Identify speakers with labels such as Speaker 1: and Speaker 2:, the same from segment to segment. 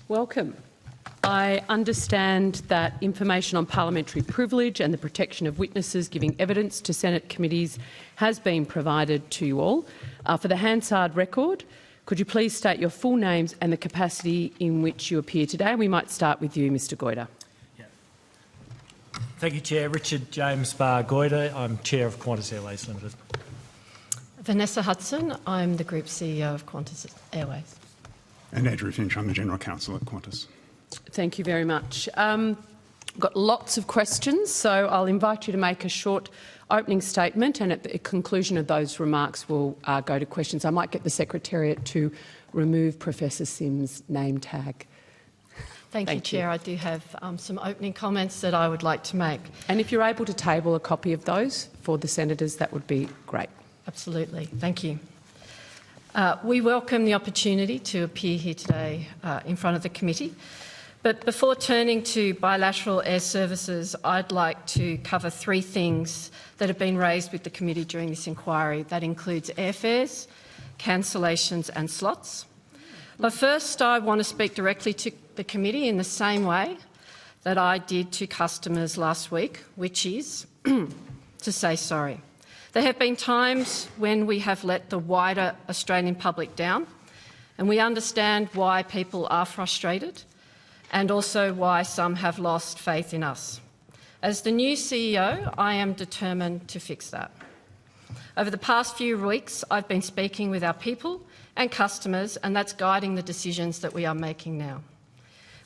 Speaker 1: Welcome. I understand that information on parliamentary privilege and the protection of witnesses giving evidence to Senate committees has been provided to you all. For the Hansard record, could you please state your full names and the capacity in which you appear today? We might start with you, Mr Goyder.
Speaker 2: Thank you, Chair. Richard James Barr Goyder. I'm Chair of Qantas Airways Limited.
Speaker 3: Vanessa Hudson. I'm the Group CEO of Qantas Airways.
Speaker 4: And Andrew Finch. I'm the General Counsel at Qantas.
Speaker 1: Thank you very much. Got lots of questions, so I'll invite you to make a short opening statement, and at the conclusion of those remarks we'll go to questions. I might get the Secretariat to remove Professor Sim's name tag.
Speaker 3: Thank you, Chair. I do have some opening comments that I would like to make.
Speaker 1: And if you're able to table a copy of those for the senators, that would be great.
Speaker 3: Absolutely. Thank you. We welcome the opportunity to appear here today in front of the committee. But before turning to bilateral air services, I'd like to cover three things that have been raised with the committee during this inquiry. That includes airfares, cancellations and slots. But first, I want to speak directly to the committee in the same way that I did to customers last week, which is to say sorry. There have been times when we have let the wider Australian public down, and we understand why people are frustrated and also why some have lost faith in us. As the new CEO, I am determined to fix that. Over the past few weeks, I've been speaking with our people and customers, and that's guiding the decisions that we are making now.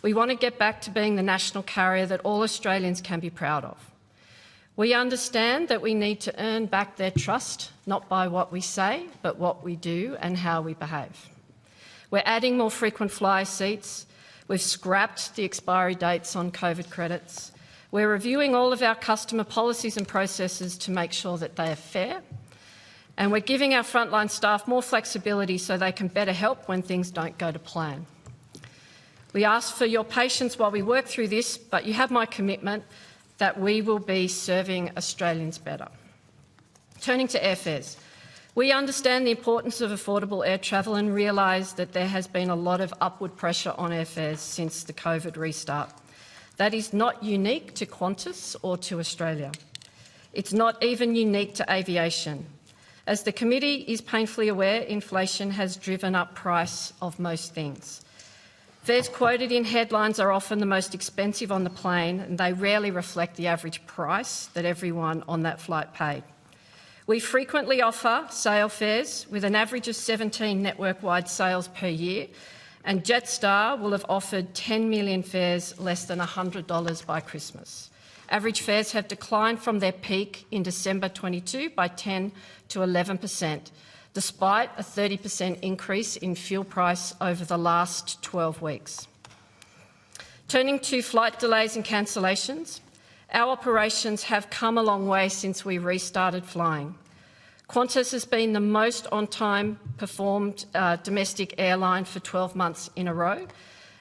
Speaker 3: We want to get back to being the national carrier that all Australians can be proud of. We understand that we need to earn back their trust, not by what we say, but what we do and how we behave. We're adding more frequent flyer seats. We've scrapped the expiry dates on COVID credits. We're reviewing all of our customer policies and processes to make sure that they are fair. And we're giving our frontline staff more flexibility so they can better help when things don't go to plan. We ask for your patience while we work through this, but you have my commitment that we will be serving Australians better. Turning to airfares, we understand the importance of affordable air travel and realise that there has been a lot of upward pressure on airfares since the COVID restart. That is not unique to Qantas or to Australia. It's not even unique to aviation. As the committee is painfully aware, inflation has driven up price of most things. Fares quoted in headlines are often the most expensive on the plane, and they rarely reflect the average price that everyone on that flight paid. We frequently offer sale fares with an average of 17 network-wide sales per year, and Jetstar will have offered 10 million fares less than $100 by Christmas. Average fares have declined from their peak in December 22 by 10 to 11%. Despite a 30% increase in fuel price over the last 12 weeks. Turning to flight delays and cancellations, our operations have come a long way since we restarted flying. Qantas has been the most on-time performed domestic airline for 12 months in a row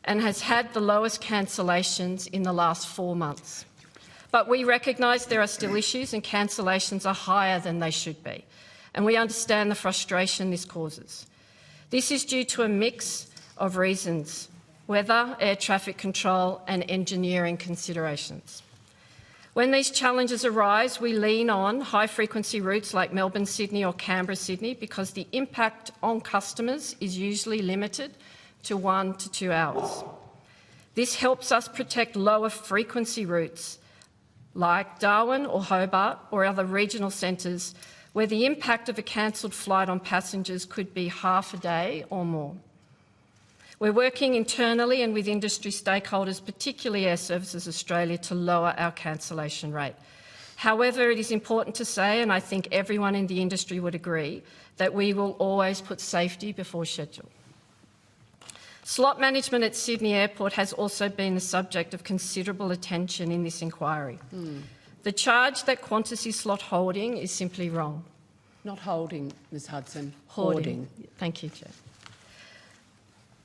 Speaker 3: and has had the lowest cancellations in the last 4 months. But we recognise there are still issues and cancellations are higher than they should be. And we understand the frustration this causes. This is due to a mix of reasons: weather, air traffic control and engineering considerations. When these challenges arise, we lean on high-frequency routes like Melbourne-Sydney or Canberra-Sydney because the impact on customers is usually limited to 1 to 2 hours. This helps us protect lower-frequency routes like Darwin or Hobart or other regional centres where the impact of a cancelled flight on passengers could be half a day or more. We're working internally and with industry stakeholders, particularly Air Services Australia, to lower our cancellation rate. However, it is important to say, and I think everyone in the industry would agree, that we will always put safety before schedule. Slot management at Sydney Airport has also been the subject of considerable attention in this inquiry. The charge that Qantas is slot holding is simply wrong.
Speaker 1: Not holding, Ms Hudson.
Speaker 3: Hoarding. Thank you, Chair.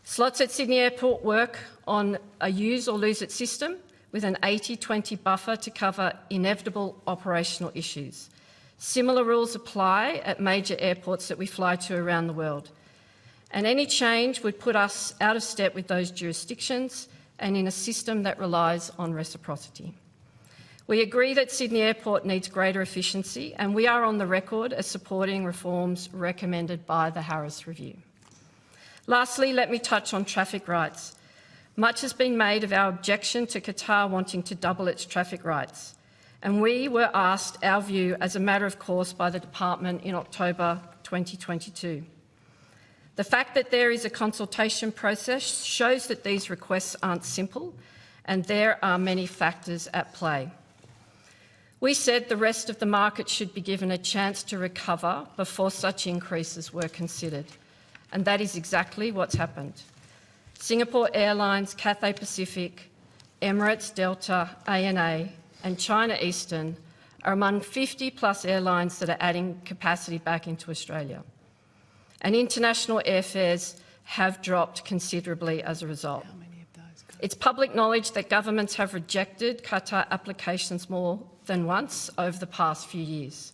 Speaker 3: Slots at Sydney Airport work on a use or lose it system with an 80-20 buffer to cover inevitable operational issues. Similar rules apply at major airports that we fly to around the world. and any change would put us out of step with those jurisdictions and in a system that relies on reciprocity. We agree that Sydney Airport needs greater efficiency, and we are on the record as supporting reforms recommended by the Harris Review. Lastly, let me touch on traffic rights. Much has been made of our objection to Qatar wanting to double its traffic rights, and we were asked our view as a matter of course by the Department in October 2022. The fact that there is a consultation process shows that these requests aren't simple, and there are many factors at play. We said the rest of the market should be given a chance to recover before such increases were considered, and that is exactly what's happened. Singapore Airlines, Cathay Pacific, Emirates, Delta, ANA and China Eastern are among 50+ airlines that are adding capacity back into Australia. And international airfares have dropped considerably as a result. It's public knowledge that governments have rejected Qatar applications more than once over the past few years.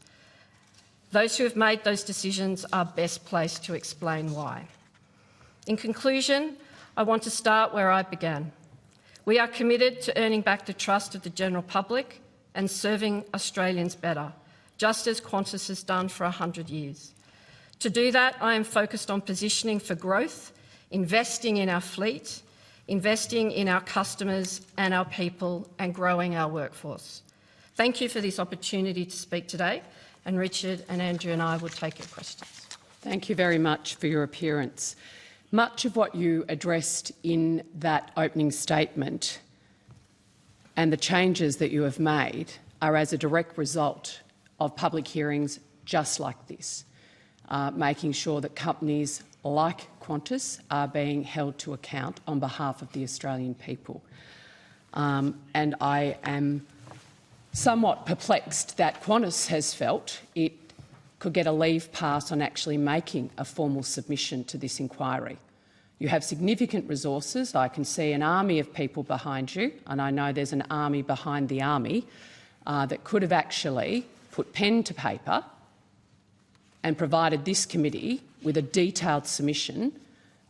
Speaker 3: Those who have made those decisions are best placed to explain why. In conclusion, I want to start where I began. We are committed to earning back the trust of the general public and serving Australians better, just as Qantas has done for 100 years. To do that, I am focused on positioning for growth, investing in our fleet, investing in our customers and our people, and growing our workforce. Thank you for this opportunity to speak today, and Richard and Andrew and I will take your questions.
Speaker 1: Thank you very much for your appearance. Much of what you addressed in that opening statement and the changes that you have made are as a direct result of public hearings just like this, making sure that companies like Qantas are being held to account on behalf of the Australian people. And I am somewhat perplexed that Qantas has felt it could get a leave pass on actually making a formal submission to this inquiry. You have significant resources. I can see an army of people behind you, and I know there's an army behind the army that could have actually put pen to paper and provided this committee with a detailed submission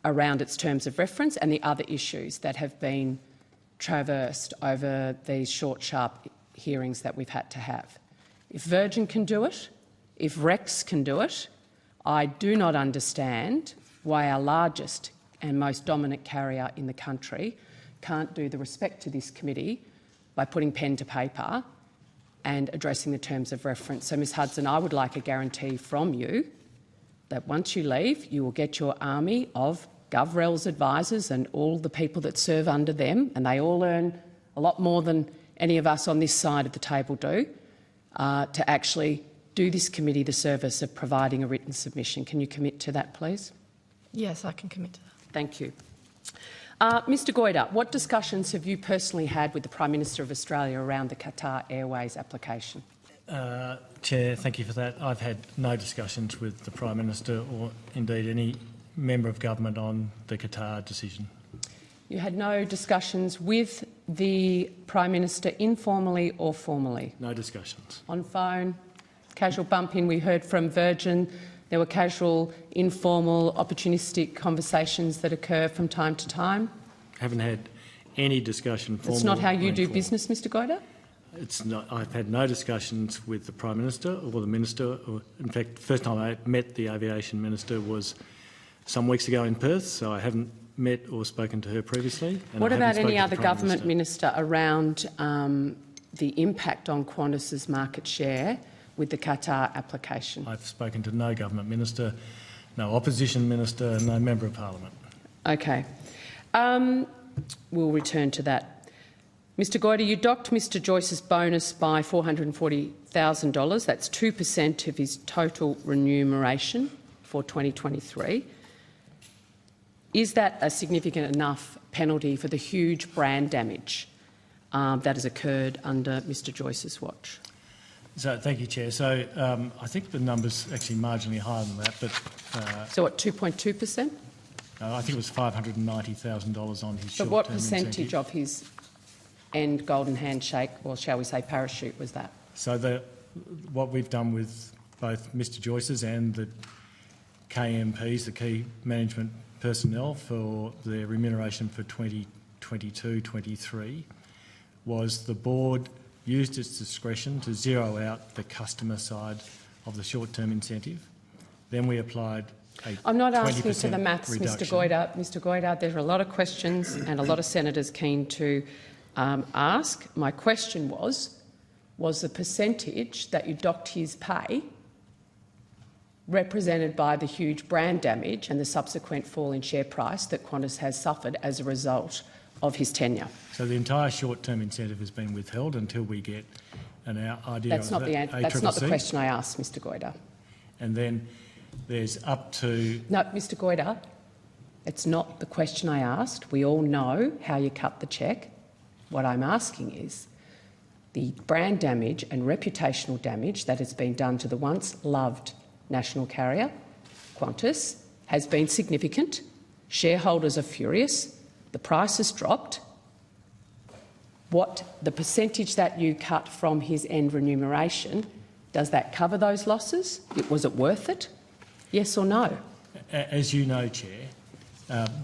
Speaker 1: around its terms of reference and the other issues that have been traversed over these short, sharp hearings that we've had to have. If Virgin can do it, if Rex can do it, I do not understand why our largest and most dominant carrier in the country can't do the respect to this committee by putting pen to paper and addressing the terms of reference. So, Ms Hudson, I would like a guarantee from you that once you leave, you will get your army of GovRel's advisors and all the people that serve under them, and they all earn a lot more than any of us on this side of the table do, to actually do this committee the service of providing a written submission. Can you commit to that, please?
Speaker 3: Yes, I can commit to that.
Speaker 1: Thank you. Mr Goyder, what discussions have you personally had with the Prime Minister of Australia around the Qatar Airways application?
Speaker 2: Chair, thank you for that. I've had no discussions with the Prime Minister or indeed any member of government on the Qatar decision.
Speaker 1: You had no discussions with the Prime Minister informally or formally?
Speaker 2: No discussions.
Speaker 1: On phone? Casual bump-in, we heard from Virgin. There were casual, informal, opportunistic conversations that occur from time to time.
Speaker 2: Haven't had any discussion.
Speaker 1: It's not how you do business, Mr Goyder?
Speaker 2: It's not. I've had no discussions with the Prime Minister or the Minister. In fact, the first time I met the Aviation Minister was some weeks ago in Perth, so I haven't met or spoken to her previously. And
Speaker 1: what about any other government minister around the impact on Qantas's market share with the Qatar application?
Speaker 2: I've spoken to no government minister, no opposition minister, no member of parliament.
Speaker 1: Okay. We'll return to that. Mr Goyder, you docked Mr Joyce's bonus by $440,000. That's 2% of his total remuneration for 2023. Is that a significant enough penalty for the huge brand damage that has occurred under Mr Joyce's watch?
Speaker 2: So, thank you, Chair. So, I think the number's actually marginally higher than that, but...
Speaker 1: so what, 2.2%?
Speaker 2: I think it was $590,000 on his short-term
Speaker 1: But what percentage
Speaker 2: incentive.
Speaker 1: of his end golden handshake, or shall we say parachute, was that?
Speaker 2: So what we've done with both Mr Joyce's and the KMPs, the key management personnel, for their remuneration for 2022-23 was the board used its discretion to zero out the customer side of the short-term incentive. Then we applied a
Speaker 1: I'm not
Speaker 2: 20%
Speaker 1: asking for the maths,
Speaker 2: reduction.
Speaker 1: Mr Goyder. Mr Goyder, there are a lot of questions and a lot of senators keen to ask. My question was the percentage that you docked his pay represented by the huge brand damage and the subsequent fall in share price that Qantas has suffered as a result of his tenure?
Speaker 2: So the entire short-term incentive has been withheld until we get an idea
Speaker 1: That's
Speaker 2: of
Speaker 1: not the
Speaker 2: ACCC.
Speaker 1: That's not the question I asked, Mr Goyder.
Speaker 2: And then there's up to...
Speaker 1: No, Mr Goyder, it's not the question I asked. We all know how you cut the cheque. What I'm asking is the brand damage and reputational damage that has been done to the once loved national carrier, Qantas, has been significant. Shareholders are furious. The price has dropped. What the percentage that you cut from his end remuneration, does that cover those losses? Was it worth it? Yes or no?
Speaker 2: As you know, Chair,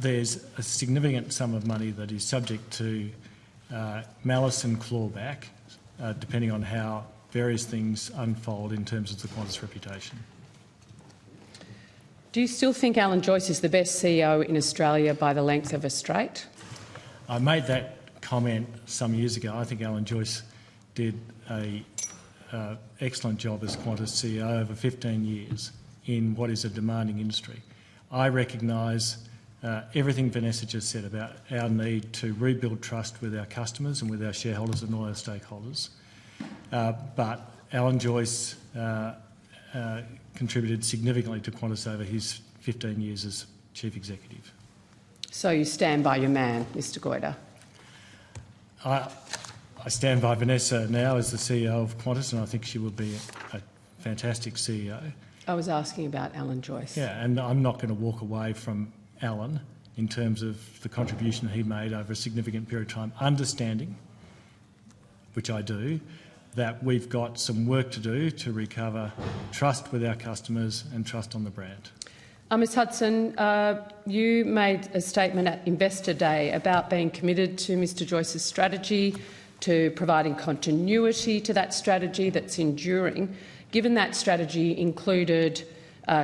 Speaker 2: there's a significant sum of money that is subject to malice and clawback, depending on how various things unfold in terms of the Qantas reputation.
Speaker 1: Do you still think Alan Joyce is the best CEO in Australia by the length of a straight?
Speaker 2: I made that comment some years ago. I think Alan Joyce did an excellent job as Qantas CEO over 15 years in what is a demanding industry. I recognise everything Vanessa just said about our need to rebuild trust with our customers and with our shareholders and all our stakeholders. But Alan Joyce contributed significantly to Qantas over his 15 years as Chief Executive.
Speaker 1: So you stand by your man, Mr Goyder?
Speaker 2: I stand by Vanessa now as the CEO of Qantas, and I think she will be a fantastic CEO.
Speaker 1: I was asking about Alan Joyce.
Speaker 2: Yeah, and I'm not going to walk away from Alan in terms of the contribution he made over a significant period of time, understanding, which I do, that we've got some work to do to recover trust with our customers and trust on the brand.
Speaker 1: Ms Hudson, you made a statement at Investor Day about being committed to Mr Joyce's strategy, to providing continuity to that strategy that's enduring, given that strategy included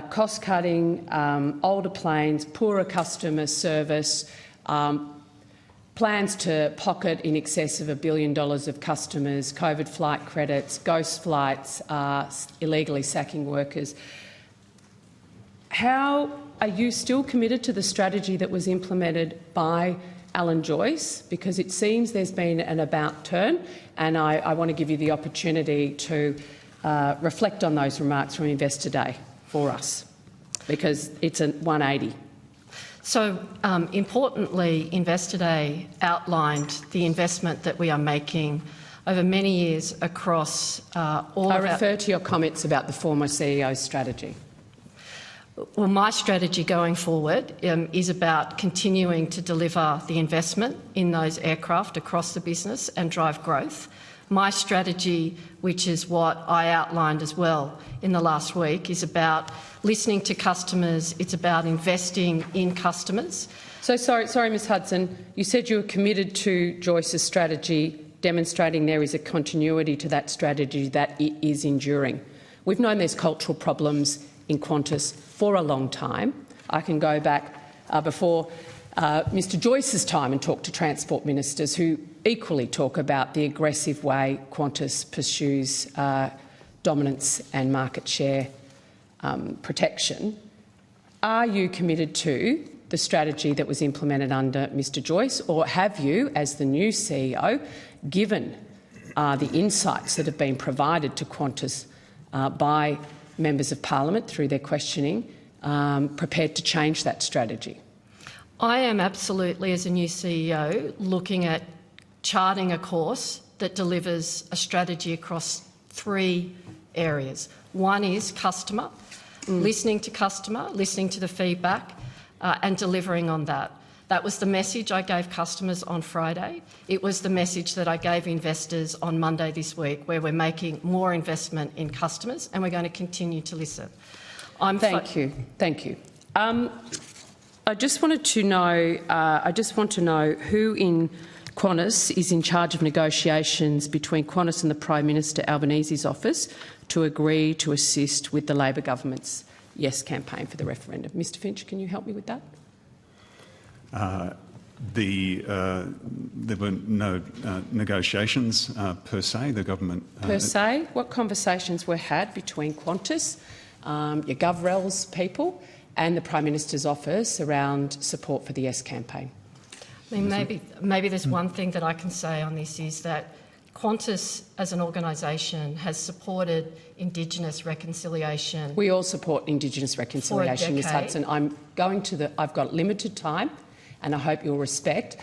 Speaker 1: cost-cutting, older planes, poorer customer service, plans to pocket in excess of $1 billion of customers, COVID flight credits, ghost flights, illegally sacking workers. How are you still committed to the strategy that was implemented by Alan Joyce? Because it seems there's been an about turn, and I want to give you the opportunity to reflect on those remarks from Investor Day for us, because it's a 180.
Speaker 3: So, importantly, Investor Day outlined the investment that we are making over many years across all
Speaker 1: I
Speaker 3: of our...
Speaker 1: refer to your comments about the former CEO's strategy.
Speaker 3: Well, my strategy going forward is about continuing to deliver the investment in those aircraft across the business and drive growth. My strategy, which is what I outlined as well in the last week, is about listening to customers. It's about investing in customers.
Speaker 1: So sorry, Ms Hudson, you said you were committed to Joyce's strategy, demonstrating there is a continuity to that strategy, that it is enduring. We've known there's cultural problems in Qantas for a long time. I can go back before Mr Joyce's time and talk to transport ministers who equally talk about the aggressive way Qantas pursues dominance and market share protection. Are you committed to the strategy that was implemented under Mr Joyce, or have you, as the new CEO, given the insights that have been provided to Qantas by members of parliament through their questioning, prepared to change that strategy?
Speaker 3: I am absolutely, as a new CEO, looking at charting a course that delivers a strategy across 3 areas. One is customer, listening to customer, listening to the feedback and delivering on that. That was the message I gave customers on Friday. It was the message that I gave investors on Monday this week, where we're making more investment in customers and we're going to continue to listen.
Speaker 1: Thank you. Thank you. I just wanted to know. Who in Qantas is in charge of negotiations between Qantas and the Prime Minister Albanese's office to agree to assist with the Labor government's Yes campaign for the referendum. Mr Finch, can you help me with that?
Speaker 4: There were no negotiations per se. The government...
Speaker 1: Per se? What conversations were had between Qantas, your GovRel's people and the Prime Minister's office around support for the Yes campaign?
Speaker 3: I mean, maybe there's one thing that I can say on this is that Qantas as an organisation has supported Indigenous reconciliation.
Speaker 1: We all support Indigenous reconciliation, Ms Hudson. I've got limited time and I hope you'll respect.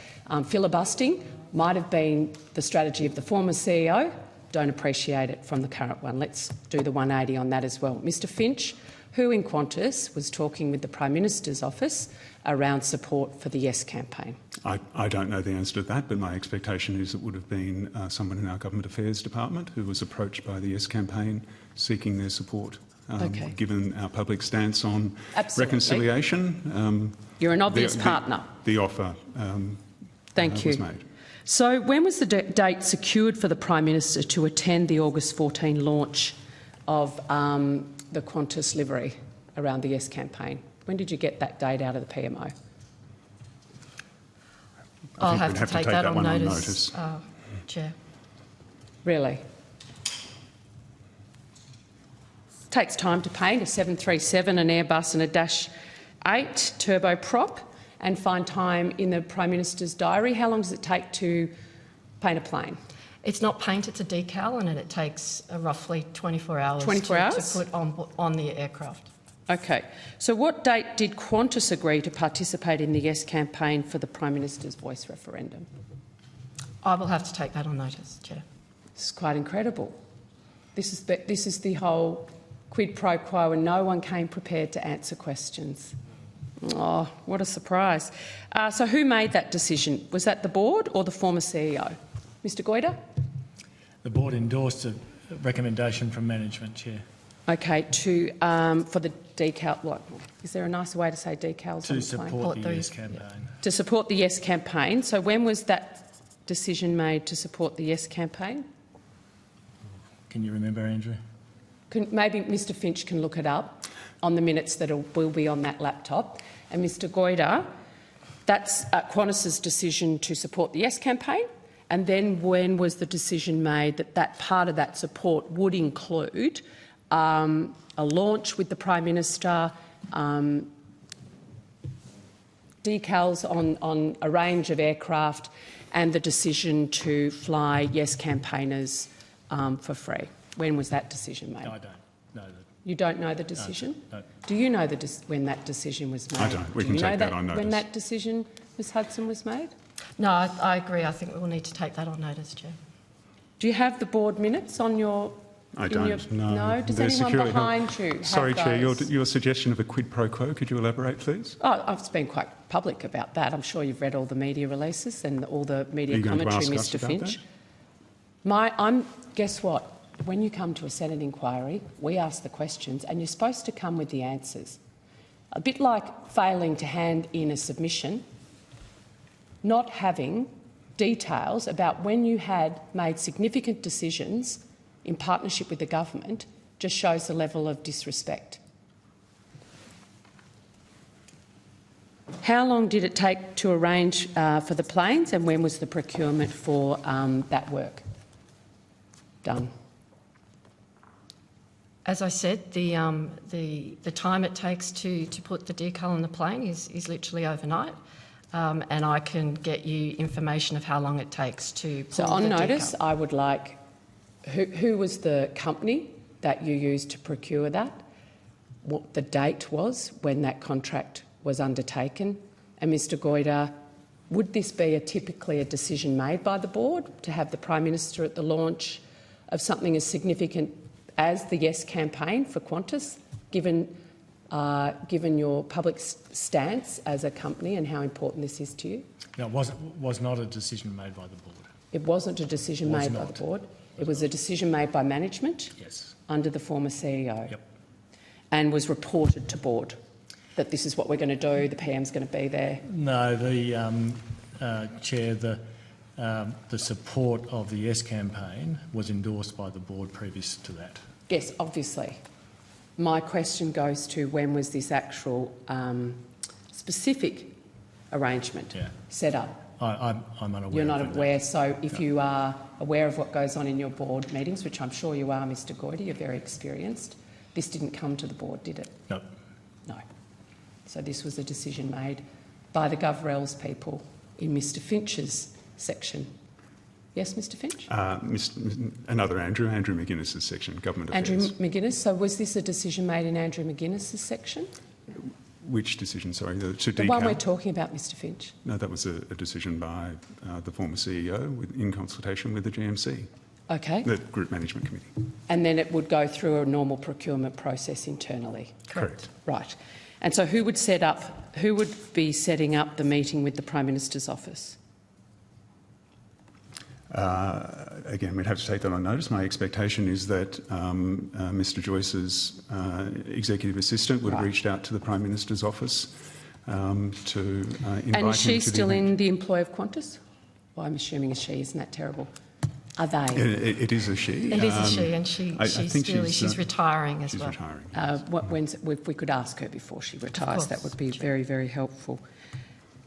Speaker 1: Filibustering might have been the strategy of the former CEO. Don't appreciate it from the current one. Let's do the 180 on that as well. Mr Finch, who in Qantas was talking with the Prime Minister's office around support for the Yes campaign?
Speaker 4: I don't know the answer to that, but my expectation is it would have been someone in our Government Affairs Department who was approached by the Yes campaign seeking their support. Given our public stance on reconciliation.
Speaker 1: You're an obvious partner.
Speaker 4: The offer
Speaker 1: Thank you.
Speaker 4: was made.
Speaker 1: So when was the date secured for the Prime Minister to attend the August 14 launch of the Qantas livery around the Yes campaign? When did you get that date out of the PMO?
Speaker 3: I'll have to take that on notice. Chair.
Speaker 1: Really? Takes time to paint a 737, an Airbus and a Dash 8 turboprop and find time in the Prime Minister's diary. How long does it take to paint a plane?
Speaker 3: It's not paint, it's a decal, and it takes roughly 24 hours,
Speaker 1: 24 hours?
Speaker 3: to put on the aircraft.
Speaker 1: Okay. So what date did Qantas agree to participate in the Yes campaign for the Prime Minister's Voice referendum?
Speaker 3: I will have to take that on notice, Chair.
Speaker 1: This is quite incredible. This is the whole quid pro quo and no one came prepared to answer questions. Oh, what a surprise. So who made that decision? Was that the board or the former CEO? Mr Goyder?
Speaker 2: The board endorsed a recommendation from management, Chair.
Speaker 1: Okay, for the decal, what, is there a nicer way to say decals?
Speaker 2: To support the Yes campaign.
Speaker 1: To support the Yes campaign. So when was that decision made to support the Yes campaign?
Speaker 2: Can you remember, Andrew?
Speaker 1: Maybe Mr Finch can look it up on the minutes that will be on that laptop. And Mr Goyder, that's Qantas's decision to support the Yes campaign. And then when was the decision made that that part of that support would include a launch with the Prime Minister, decals on a range of aircraft and the decision to fly Yes campaigners for free? When was that decision made?
Speaker 2: No, I don't know.
Speaker 1: You don't know the decision?
Speaker 2: No.
Speaker 1: Do you know when that decision was made?
Speaker 4: I don't. We can take that on notice.
Speaker 1: When that decision, Ms Hudson, was made?
Speaker 3: No, I agree. I think we will need to take that on notice, Chair.
Speaker 1: Do you have the board minutes on your...
Speaker 4: I don't, no.
Speaker 1: No? Does anyone behind you have
Speaker 4: Sorry, Chair,
Speaker 1: those?
Speaker 4: your suggestion of a quid pro quo, could you elaborate, please?
Speaker 1: Oh, I've been quite public about that. I'm sure you've read all the media releases and all the media commentary, Mr Finch. Guess what? When you come to a Senate inquiry, we ask the questions and you're supposed to come with the answers. A bit like failing to hand in a submission, not having details about when you had made significant decisions in partnership with the government just shows the level of disrespect. How long did it take to arrange for the planes and when was the procurement for that work done?
Speaker 3: As I said, the time it takes to put the decal on the plane is literally overnight, and I can get you information of how long it takes to pull
Speaker 1: So on
Speaker 3: the
Speaker 1: notice,
Speaker 3: decal.
Speaker 1: I would like, who was the company that you used to procure that, what the date was when that contract was undertaken, and Mr Goyder, would this be typically a decision made by the board to have the Prime Minister at the launch of something as significant as the Yes campaign for Qantas, given your public stance as a company and how important this is to you?
Speaker 2: No, it was not a decision made by the board.
Speaker 1: It wasn't a decision made by the board. It was a decision made by management.
Speaker 2: Yes.
Speaker 1: Under the former CEO.
Speaker 2: Yep.
Speaker 1: and was reported to board that this is what we're going to do, the PM's going to be there?
Speaker 2: No, the Chair, the support of the Yes campaign was endorsed by the board previous to that.
Speaker 1: Yes, obviously. My question goes to when was this actual specific arrangement set up?
Speaker 2: I'm unaware.
Speaker 1: You're not
Speaker 2: of
Speaker 1: aware,
Speaker 2: that.
Speaker 1: so if you are aware of what goes on in your board meetings, which I'm sure you are, Mr Goyder, you're very experienced, this didn't come to the board, did it?
Speaker 2: No.
Speaker 1: No. So this was a decision made by the GovRel's people in Mr Finch's section. Yes, Mr Finch?
Speaker 4: Another Andrew McGuinness's section, Government
Speaker 1: Andrew
Speaker 4: Affairs.
Speaker 1: McGuinness. So was this a decision made in Andrew McGuinness's section?
Speaker 4: Which decision, sorry? To
Speaker 1: The one we're talking about, Mr Finch.
Speaker 4: No, that was a decision by the former CEO in consultation with the GMC,
Speaker 1: Okay.
Speaker 4: the Group Management Committee.
Speaker 1: And then it would go through a normal procurement process internally?
Speaker 4: Correct.
Speaker 1: Right. And so who would be setting up the meeting with the Prime Minister's office?
Speaker 4: Again, we'd have to take that on notice. My expectation is that Mr Joyce's executive assistant would have reached out to the Prime Minister's office to invite him to
Speaker 1: And is she
Speaker 4: the
Speaker 1: still
Speaker 4: event.
Speaker 1: in the employ of Qantas? Well, I'm assuming it's she. Isn't that terrible? Are they?
Speaker 4: It is a she.
Speaker 3: It is a she, and she's retiring as well.
Speaker 4: She's retiring. Yes.
Speaker 1: If we could ask her before she retires, that would be very, very helpful.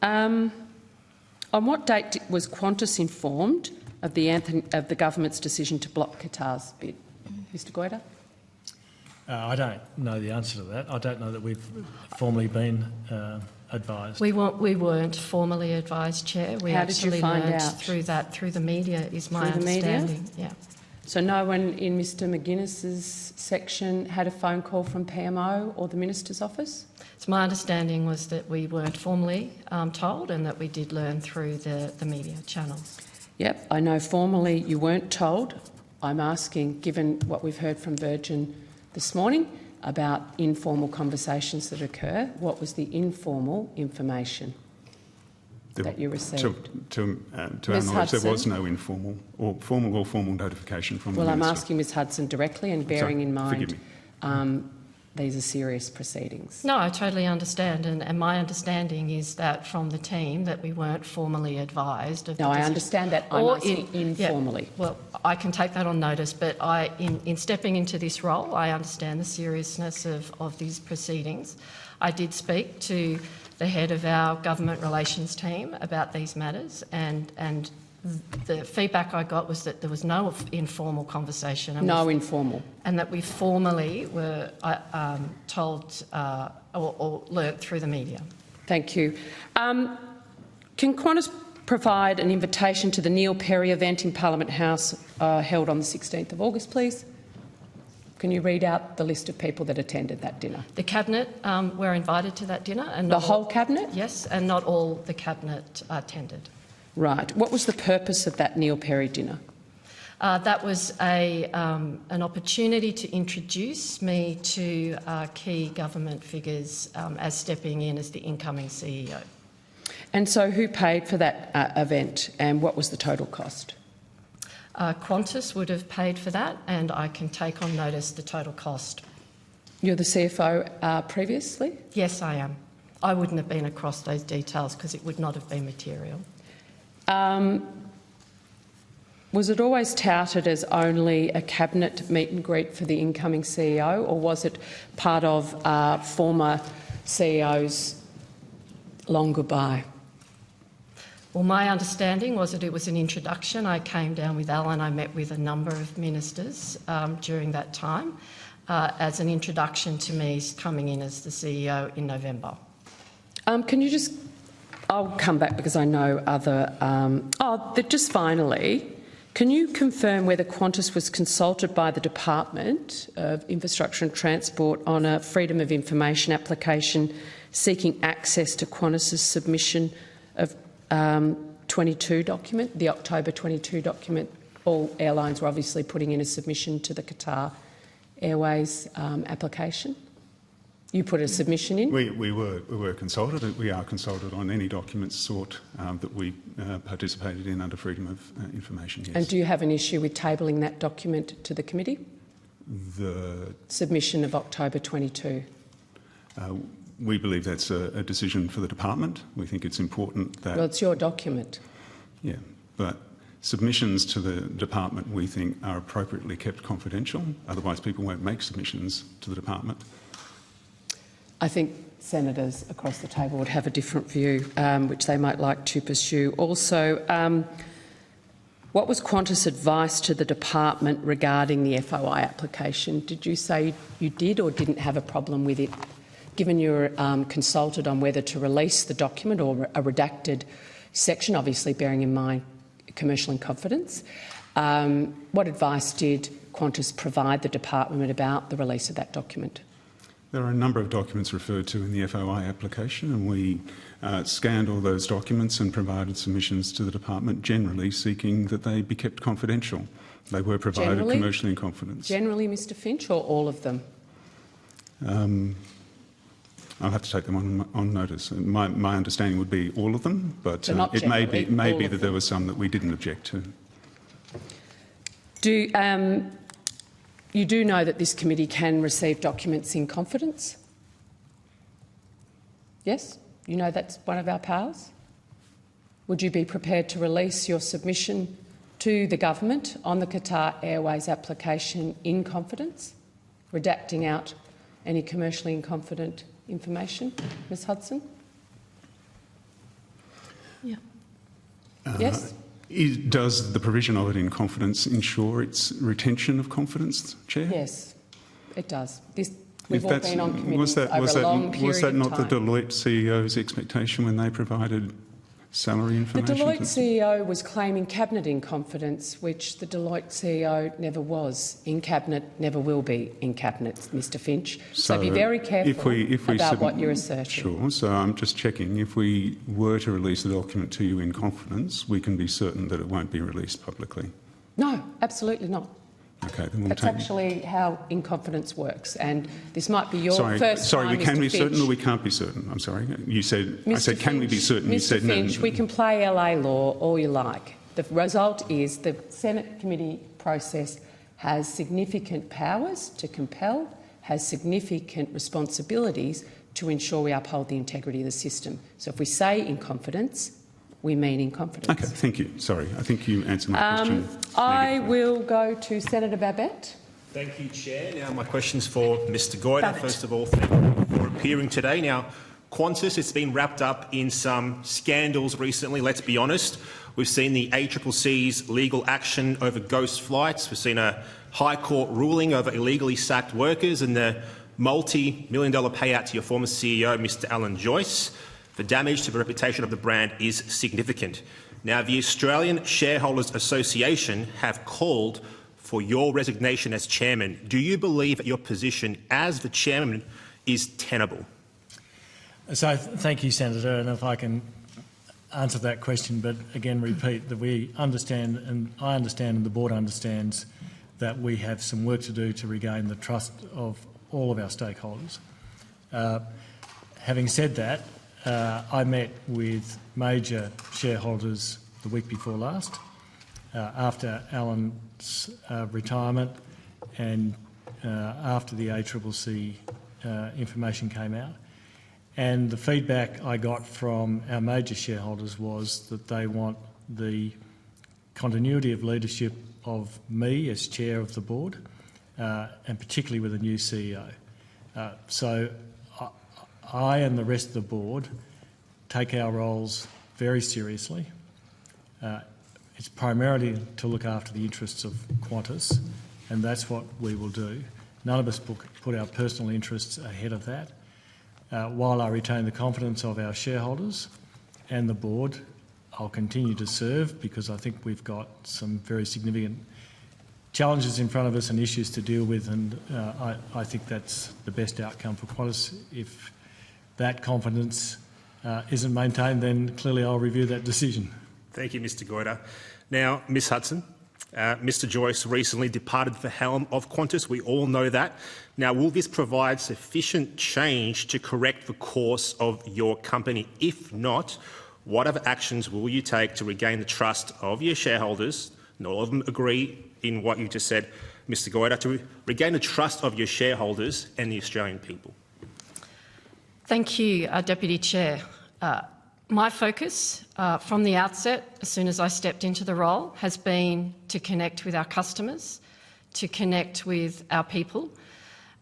Speaker 1: On what date was Qantas informed of the government's decision to block Qatar's bid? Mr Goyder?
Speaker 2: I don't know the answer to that. I don't know that we've formally been advised.
Speaker 3: We weren't formally advised, Chair. We
Speaker 1: How did you
Speaker 3: actually
Speaker 1: find
Speaker 3: learnt
Speaker 1: out?
Speaker 3: through the media, is my
Speaker 1: Through the media?
Speaker 3: understanding. Yeah.
Speaker 1: So no one in Mr McGuinness's section had a phone call from PMO or the Minister's office?
Speaker 3: So my understanding was that we weren't formally told, and that we did learn through the media channels.
Speaker 1: Yep, I know formally you weren't told. I'm asking, given what we've heard from Virgin this morning about informal conversations that occur, what was the informal information that you received?
Speaker 4: To our
Speaker 1: Ms.
Speaker 4: knowledge, there was
Speaker 1: Hudson?
Speaker 4: no informal or formal notification from the
Speaker 1: Well, I'm
Speaker 4: Minister.
Speaker 1: asking Ms Hudson directly, and bearing in
Speaker 4: Forgive
Speaker 1: mind
Speaker 4: me.
Speaker 1: these are serious proceedings.
Speaker 3: No, I totally understand, and my understanding is that from the team that we weren't formally advised of the
Speaker 1: No, I
Speaker 3: decision.
Speaker 1: understand that. I'm asking informally.
Speaker 3: Yeah, well, I can take that on notice, but in stepping into this role, I understand the seriousness of these proceedings. I did speak to the head of our government relations team about these matters, and the feedback I got was that there was no informal conversation. And that we formally were told or learnt through the media.
Speaker 1: Thank you. Can Qantas provide an invitation to the Neil Perry event in Parliament House held on the 16th of August, please? Can you read out the list of people that attended that dinner?
Speaker 3: The Cabinet were invited to that dinner. And
Speaker 1: the whole Cabinet?
Speaker 3: Yes, and not all the Cabinet attended.
Speaker 1: Right. What was the purpose of that Neil Perry dinner?
Speaker 3: That was an opportunity to introduce me to key government figures as stepping in as the incoming CEO.
Speaker 1: And so who paid for that event, and what was the total cost?
Speaker 3: Qantas would have paid for that, and I can take on notice the total cost.
Speaker 1: You're the CFO previously?
Speaker 3: Yes, I am. I wouldn't have been across those details because it would not have been material.
Speaker 1: Was it always touted as only a cabinet meet and greet for the incoming CEO, or was it part of former CEO's long goodbye?
Speaker 3: Well, my understanding was that it was an introduction. I came down with Alan. I met with a number of ministers during that time as an introduction to me coming in as the CEO in November.
Speaker 1: Can you just... I'll come back because I know other... just finally, can you confirm whether Qantas was consulted by the Department of Infrastructure and Transport on a Freedom of Information application seeking access to Qantas's submission of 22 document, the October 22 document? All airlines were obviously putting in a submission to the Qatar Airways application. You put a submission in?
Speaker 4: We were consulted. We are consulted on any documents sought that we participated in under Freedom of Information, yes.
Speaker 1: And do you have an issue with tabling that document to the committee?
Speaker 4: The
Speaker 1: submission of October 22.
Speaker 4: We believe that's a decision for the department. We think it's important that...
Speaker 1: Well, it's your document.
Speaker 4: Yeah, but submissions to the department, we think, are appropriately kept confidential. Otherwise, people won't make submissions to the department.
Speaker 1: I think senators across the table would have a different view, which they might like to pursue. Also, what was Qantas' advice to the department regarding the FOI application? Did you say you did or didn't have a problem with it, given you were consulted on whether to release the document or a redacted section, obviously bearing in mind commercial in confidence? What advice did Qantas provide the department about the release of that document?
Speaker 4: There are a number of documents referred to in the FOI application, and we scanned all those documents and provided submissions to the department, generally seeking that they be kept confidential. They were provided commercially in confidence. Generally,
Speaker 1: Mr Finch, or all of them?
Speaker 4: I'll have to take them on notice. My understanding would be all of them, but it may be that there were some that we didn't object to. You do know that this committee can receive documents in confidence? Yes? You know that's one of our powers? Would you be prepared to release your submission to the government on the Qatar Airways application in confidence, redacting out any commercially in confident information? Ms Hudson?
Speaker 3: Yeah.
Speaker 1: Yes?
Speaker 4: Does the provision of it in confidence ensure its retention of confidence, Chair?
Speaker 1: Yes, it does. We've all been on committees over a long period of time.
Speaker 4: Was that not the Deloitte CEO's expectation when they provided salary information?
Speaker 1: The Deloitte CEO was claiming cabinet in confidence, which the Deloitte CEO never was in cabinet, never will be in cabinet, Mr Finch. So be very careful about what you're asserting.
Speaker 4: Sure. So I'm just checking. If we were to release the document to you in confidence, we can be certain that it won't be released publicly?
Speaker 1: No, absolutely not.
Speaker 4: Okay, then we'll
Speaker 1: That's actually how in confidence works, and this might be your first time,
Speaker 4: Sorry, we can
Speaker 1: Mr.
Speaker 4: be
Speaker 1: Finch.
Speaker 4: certain or we can't be certain? I'm sorry. You said,
Speaker 1: Mr.
Speaker 4: I said, can we be certain? You said
Speaker 1: Mr. Finch,
Speaker 4: no.
Speaker 1: we can play LA law all you like. The result is the Senate committee process has significant powers to compel, has significant responsibilities to ensure we uphold the integrity of the system. So if we say in confidence, we mean in confidence.
Speaker 4: Okay, thank you. Sorry, I think you answered my question.
Speaker 1: I will go to Senator Babet.
Speaker 5: Thank you, Chair. Now, my question's for Mr Goyder. First of all, thank you for appearing today. Now, Qantas has been wrapped up in some scandals recently, let's be honest. We've seen the ACCC's legal action over ghost flights. We've seen a High Court ruling over illegally sacked workers and the multi-million-dollar payout to your former CEO, Mr Alan Joyce. The damage to the reputation of the brand is significant. Now, the Australian Shareholders Association have called for your resignation as chairman. Do you believe that your position as the chairman is tenable?
Speaker 2: So, thank you, Senator, and if I can answer that question, but again repeat that we understand, and I understand and the board understands, that we have some work to do to regain the trust of all of our stakeholders. Having said that, I met with major shareholders the week before last, after Alan's retirement and after the ACCC information came out. And the feedback I got from our major shareholders was that they want the continuity of leadership of me as chair of the board, and particularly with a new CEO. So I and the rest of the board take our roles very seriously. It's primarily to look after the interests of Qantas, and that's what we will do. None of us put our personal interests ahead of that. While I retain the confidence of our shareholders and the board, I'll continue to serve because I think we've got some very significant challenges in front of us and issues to deal with, and I think that's the best outcome for Qantas. If that confidence isn't maintained, then clearly I'll review that decision.
Speaker 5: Thank you, Mr Goyder. Now, Ms Hudson, Mr Joyce recently departed the helm of Qantas. We all know that. Now, will this provide sufficient change to correct the course of your company? If not, what other actions will you take to regain the trust of your shareholders, and all of them agree in what you just said, Mr Goyder, to regain the trust of your shareholders and the Australian people?
Speaker 3: Thank you, Deputy Chair. My focus from the outset, as soon as I stepped into the role, has been to connect with our customers, to connect with our people,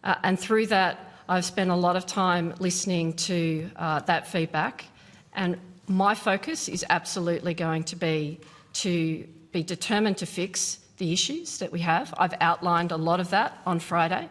Speaker 3: and through that I've spent a lot of time listening to that feedback, and my focus is absolutely going to be determined to fix the issues that we have. I've outlined a lot of that on Friday.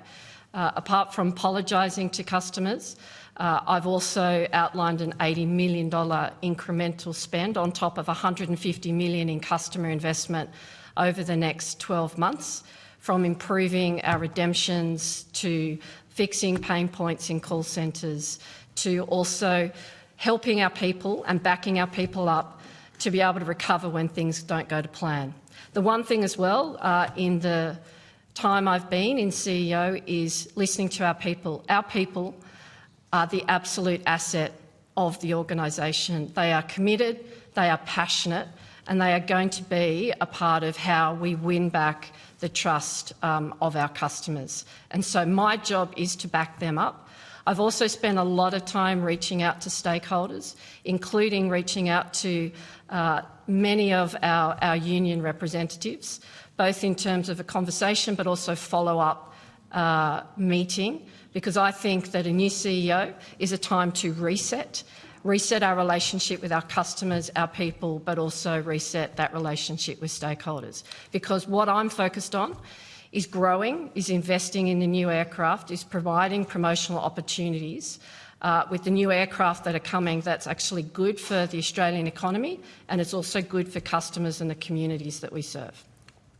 Speaker 3: Apart from apologising to customers, I've also outlined an $80 million incremental spend on top of $150 million in customer investment over the next 12 months, from improving our redemptions to fixing pain points in call centres, to also helping our people and backing our people up to be able to recover when things don't go to plan. The one thing as well, in the time I've been in CEO, is listening to our people. Our people are the absolute asset of the organisation. They are committed, they are passionate, and they are going to be a part of how we win back the trust of our customers. And so my job is to back them up. I've also spent a lot of time reaching out to stakeholders, including reaching out to many of our union representatives, both in terms of a conversation but also follow-up meeting, because I think that a new CEO is a time to reset our relationship with our customers, our people, but also reset that relationship with stakeholders. Because what I'm focused on is growing, is investing in the new aircraft, is providing promotional opportunities with the new aircraft that are coming that's actually good for the Australian economy, and it's also good for customers and the communities that we serve.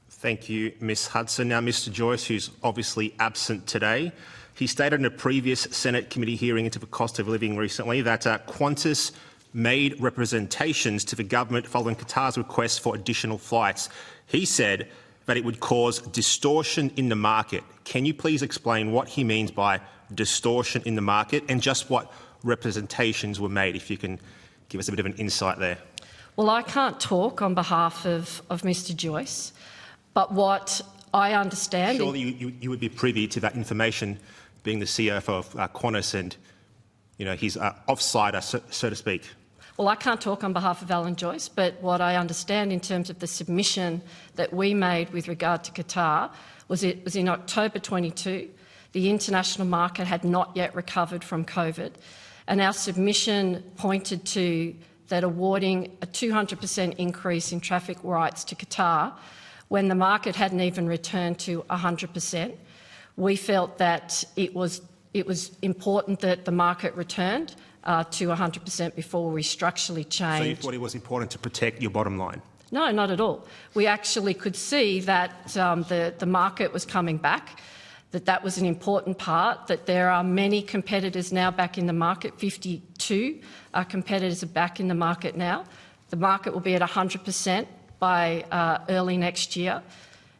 Speaker 5: Thank you, Ms Hudson. Now, Mr Joyce, who's obviously absent today, he stated in a previous Senate committee hearing into the cost of living recently that Qantas made representations to the government following Qatar's request for additional flights. He said that it would cause distortion in the market. Can you please explain what he means by distortion in the market and just what representations were made, if you can give us a bit of an insight there?
Speaker 3: Well, I can't talk on behalf of Mr Joyce, but what I understand...
Speaker 5: Surely you would be privy to that information, being the CEO of Qantas, and he's offside, so to speak.
Speaker 3: Well, I can't talk on behalf of Alan Joyce, but what I understand in terms of the submission that we made with regard to Qatar was it was in October 22. The international market had not yet recovered from COVID, and our submission pointed to that awarding a 200% increase in traffic rights to Qatar when the market hadn't even returned to 100%. We felt that it was important that the market returned to 100% before we structurally changed.
Speaker 5: So you thought it was important to protect your bottom line?
Speaker 3: No, not at all. We actually could see that the market was coming back, that was an important part, that there are many competitors now back in the market. 52 competitors are back in the market now. The market will be at 100% by early next year.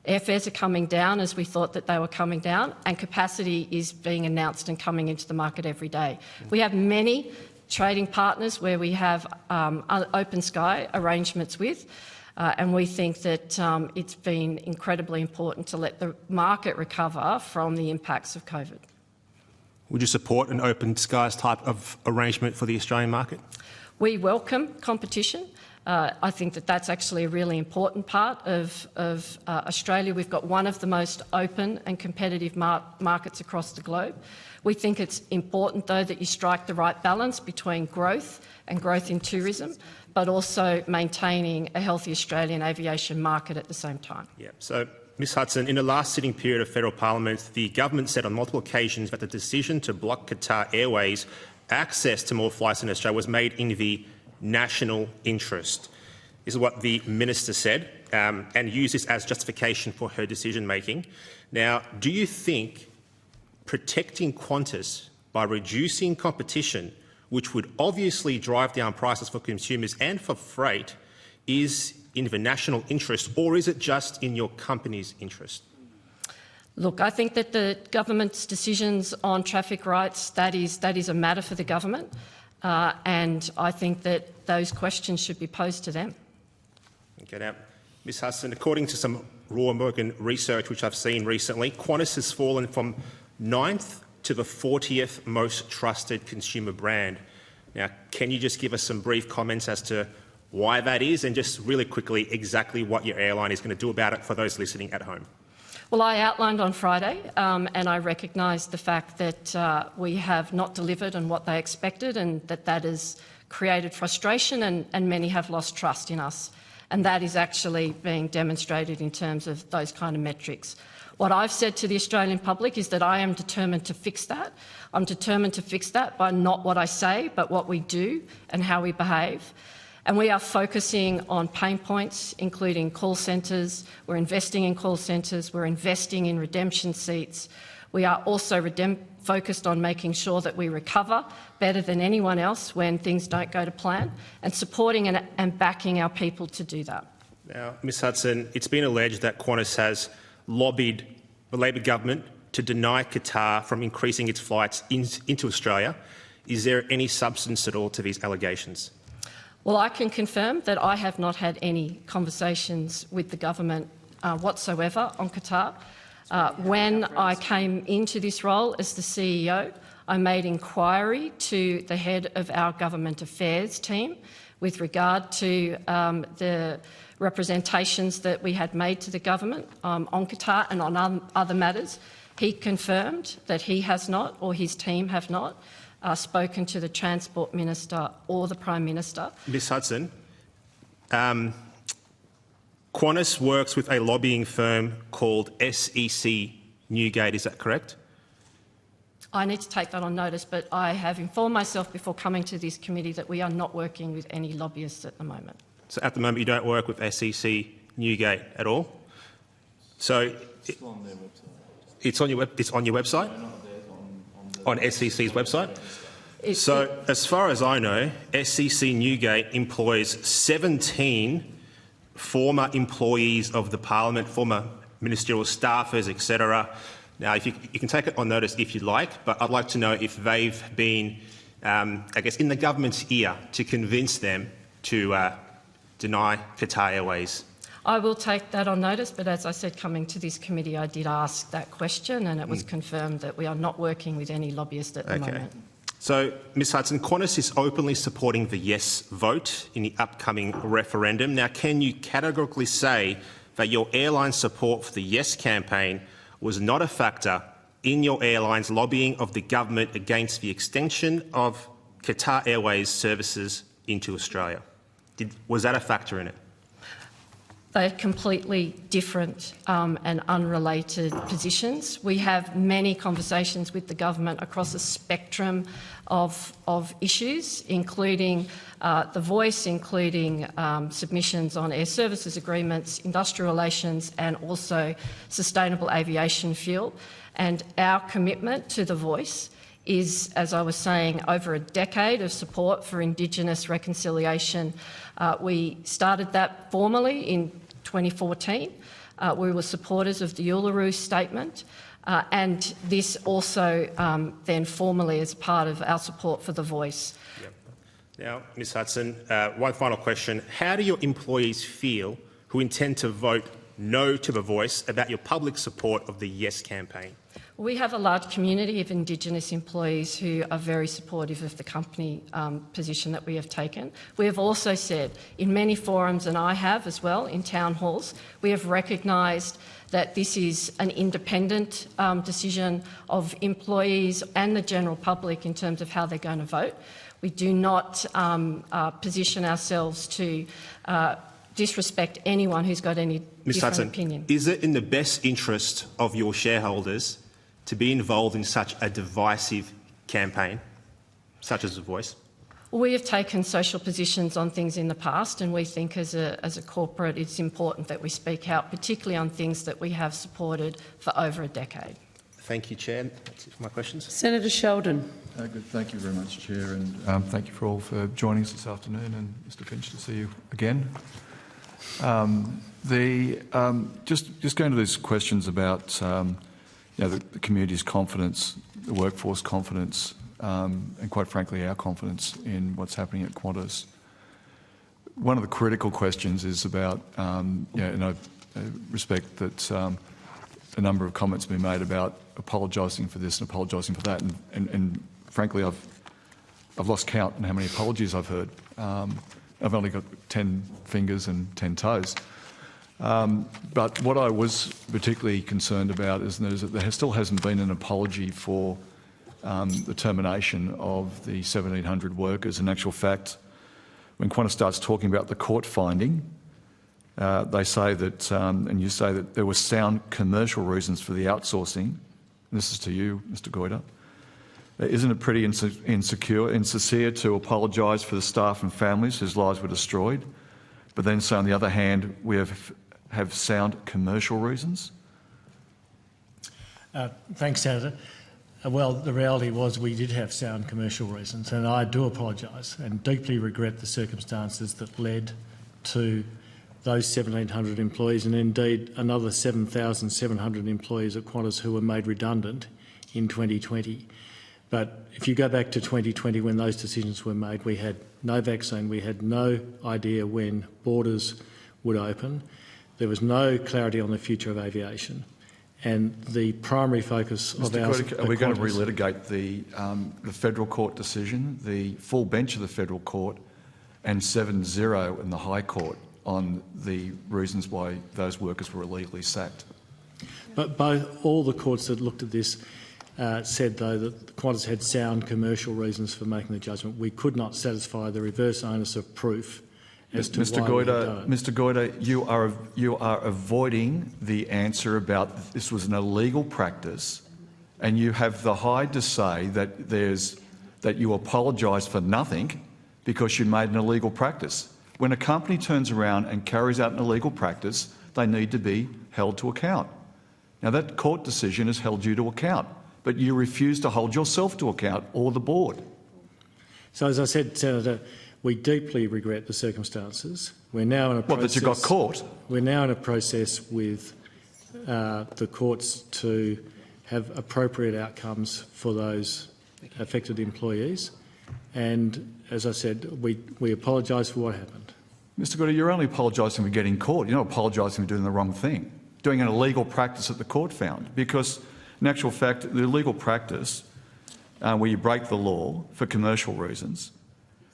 Speaker 3: Airfares are coming down as we thought that they were coming down, and capacity is being announced and coming into the market every day. We have many trading partners where we have open sky arrangements with, and we think that it's been incredibly important to let the market recover from the impacts of COVID.
Speaker 5: Would you support an open skies type of arrangement for the Australian market?
Speaker 3: We welcome competition. I think that that's actually a really important part of Australia. We've got one of the most open and competitive markets across the globe. We think it's important, though, that you strike the right balance between growth and growth in tourism, but also maintaining a healthy Australian aviation market at the same time.
Speaker 5: Yeah. So, Ms Hudson, in the last sitting period of federal parliament, the government said on multiple occasions that the decision to block Qatar Airways access to more flights in Australia was made in the national interest. This is what the minister said, and used this as justification for her decision-making. Now, do you think protecting Qantas by reducing competition, which would obviously drive down prices for consumers and for freight, is in the national interest, or is it just in your company's interest?
Speaker 3: Look, I think that the government's decisions on traffic rights, that is a matter for the government. And I think that those questions should be posed to them.
Speaker 5: Okay, now, Ms Hudson, according to some Royal Morgan research which I've seen recently, Qantas has fallen from 9th to the 40th most trusted consumer brand. Now, can you just give us some brief comments as to why that is, and just really quickly exactly what your airline is going to do about it for those listening at home?
Speaker 3: Well, I outlined on Friday and I recognised the fact that we have not delivered on what they expected, and that has created frustration, and many have lost trust in us. And that is actually being demonstrated in terms of those kind of metrics. What I've said to the Australian public is that I am determined to fix that. I'm determined to fix that by not what I say, but what we do and how we behave. And we are focusing on pain points, including call centres. We're investing in call centres. We're investing in redemption seats. We are also focused on making sure that we recover better than anyone else when things don't go to plan, and supporting and backing our people to do that.
Speaker 5: Now, Ms Hudson, it's been alleged that Qantas has lobbied the Labor government to deny Qatar from increasing its flights into Australia. Is there any substance at all to these allegations?
Speaker 3: Well, I can confirm that I have not had any conversations with the government whatsoever on Qatar. When I came into this role as the CEO, I made inquiry to the head of our government affairs team with regard to the representations that we had made to the government on Qatar and on other matters. He confirmed that he has not, or his team have not, spoken to the Transport Minister or the Prime Minister.
Speaker 5: Ms Hudson, Qantas works with a lobbying firm called SEC Newgate, is that correct?
Speaker 3: I need to take that on notice, but I have informed myself before coming to this committee that we are not working with any lobbyists at the moment. So
Speaker 5: at the moment you don't work with SEC Newgate at all? So
Speaker 6: it's on their website.
Speaker 5: It's on your website?
Speaker 6: No, not theirs,
Speaker 5: on SEC's website? So as far as I know, SEC Newgate employs 17 former employees of the Parliament, former ministerial staffers, etc. Now, if you can take it on notice if you like, but I'd like to know if they've been, I guess, in the government's ear to convince them to deny Qatar Airways.
Speaker 3: I will take that on notice, but as I said, coming to this committee, I did ask that question, and it was confirmed that we are not working with any lobbyists at the moment.
Speaker 5: So, Ms Hudson, Qantas is openly supporting the yes vote in the upcoming referendum. Now, can you categorically say that your airline's support for the yes campaign was not a factor in your airline's lobbying of the government against the extension of Qatar Airways services into Australia? Was that a factor in it?
Speaker 3: They're completely different and unrelated positions. We have many conversations with the government across a spectrum of issues, including the voice, including submissions on air services agreements, industrial relations, and also sustainable aviation fuel. And our commitment to the voice is, as I was saying, over a decade of support for Indigenous reconciliation. We started that formally in 2014. We were supporters of the Uluru Statement, and this also then formally as part of our support for the voice.
Speaker 5: Yep. Now, Ms Hudson, one final question. How do your employees feel who intend to vote no to the voice about your public support of the yes campaign?
Speaker 3: We have a large community of Indigenous employees who are very supportive of the company position that we have taken. We have also said in many forums, and I have as well in town halls, we have recognised that this is an independent decision of employees and the general public in terms of how they're going to vote. We do not position ourselves to disrespect anyone who's got any different opinion.
Speaker 5: Is it in the best interest of your shareholders to be involved in such a divisive campaign, such as The Voice?
Speaker 3: We have taken social positions on things in the past, and we think as a corporate it's important that we speak out, particularly on things that we have supported for over a decade.
Speaker 5: Thank you, Chair. That's it for my questions.
Speaker 1: Senator Sheldon.
Speaker 6: Good. Thank you very much, Chair, and thank you for all for joining us this afternoon, and Mr Finch, to see you again. Just going to these questions about the community's confidence, the workforce confidence, and quite frankly our confidence in what's happening at Qantas. one of the critical questions is about, and I respect that a number of comments have been made about apologising for this and apologising for that, and frankly, I've lost count on how many apologies I've heard. I've only got 10 fingers and 10 toes. But what I was particularly concerned about is that there still hasn't been an apology for the termination of the 1,700 workers. In actual fact, when Qantas starts talking about the court finding, they say that, and you say that there were sound commercial reasons for the outsourcing. And this is to you, Mr Goyder. Isn't it pretty insincere to apologise for the staff and families whose lives were destroyed, but then say on the other hand we have sound commercial reasons?
Speaker 2: Thanks, Senator. Well, the reality was we did have sound commercial reasons, and I do apologise and deeply regret the circumstances that led to those 1,700 employees and indeed another 7,700 employees at Qantas who were made redundant in 2020. But if you go back to 2020 when those decisions were made, we had no vaccine, we had no idea when borders would open, there was no clarity on the future of aviation. And the primary focus of our...
Speaker 6: Are we going to relitigate the federal court decision, the full bench of the federal court, and 7-0 in the High Court on the reasons why those workers were illegally sacked?
Speaker 2: But all the courts that looked at this said, though, that Qantas had sound commercial reasons for making the judgment. We could not satisfy the reverse onus of proof as to
Speaker 6: Mr.
Speaker 2: why
Speaker 6: Goyder,
Speaker 2: we had done it.
Speaker 6: Mr. Goyder, you are avoiding the answer about this was an illegal practice, and you have the hide to say that you apologise for nothing because you made an illegal practice. When a company turns around and carries out an illegal practice, they need to be held to account. Now, that court decision has held you to account, but you refuse to hold yourself to account or the board.
Speaker 2: So, as I said, Senator, we deeply regret the circumstances. We're now in a process...
Speaker 6: What, that you got caught?
Speaker 2: We're now in a process with the courts to have appropriate outcomes for those affected employees. And, as I said, we apologise for what happened.
Speaker 6: Mr. Goyder, you're only apologising for getting caught. You're not apologising for doing the wrong thing, doing an illegal practice that the court found. Because, in actual fact, the illegal practice where you break the law for commercial reasons,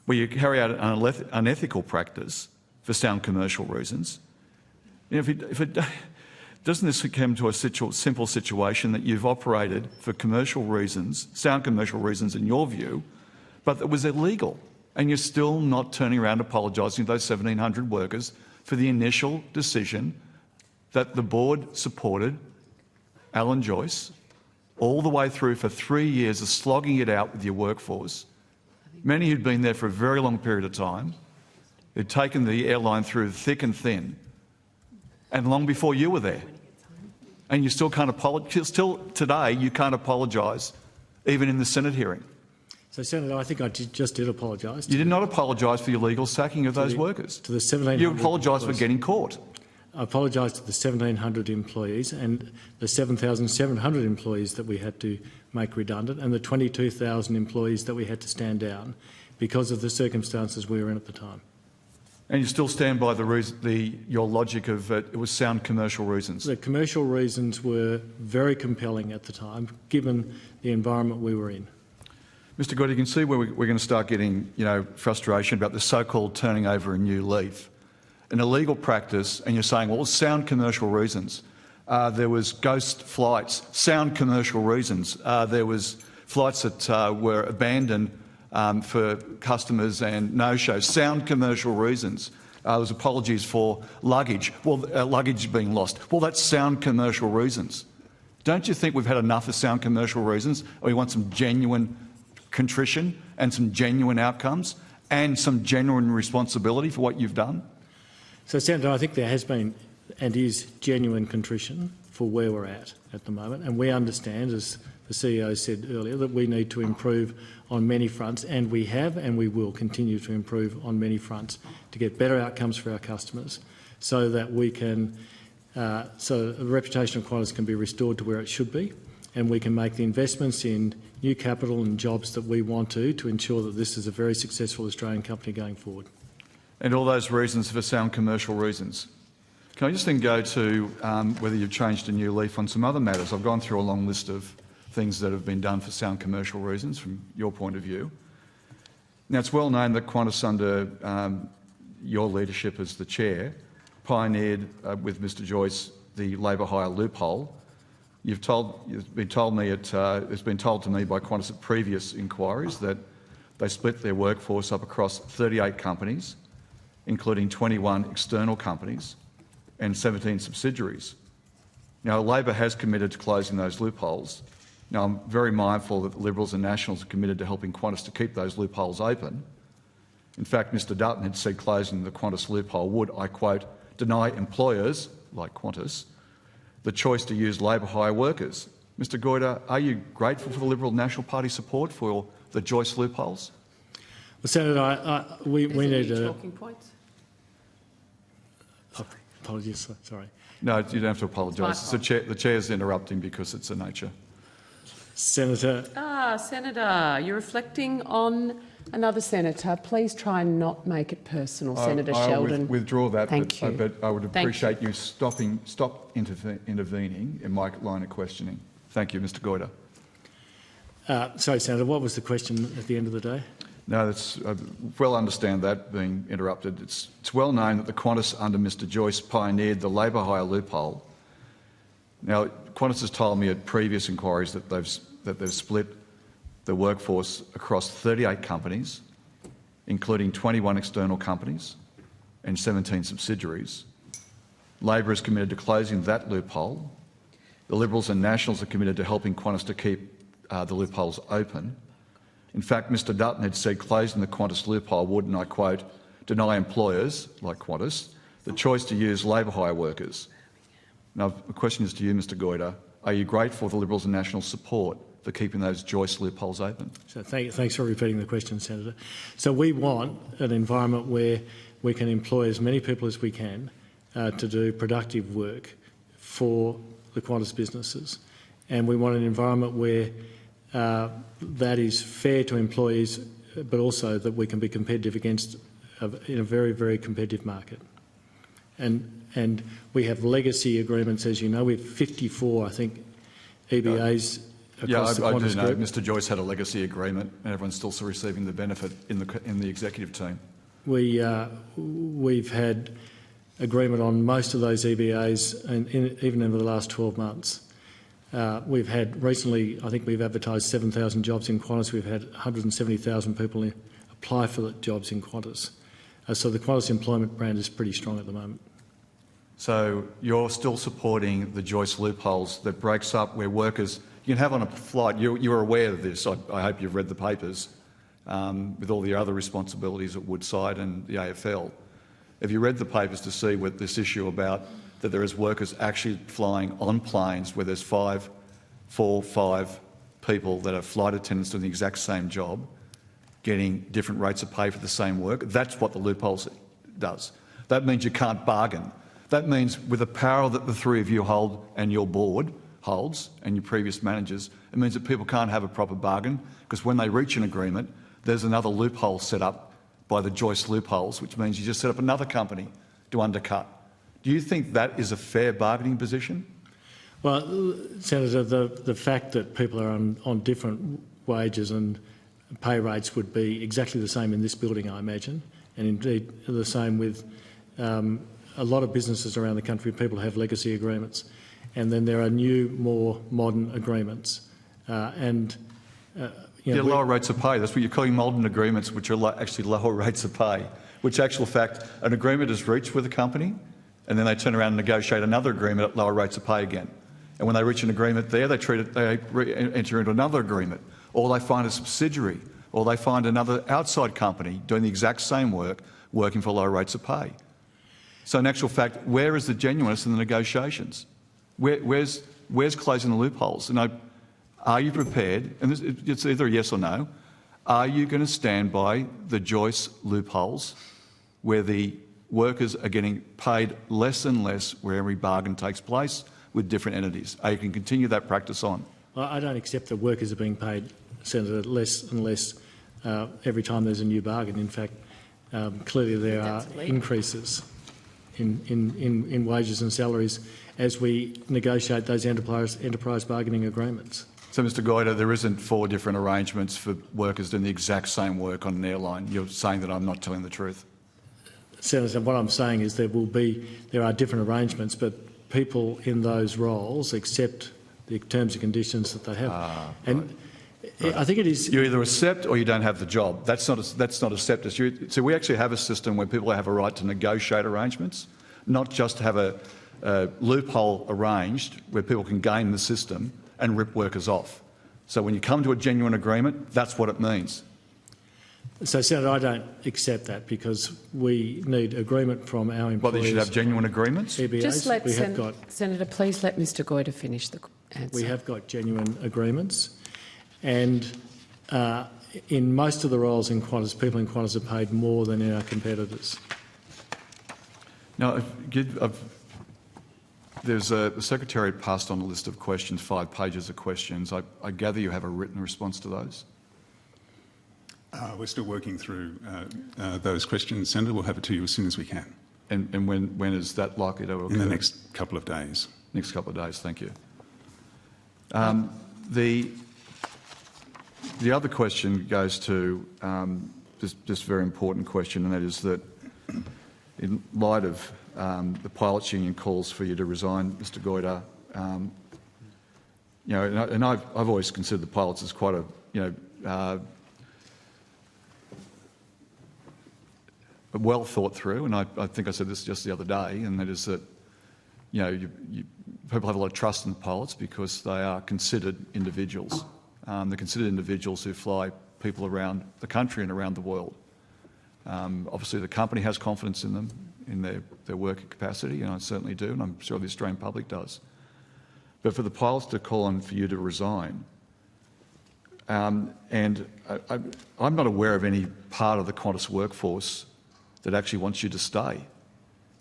Speaker 6: where you carry out an unethical practice for sound commercial reasons, doesn't this come to a simple situation that you've operated for commercial reasons, sound commercial reasons in your view, but it was illegal, and you're still not turning around apologising to those 1,700 workers for the initial decision that the board supported Alan Joyce all the way through for 3 years of slogging it out with your workforce, many who'd been there for a very long period of time, who'd taken the airline through thick and thin, and long before you were there. And you still can't apologise. Still today, you can't apologise, even in the Senate hearing.
Speaker 2: So, Senator, I think I just did apologise.
Speaker 6: You did not apologise for the illegal sacking of those workers.
Speaker 2: To the 1,700.
Speaker 6: You apologised for getting caught.
Speaker 2: I apologise to the 1,700 employees and the 7,700 employees that we had to make redundant and the 22,000 employees that we had to stand down because of the circumstances we were in at the time.
Speaker 6: And you still stand by your logic of it was sound commercial reasons?
Speaker 2: The commercial reasons were very compelling at the time, given the environment we were in.
Speaker 6: Mr. Goyder, you can see where we're going to start getting, frustration about the so-called turning over a new leaf. An illegal practice, and you're saying, well, sound commercial reasons. There was ghost flights, sound commercial reasons. There was flights that were abandoned for customers and no-shows, sound commercial reasons. There was apologies for luggage, luggage being lost. Well, that's sound commercial reasons. Don't you think we've had enough of sound commercial reasons? We want some genuine contrition and some genuine outcomes and some genuine responsibility for what you've done?
Speaker 2: So, Senator, I think there has been and is genuine contrition for where we're at the moment, and we understand, as the CEO said earlier, that we need to improve on many fronts, and we have and we will continue to improve on many fronts to get better outcomes for our customers so that we can, so the reputation of Qantas can be restored to where it should be, and we can make the investments in new capital and jobs that we want to ensure that this is a very successful Australian company going forward.
Speaker 6: And all those reasons for sound commercial reasons. Can I just then go to whether you've changed a new leaf on some other matters? I've gone through a long list of things that have been done for sound commercial reasons from your point of view. Now, it's well known that Qantas, under your leadership as the chair, pioneered with Mr Joyce the labour hire loophole. It's been told to me by Qantas at previous inquiries that they split their workforce up across 38 companies, including 21 external companies and 17 subsidiaries. Now, Labor has committed to closing those loopholes. Now, I'm very mindful that the Liberals and Nationals are committed to helping Qantas to keep those loopholes open. In fact, Mr Dutton had said closing the Qantas loophole would, I quote, deny employers, like Qantas, the choice to use labour hire workers. Mr Goyder, are you grateful for the Liberal National Party support for the Joyce loopholes?
Speaker 2: Well, Senator, we need to...
Speaker 1: talking points?
Speaker 2: Apologies, sorry.
Speaker 6: No, you don't have to apologise. The chair's interrupting because it's the nature.
Speaker 2: Senator...
Speaker 1: Senator, you're reflecting on another senator. Please try and not make it personal, Senator Sheldon.
Speaker 6: I withdraw that,
Speaker 1: Thank you.
Speaker 6: But I would appreciate you stop intervening in my line of questioning. Thank you, Mr Goyder.
Speaker 2: Sorry, Senator, what was the question at the end of the day?
Speaker 6: No, that's, I well understand that being interrupted. It's well known that the Qantas under Mr Joyce pioneered the labour hire loophole. Now, Qantas has told me at previous inquiries that they've split the workforce across 38 companies, including 21 external companies and 17 subsidiaries. Labor is committed to closing that loophole. The Liberals and Nationals are committed to helping Qantas to keep the loopholes open. In fact, Mr Dutton had said closing the Qantas loophole would, and I quote, deny employers, like Qantas, the choice to use labour hire workers. Now, the question is to you, Mr Goyder. Are you grateful for the Liberals and Nationals' support for keeping those Joyce loopholes open?
Speaker 2: So thanks for repeating the question, Senator. So we want an environment where we can employ as many people as we can to do productive work for the Qantas businesses. And we want an environment where that is fair to employees, but also that we can be competitive against in a very, very competitive market. And we have legacy agreements, as you know. We have 54, I think, EBAs across the Qantas
Speaker 6: I do know.
Speaker 2: group.
Speaker 6: Mr Joyce had a legacy agreement and everyone's still receiving the benefit in the executive team.
Speaker 2: We've had agreement on most of those EBAs, and even over the last 12 months. We've had recently, I think we've advertised 7,000 jobs in Qantas. We've had 170,000 people apply for the jobs in Qantas. So the Qantas employment brand is pretty strong at the moment.
Speaker 6: So you're still supporting the Joyce loopholes that breaks up where workers... You can have on a flight, you're aware of this, I hope you've read the papers, with all the other responsibilities at Woodside and the AFL. Have you read the papers to see what this issue about that there is workers actually flying on planes where there's five people that are flight attendants doing the exact same job, getting different rates of pay for the same work? That's what the loopholes does. That means you can't bargain. That means with the power that the three of you hold and your board holds and your previous managers, it means that people can't have a proper bargain because when they reach an agreement, there's another loophole set up by the Joyce loopholes, which means you just set up another company to undercut. Do you think that is a fair bargaining position?
Speaker 2: Well, Senator, the fact that people are on different wages and pay rates would be exactly the same in this building, I imagine, and indeed the same with a lot of businesses around the country. People have legacy agreements, and then there are new, more modern agreements.
Speaker 6: Lower rates of pay. That's what you're calling modern agreements, which are actually lower rates of pay, which actual fact an agreement is reached with a company and then they turn around and negotiate another agreement at lower rates of pay again. And when they reach an agreement there, they enter into another agreement, or they find a subsidiary, or they find another outside company doing the exact same work, working for lower rates of pay. So in actual fact, where is the genuineness in the negotiations? Where's closing the loopholes? And are you prepared, and it's either a yes or no, are you going to stand by the Joyce loopholes where the workers are getting paid less and less where every bargain takes place with different entities? Are you going to continue that practice on?
Speaker 2: Well, I don't accept that workers are being paid, Senator, less and less every time there's a new bargain. In fact, Clearly there are increases in wages and salaries as we negotiate those enterprise bargaining agreements.
Speaker 6: So, Mr Goyder, there isn't 4 different arrangements for workers doing the exact same work on an airline. You're saying that I'm not telling the truth.
Speaker 2: Senator, what I'm saying is there are different arrangements, but people in those roles accept the terms and conditions that they have. And right. I think it is...
Speaker 6: You either accept or you don't have the job. That's not acceptance. So we actually have a system where people have a right to negotiate arrangements, not just have a loophole arranged where people can game the system and rip workers off. So when you come to a genuine agreement, that's what it means.
Speaker 2: So, Senator, I don't accept that because we need agreement from our employees.
Speaker 6: Well, they should have genuine agreements?
Speaker 2: EBAs.
Speaker 1: Just let Senator, please let Mr Goyder finish the answer.
Speaker 2: We have got genuine agreements, and in most of the roles in Qantas, people in Qantas are paid more than in our competitors.
Speaker 6: Now, the Secretary passed on a list of questions, 5 pages of questions. I gather you have a written response to those?
Speaker 4: We're still working through those questions, Senator. We'll have it to you as soon as we can.
Speaker 6: And when is that likely to occur?
Speaker 4: In the next couple of days.
Speaker 6: Next couple of days, thank you. The other question goes to just a very important question, and that is that in light of the pilots' union calls for you to resign, Mr Goyder, you know, and I've always considered the pilots as quite a well thought through, and I think I said this just the other day, and that is that, you know, people have a lot of trust in the pilots because they are considered individuals. They're considered individuals who fly people around the country and around the world. Obviously, the company has confidence in them, in their working capacity, and I certainly do, and I'm sure the Australian public does. But for the pilots to call on for you to resign, and I'm not aware of any part of the Qantas workforce that actually wants you to stay.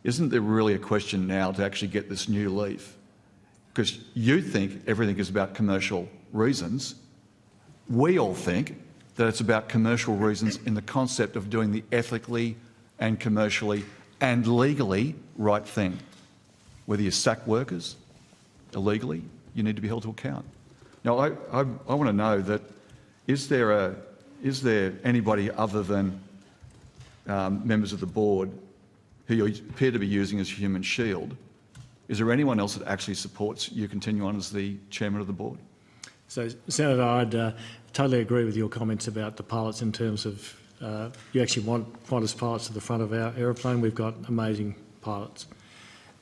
Speaker 6: Isn't there really a question now to actually get this new leaf? Because you think everything is about commercial reasons. We all think that it's about commercial reasons in the concept of doing the ethically and commercially and legally right thing. Whether you sack workers illegally, you need to be held to account. Now, I want to know that is there anybody other than members of the board who you appear to be using as a human shield? Is there anyone else that actually supports you continue on as the chairman of the board?
Speaker 2: So, Senator, I'd totally agree with your comments about the pilots in terms of you actually want Qantas pilots at the front of our aeroplane. We've got amazing pilots.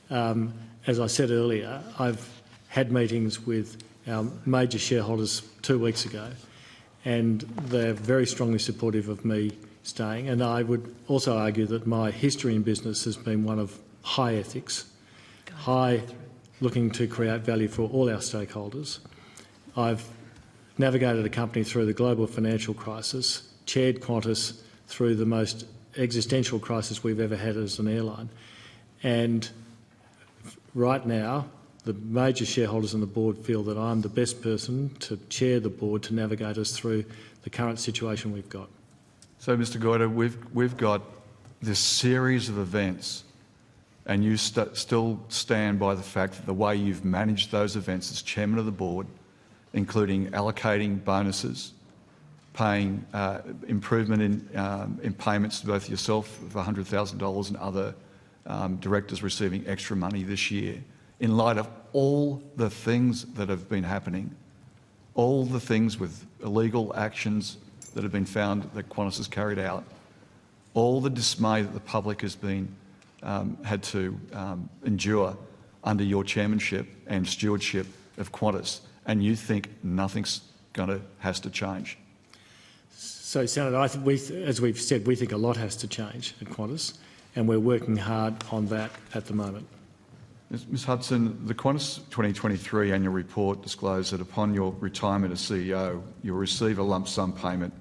Speaker 2: As I said earlier, I've had meetings with our major shareholders 2 weeks ago, and they're very strongly supportive of me staying. And I would also argue that my history in business has been one of high ethics, high looking to create value for all our stakeholders. I've navigated a company through the global financial crisis, chaired Qantas through the most existential crisis we've ever had as an airline. And right now, the major shareholders on the board feel that I'm the best person to chair the board to navigate us through the current situation we've got.
Speaker 6: So, Mr Goyder, we've got this series of events, and you still stand by the fact that the way you've managed those events as chairman of the board, including allocating bonuses, paying improvement in payments to both yourself of $100,000 and other directors receiving extra money this year, in light of all the things that have been happening, all the things with illegal actions that have been found that Qantas has carried out, all the dismay that the public has been had to endure under your chairmanship and stewardship of Qantas, and you think nothing's has to change?
Speaker 2: So, Senator, I think as we've said, we think a lot has to change at Qantas, and we're working hard on that at the moment.
Speaker 6: Ms Hudson, the Qantas 2023 annual report disclosed that upon your retirement as CEO, you'll receive a lump sum payment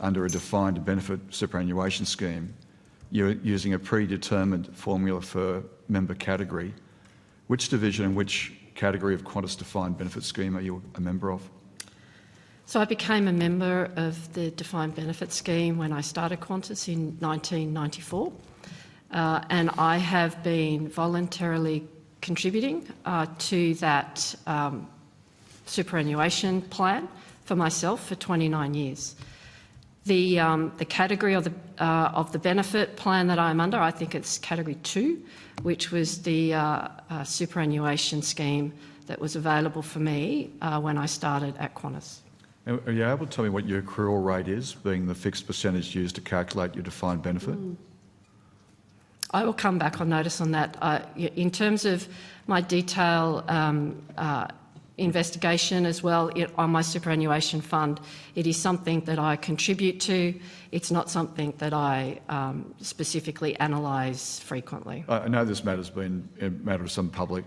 Speaker 6: under a defined benefit superannuation scheme. You're using a predetermined formula for member category. Which division and which category of Qantas defined benefit scheme are you a member of?
Speaker 3: So I became a member of the Defined Benefit Scheme when I started Qantas in 1994, and I have been voluntarily contributing to that superannuation plan for myself for 29 years. The category of the benefit plan that I'm under, I think it's category 2, which was the superannuation scheme that was available for me when I started at Qantas.
Speaker 6: Are you able to tell me what your accrual rate is, being the fixed percentage used to calculate your defined benefit?
Speaker 3: I will come back on notice on that. In terms of my detailed investigation as well on my superannuation fund, it is something that I contribute to. It's not something that I specifically analyse frequently.
Speaker 6: I know this matter's been a matter of some public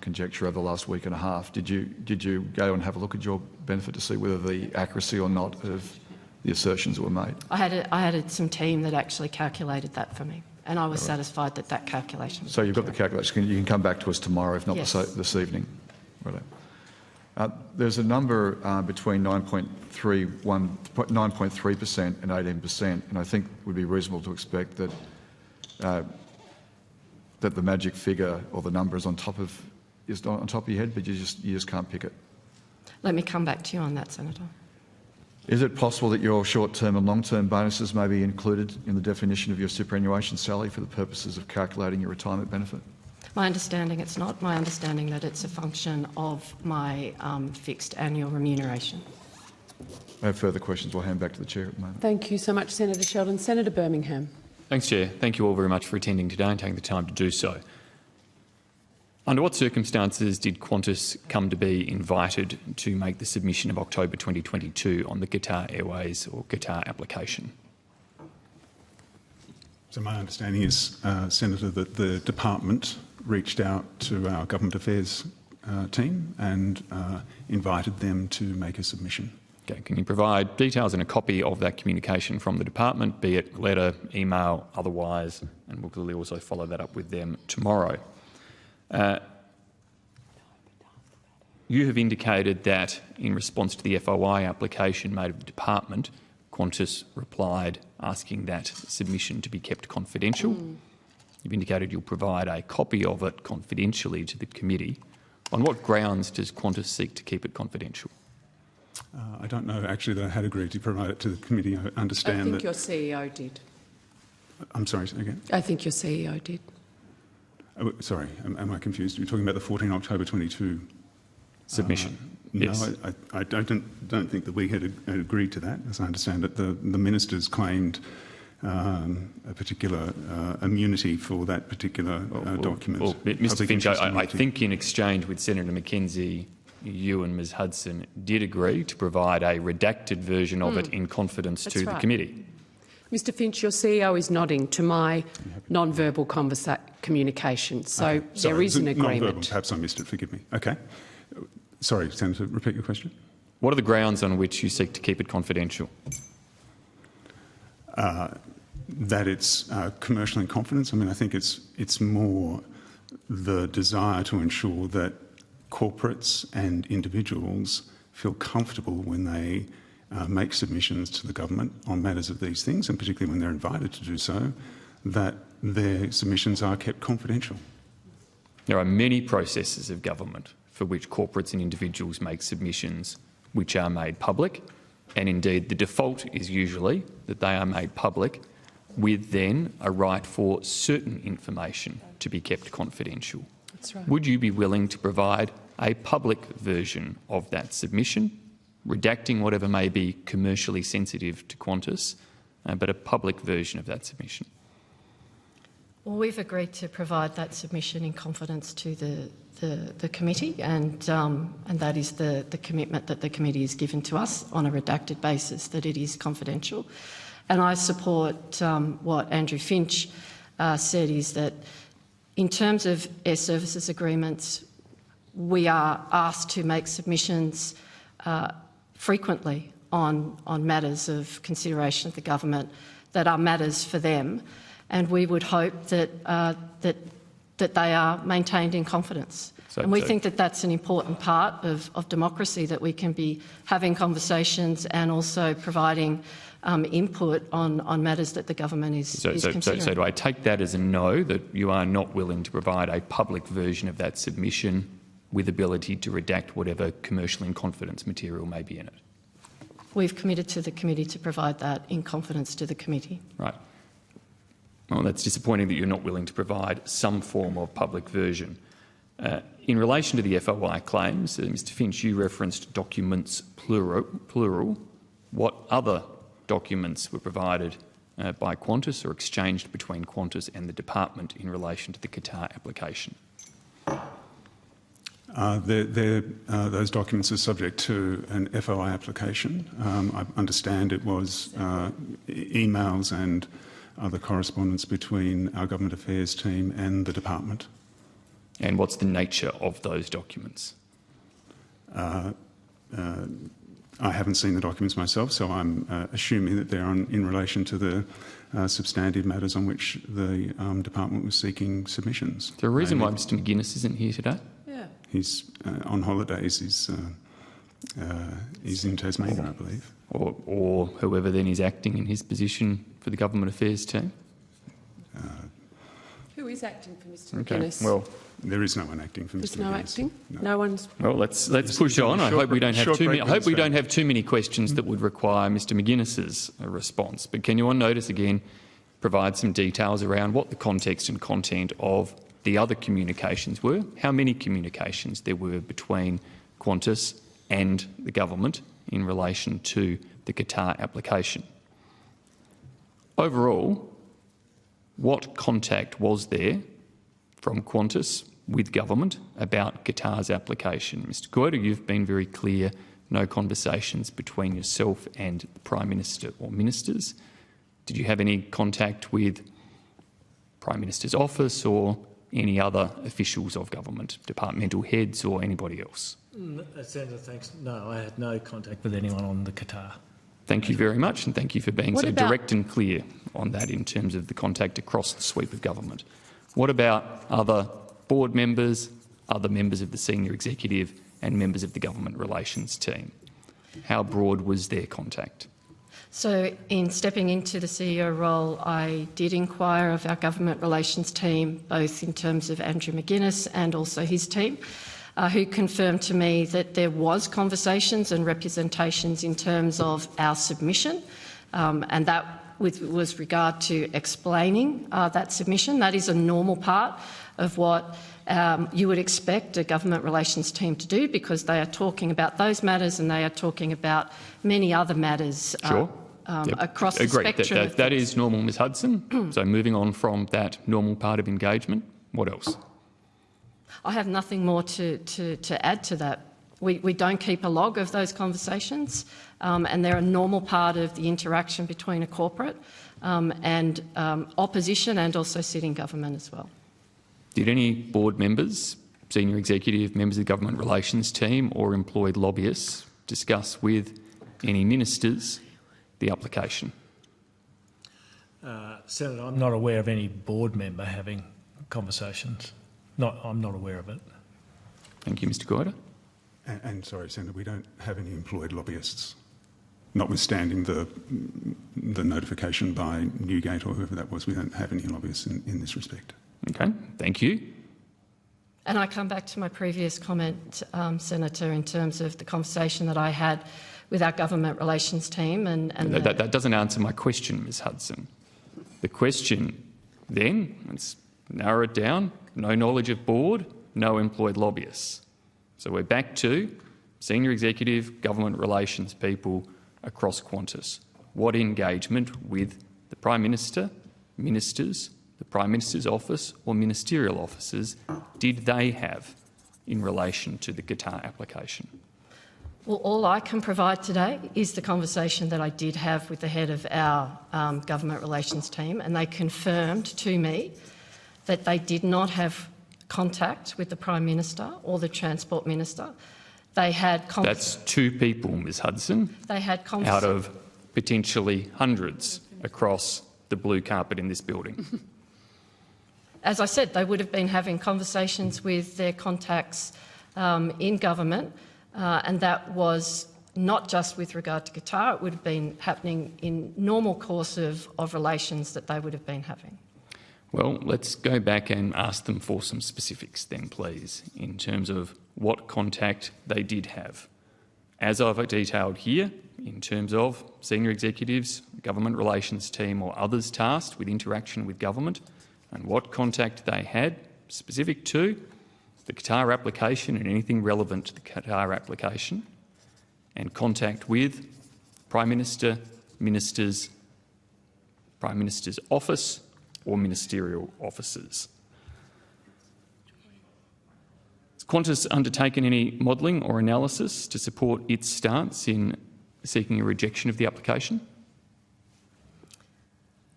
Speaker 6: conjecture over the last week and a half. Did you go and have a look at your benefit to see whether the accuracy or not of the assertions that were made?
Speaker 3: I had some team that actually calculated that for me, and I was satisfied that calculation was
Speaker 6: So you've got the calculation. You can come back to us tomorrow, if not
Speaker 3: Yes.
Speaker 6: this evening. Right. There's a number between 9.3% and 18%, and I think it would be reasonable to expect that that the magic figure or the number is on top of your head, but you just can't pick it.
Speaker 3: Let me come back to you on that, Senator.
Speaker 6: Is it possible that your short-term and long-term bonuses may be included in the definition of your superannuation salary for the purposes of calculating your retirement benefit?
Speaker 3: My understanding it's not. My understanding that it's a function of my fixed annual remuneration.
Speaker 6: I have further questions. I'll hand back to the Chair at the moment.
Speaker 1: Thank you so much, Senator Sheldon. Senator Birmingham.
Speaker 7: Thanks, Chair. Thank you all very much for attending today and taking the time to do so. Under what circumstances did Qantas come to be invited to make the submission of October 2022 on the Qatar Airways or Qatar application?
Speaker 4: So my understanding is, Senator, that the department reached out to our Government Affairs team and invited them to make a submission.
Speaker 7: Okay. Can you provide details and a copy of that communication from the department, be it letter, email, otherwise, and we'll clearly also follow that up with them tomorrow. You have indicated that in response to the FOI application made of the department, Qantas replied asking that submission to be kept confidential. You've indicated you'll provide a copy of it confidentially to the committee. On what grounds does Qantas seek to keep it confidential?
Speaker 4: I don't know actually that I had agreed to provide it to the committee. I understand that...
Speaker 1: I think your CEO did.
Speaker 4: I'm sorry, say again?
Speaker 1: I think your CEO did.
Speaker 4: Oh, sorry, am I confused? You're talking about the 14 October 22
Speaker 7: submission? Yes.
Speaker 4: No, I don't think that we had agreed to that. As I understand it, the ministers claimed a particular immunity for that particular document.
Speaker 7: Well, Mr Finch, I think in exchange with Senator McKenzie, you and Ms Hudson did agree to provide a redacted version of it in confidence to the committee.
Speaker 1: Mr Finch, your CEO is nodding to my non-verbal communication, so there is an agreement.
Speaker 4: Non-verbal, perhaps I missed it, forgive me. Okay. Sorry, Senator, repeat your question.
Speaker 7: What are the grounds on which you seek to keep it confidential?
Speaker 4: That it's commercial in confidence. I mean, I think it's more the desire to ensure that corporates and individuals feel comfortable when they make submissions to the government on matters of these things, and particularly when they're invited to do so, that their submissions are kept confidential.
Speaker 7: There are many processes of government for which corporates and individuals make submissions which are made public, and indeed the default is usually that they are made public with then a right for certain information to be kept confidential.
Speaker 1: That's right.
Speaker 7: Would you be willing to provide a public version of that submission, redacting whatever may be commercially sensitive to Qantas, but a public version of that submission?
Speaker 3: Well, we've agreed to provide that submission in confidence to the committee, and that is the commitment that the committee has given to us on a redacted basis, that it is confidential. And I support what Andrew Finch said, is that in terms of air services agreements, we are asked to make submissions frequently on matters of consideration of the government that are matters for them, and we would hope that that they are maintained in confidence. And we think that that's an important part of democracy, that we can be having conversations and also providing input on matters that the government is considering.
Speaker 7: So do I take that as a no, that you are not willing to provide a public version of that submission with ability to redact whatever commercial in confidence material may be in it?
Speaker 3: We've committed to the committee to provide that in confidence to the committee.
Speaker 7: Right. Well, that's disappointing that you're not willing to provide some form of public version. In relation to the FOI claims, Mr Finch, you referenced documents plural. What other documents were provided by Qantas or exchanged between Qantas and the department in relation to the Qatar application?
Speaker 4: Those documents are subject to an FOI application. I understand it was emails and other correspondence between our Government Affairs team and the department.
Speaker 7: And what's the nature of those documents?
Speaker 4: I haven't seen the documents myself, so I'm assuming that they're in relation to the substantive matters on which the department was seeking submissions.
Speaker 7: Is there a reason why Mr McGuinness isn't here today?
Speaker 1: Yeah.
Speaker 4: He's on holidays. He's in Tasmania, I believe.
Speaker 7: Or whoever then is acting in his position for the Government Affairs team?
Speaker 1: Who is acting for Mr
Speaker 7: Okay,
Speaker 1: McGuinness?
Speaker 4: Well, there is no one acting for
Speaker 1: There's
Speaker 4: Mr.
Speaker 1: no
Speaker 4: McGuinness.
Speaker 1: acting?
Speaker 4: No.
Speaker 1: One's...
Speaker 7: Well, let's push on. I hope we don't have too many. I hope we don't have too many questions that would require Mr McGuinness's response. But can you, on notice again, provide some details around what the context and content of the other communications were? How many communications there were between Qantas and the government in relation to the Qatar application? Overall, what contact was there from Qantas with government about Qatar's application? Mr Goyder, you've been very clear, no conversations between yourself and the Prime Minister or ministers. Did you have any contact with Prime Minister's office or any other officials of government, departmental heads or anybody else?
Speaker 2: Senator, thanks. No, I had no contact with anyone on the Qatar.
Speaker 7: Thank you very much, and thank you for being
Speaker 1: What
Speaker 7: so
Speaker 1: about...
Speaker 7: direct and clear on that in terms of the contact across the sweep of government. What about other board members, other members of the senior executive and members of the government relations team? How broad was their contact?
Speaker 3: So in stepping into the CEO role, I did inquire of our government relations team, both in terms of Andrew McGuinness and also his team, who confirmed to me that there was conversations and representations in terms of our submission, and that was regard to explaining that submission. That is a normal part of what you would expect a government relations team to do, because they are talking about those matters and they are talking about many other matters across the spectrum.
Speaker 7: That is normal, Ms Hudson. So moving on from that normal part of engagement, what else?
Speaker 3: I have nothing more to add to that. We don't keep a log of those conversations, and they're a normal part of the interaction between a corporate and opposition and also sitting government as well.
Speaker 7: Did any board members, senior executive members of the government relations team or employed lobbyists discuss with any ministers the application?
Speaker 2: Senator, I'm not aware of any board member having conversations. I'm not aware of it.
Speaker 7: Thank you, Mr Goyder.
Speaker 4: And sorry, Senator, we don't have any employed lobbyists, notwithstanding the notification by Newgate or whoever that was. We don't have any lobbyists in this respect.
Speaker 7: Okay, thank you.
Speaker 3: And I come back to my previous comment, Senator, in terms of the conversation that I had with our government relations team.
Speaker 7: That doesn't answer my question, Ms Hudson. The question then, let's narrow it down, no knowledge of board, no employed lobbyists. So we're back to senior executive government relations people across Qantas. What engagement with the Prime Minister, ministers, the Prime Minister's office or ministerial officers did they have in relation to the Qatar application?
Speaker 3: Well, all I can provide today is the conversation that I did have with the head of our government relations team, and they confirmed to me that they did not have contact with the Prime Minister or the Transport Minister. They had...
Speaker 7: That's two people, Ms Hudson,
Speaker 3: they had
Speaker 7: out of potentially hundreds across the blue carpet in this building.
Speaker 3: as I said, they would have been having conversations with their contacts in government, and that was not just with regard to Qatar, it would have been happening in normal course of relations that they would have been having.
Speaker 7: Well, let's go back and ask them for some specifics then, please, in terms of what contact they did have. As I've detailed here, in terms of senior executives, government relations team or others tasked with interaction with government, and what contact they had specific to the Qatar application and anything relevant to the Qatar application, and contact with Prime Minister, Ministers, Prime Minister's office or ministerial officers. Has Qantas undertaken any modelling or analysis to support its stance in seeking a rejection of the application?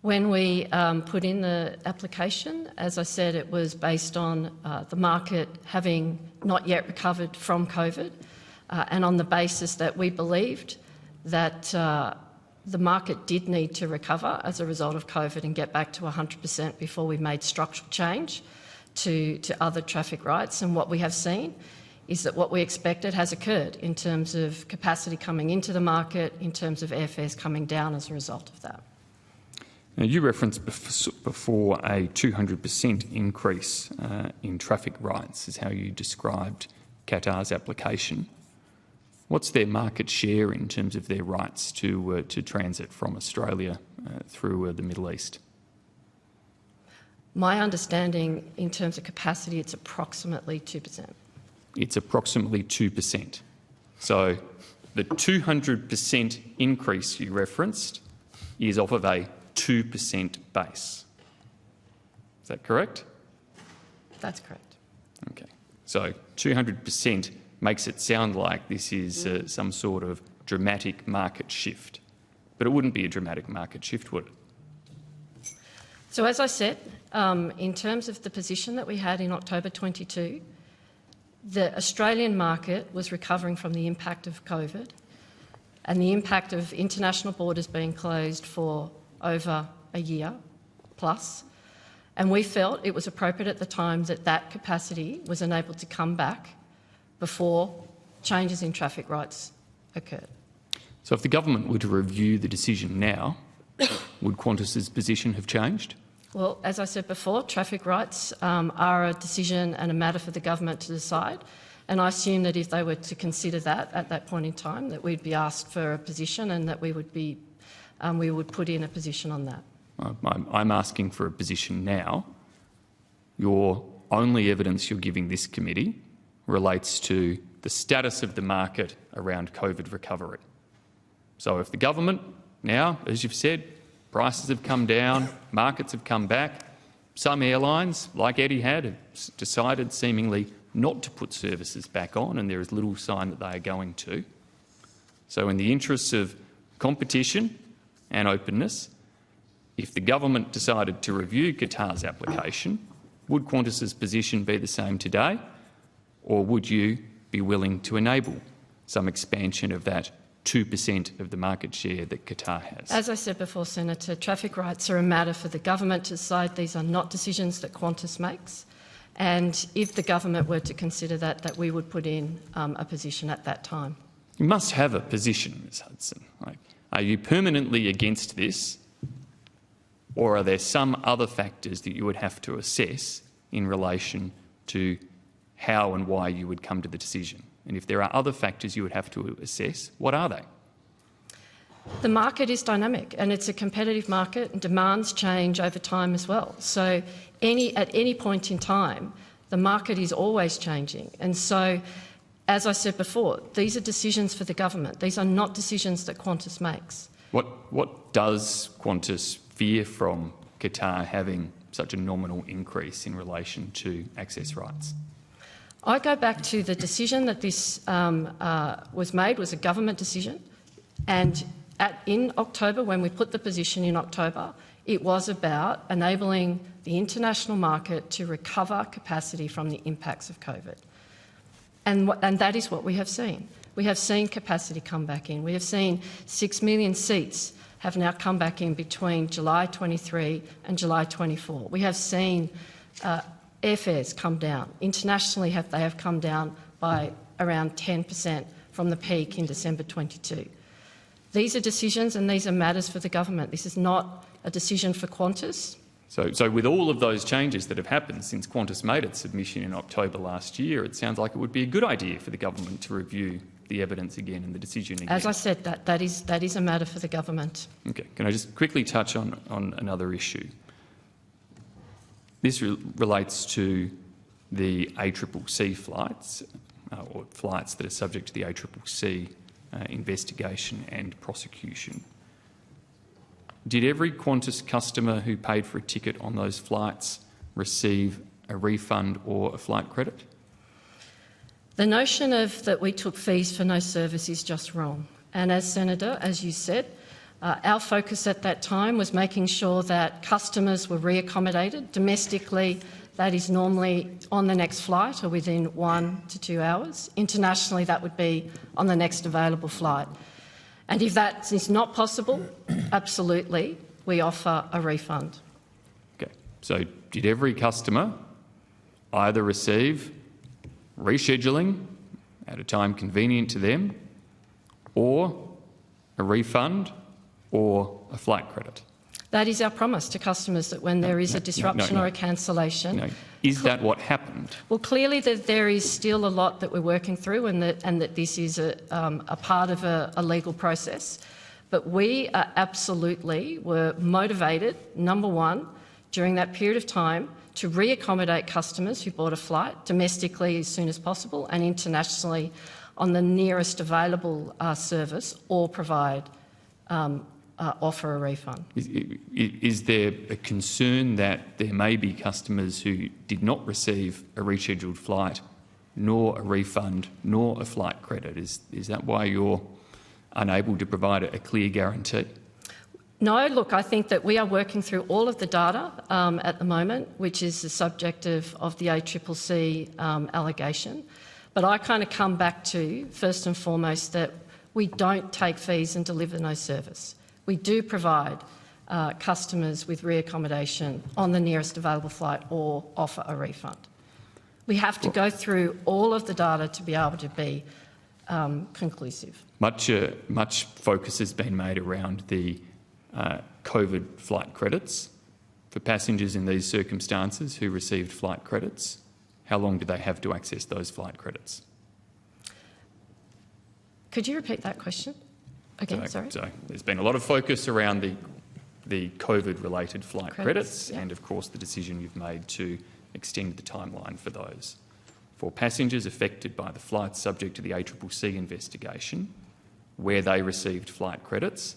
Speaker 3: When we put in the application, as I said, it was based on the market having not yet recovered from COVID, and on the basis that we believed that the market did need to recover as a result of COVID and get back to 100% before we made structural change to other traffic rights. And what we have seen is that what we expected has occurred in terms of capacity coming into the market, in terms of airfares coming down as a result of that.
Speaker 7: Now, you referenced before a 200% increase in traffic rights is how you described Qatar's application. What's their market share in terms of their rights to transit from Australia through the Middle East?
Speaker 3: My understanding in terms of capacity, it's approximately 2%.
Speaker 7: It's approximately 2%. So the 200% increase you referenced is off of a 2% base. Is that correct?
Speaker 3: That's correct.
Speaker 7: Okay. So 200% makes it sound like this is some sort of dramatic market shift. But it wouldn't be a dramatic market shift, would it?
Speaker 3: So as I said, in terms of the position that we had in October 22, the Australian market was recovering from the impact of COVID and the impact of international borders being closed for over a year plus. And we felt it was appropriate at the time that that capacity was enabled to come back before changes in traffic rights occurred.
Speaker 7: So if the government were to review the decision now, would Qantas's position have changed?
Speaker 3: Well, as I said before, traffic rights are a decision and a matter for the government to decide. And I assume that if they were to consider that at that point in time, that we'd be asked for a position and that we would put in a position on that.
Speaker 7: I'm asking for a position now. Your only evidence you're giving this committee relates to the status of the market around COVID recovery. So if the government now, as you've said, prices have come down, markets have come back, some airlines, like Etihad, have decided seemingly not to put services back on, and there is little sign that they are going to. So in the interests of competition and openness, if the government decided to review Qatar's application, would Qantas's position be the same today, or would you be willing to enable some expansion of that 2% of the market share that Qatar has?
Speaker 3: As I said before, Senator, traffic rights are a matter for the government to decide. These are not decisions that Qantas makes. And if the government were to consider that we would put in a position at that time.
Speaker 7: You must have a position, Ms Hudson. Are you permanently against this, or are there some other factors that you would have to assess in relation to how and why you would come to the decision? And if there are other factors you would have to assess, what are they?
Speaker 3: The market is dynamic and it's a competitive market and demands change over time as well. So at any point in time, the market is always changing. And so, as I said before, these are decisions for the government. These are not decisions that Qantas makes.
Speaker 7: What does Qantas fear from Qatar having such a nominal increase in relation to access rights?
Speaker 3: I go back to the decision that this was made was a government decision, and in October, when we put the position in October, it was about enabling the international market to recover capacity from the impacts of COVID. And that is what we have seen. We have seen capacity come back in. We have seen 6 million seats have now come back in between July 23 and July 24. We have seen airfares come down. Internationally, they have come down by around 10% from the peak in December 22. These are decisions and these are matters for the government. This is not a decision for Qantas.
Speaker 7: So with all of those changes that have happened since Qantas made its submission in October last year, it sounds like it would be a good idea for the government to review the evidence again and the decision again.
Speaker 3: As I said, that is a matter for the government.
Speaker 7: Okay. Can I just quickly touch on another issue? This relates to the ACCC flights, or flights that are subject to the ACCC investigation and prosecution. Did every Qantas customer who paid for a ticket on those flights receive a refund or a flight credit?
Speaker 3: The notion of that we took fees for no service is just wrong. And as Senator, as you said, our focus at that time was making sure that customers were reaccommodated. Domestically, that is normally on the next flight or within 1 to 2 hours. Internationally, that would be on the next available flight. And if that is not possible, absolutely, we offer a refund.
Speaker 7: Okay. So did every customer either receive rescheduling at a time convenient to them, or a refund, or a flight credit?
Speaker 3: That is our promise to customers, that when there is a disruption or a cancellation...
Speaker 7: Is that what happened?
Speaker 3: Well, clearly there is still a lot that we're working through, and that this is a part of a legal process. But we absolutely were motivated, number one, during that period of time to reaccommodate customers who bought a flight domestically as soon as possible and internationally on the nearest available service, or provide offer a refund.
Speaker 7: Is there a concern that there may be customers who did not receive a rescheduled flight, nor a refund, nor a flight credit? Is that why you're unable to provide a clear guarantee?
Speaker 3: No, look, I think that we are working through all of the data at the moment, which is the subject of the ACCC allegation. But I kind of come back to, first and foremost, that we don't take fees and deliver no service. We do provide customers with reaccommodation on the nearest available flight or offer a refund. We have to go through all of the data to be able to be conclusive.
Speaker 7: Much focus has been made around the COVID flight credits. For passengers in these circumstances who received flight credits, how long do they have to access those flight credits?
Speaker 3: Could you repeat that question again?
Speaker 7: So
Speaker 3: sorry.
Speaker 7: There's been a lot of focus around the COVID-related flight credits,
Speaker 3: yeah.
Speaker 7: And of course the decision you've made to extend the timeline for those. For passengers affected by the flights subject to the ACCC investigation, where they received flight credits,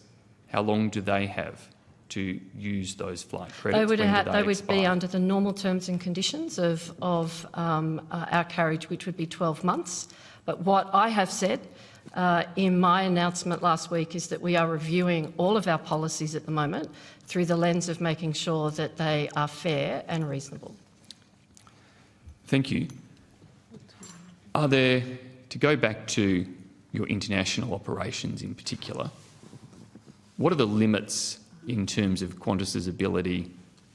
Speaker 7: how long do they have to use those flight credits?
Speaker 3: They would be under the normal terms and conditions of our carriage, which would be 12 months. But what I have said in my announcement last week is that we are reviewing all of our policies at the moment through the lens of making sure that they are fair and reasonable.
Speaker 7: Thank you. Are there, to go back to your international operations in particular, what are the limits in terms of Qantas's ability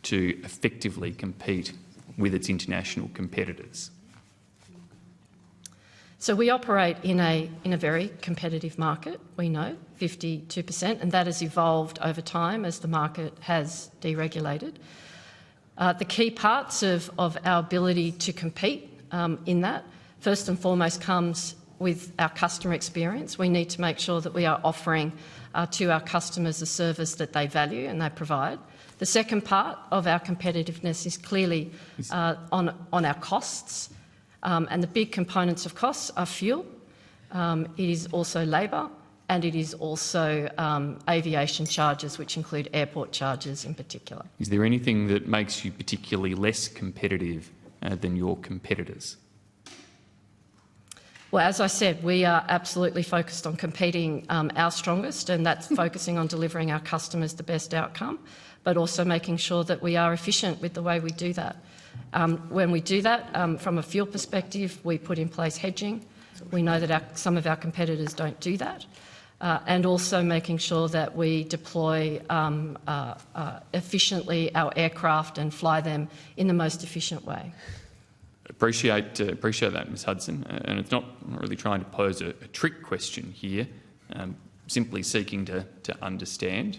Speaker 7: to effectively compete with its international competitors?
Speaker 3: So we operate in a very competitive market, we know, 52%, and that has evolved over time as the market has deregulated. The key parts of our ability to compete in that, first and foremost, comes with our customer experience. We need to make sure that we are offering to our customers a service that they value and they provide. The second part of our competitiveness is clearly on our costs. And the big components of costs are fuel, it is also labour, and it is also aviation charges, which include airport charges in particular.
Speaker 7: Is there anything that makes you particularly less competitive than your competitors?
Speaker 3: Well, as I said, we are absolutely focused on competing our strongest, and that's focusing on delivering our customers the best outcome, but also making sure that we are efficient with the way we do that. When we do that, from a fuel perspective, we put in place hedging. We know that some of our competitors don't do that. and also making sure that we deploy efficiently our aircraft and fly them in the most efficient way.
Speaker 7: Appreciate that, Ms Hudson. And it's not really trying to pose a trick question here, simply seeking to understand.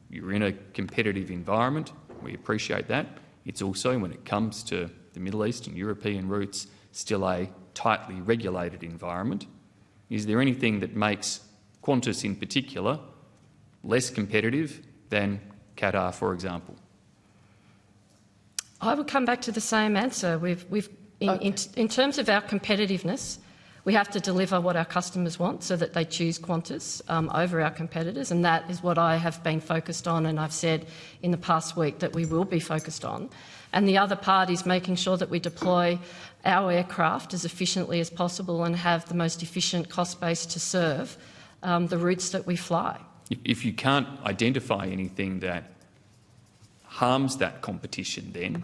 Speaker 7: You're in a competitive environment. We appreciate that. It's also, when it comes to the Middle East and European routes, still a tightly regulated environment. Is there anything that makes Qantas in particular less competitive than Qatar, for example?
Speaker 3: I would come back to the same answer. In terms of our competitiveness, we have to deliver what our customers want so that they choose Qantas over our competitors, and that is what I have been focused on, and I've said in the past week that we will be focused on. And the other part is making sure that we deploy our aircraft as efficiently as possible and have the most efficient cost base to serve the routes that we fly.
Speaker 7: If you can't identify anything that harms that competition, then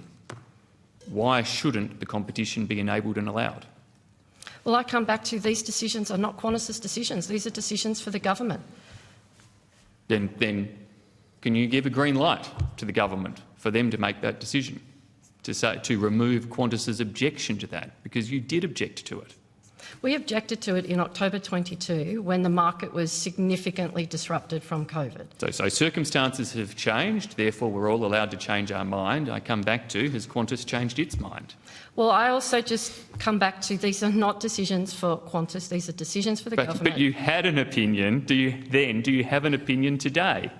Speaker 7: why shouldn't the competition be enabled and allowed?
Speaker 3: Well, I come back to these decisions are not Qantas's decisions. These are decisions for the government.
Speaker 7: Then can you give a green light to the government for them to make that decision, to remove Qantas's objection to that? Because you did object to it.
Speaker 3: We objected to it in October 22 when the market was significantly disrupted from COVID.
Speaker 7: So circumstances have changed, therefore we're all allowed to change our mind. I come back to, has Qantas changed its mind?
Speaker 3: Well, I also just come back to these are not decisions for Qantas, these are decisions for the government.
Speaker 7: But you had an opinion. Do you have an opinion today?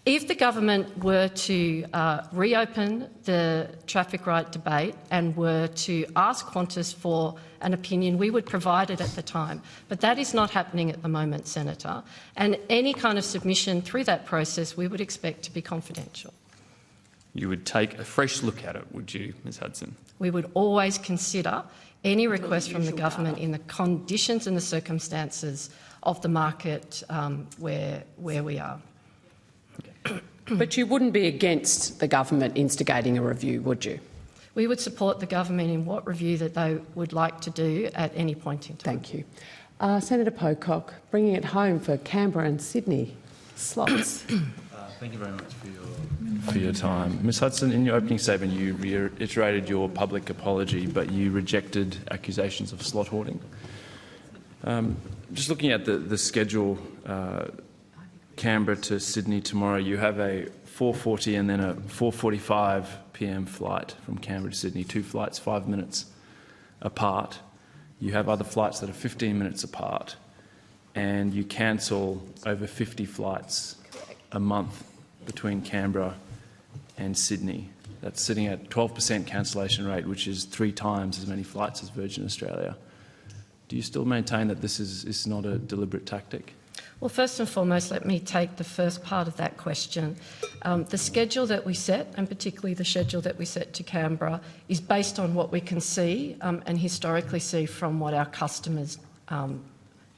Speaker 3: If the government were to reopen the traffic right debate and were to ask Qantas for an opinion, we would provide it at the time. But that is not happening at the moment, Senator. And any kind of submission through that process we would expect to be confidential.
Speaker 7: You would take a fresh look at it, would you, Ms Hudson?
Speaker 3: We would always consider any request from the government in the conditions and the circumstances of the market where we are.
Speaker 1: But you wouldn't be against the government instigating a review, would you?
Speaker 3: We would support the government in what review that they would like to do at any point in time.
Speaker 1: Thank you. Senator Pocock, bringing it home for Canberra and Sydney slots.
Speaker 8: Thank you very much for your time. Ms Hudson, in your opening statement you reiterated your public apology, but you rejected accusations of slot hoarding. Just looking at the schedule, Canberra to Sydney tomorrow, you have a 4:40 and then a 4:45 p.m. flight from Canberra to Sydney, 2 flights 5 minutes apart. You have other flights that are 15 minutes apart, and you cancel over 50 flights a month between Canberra and Sydney. That's sitting at 12% cancellation rate, which is 3 times as many flights as Virgin Australia. Do you still maintain that this is not a deliberate tactic?
Speaker 3: Well, first and foremost, let me take the first part of that question. The schedule that we set, and particularly the schedule that we set to Canberra, is based on what we can see and historically see from what our customers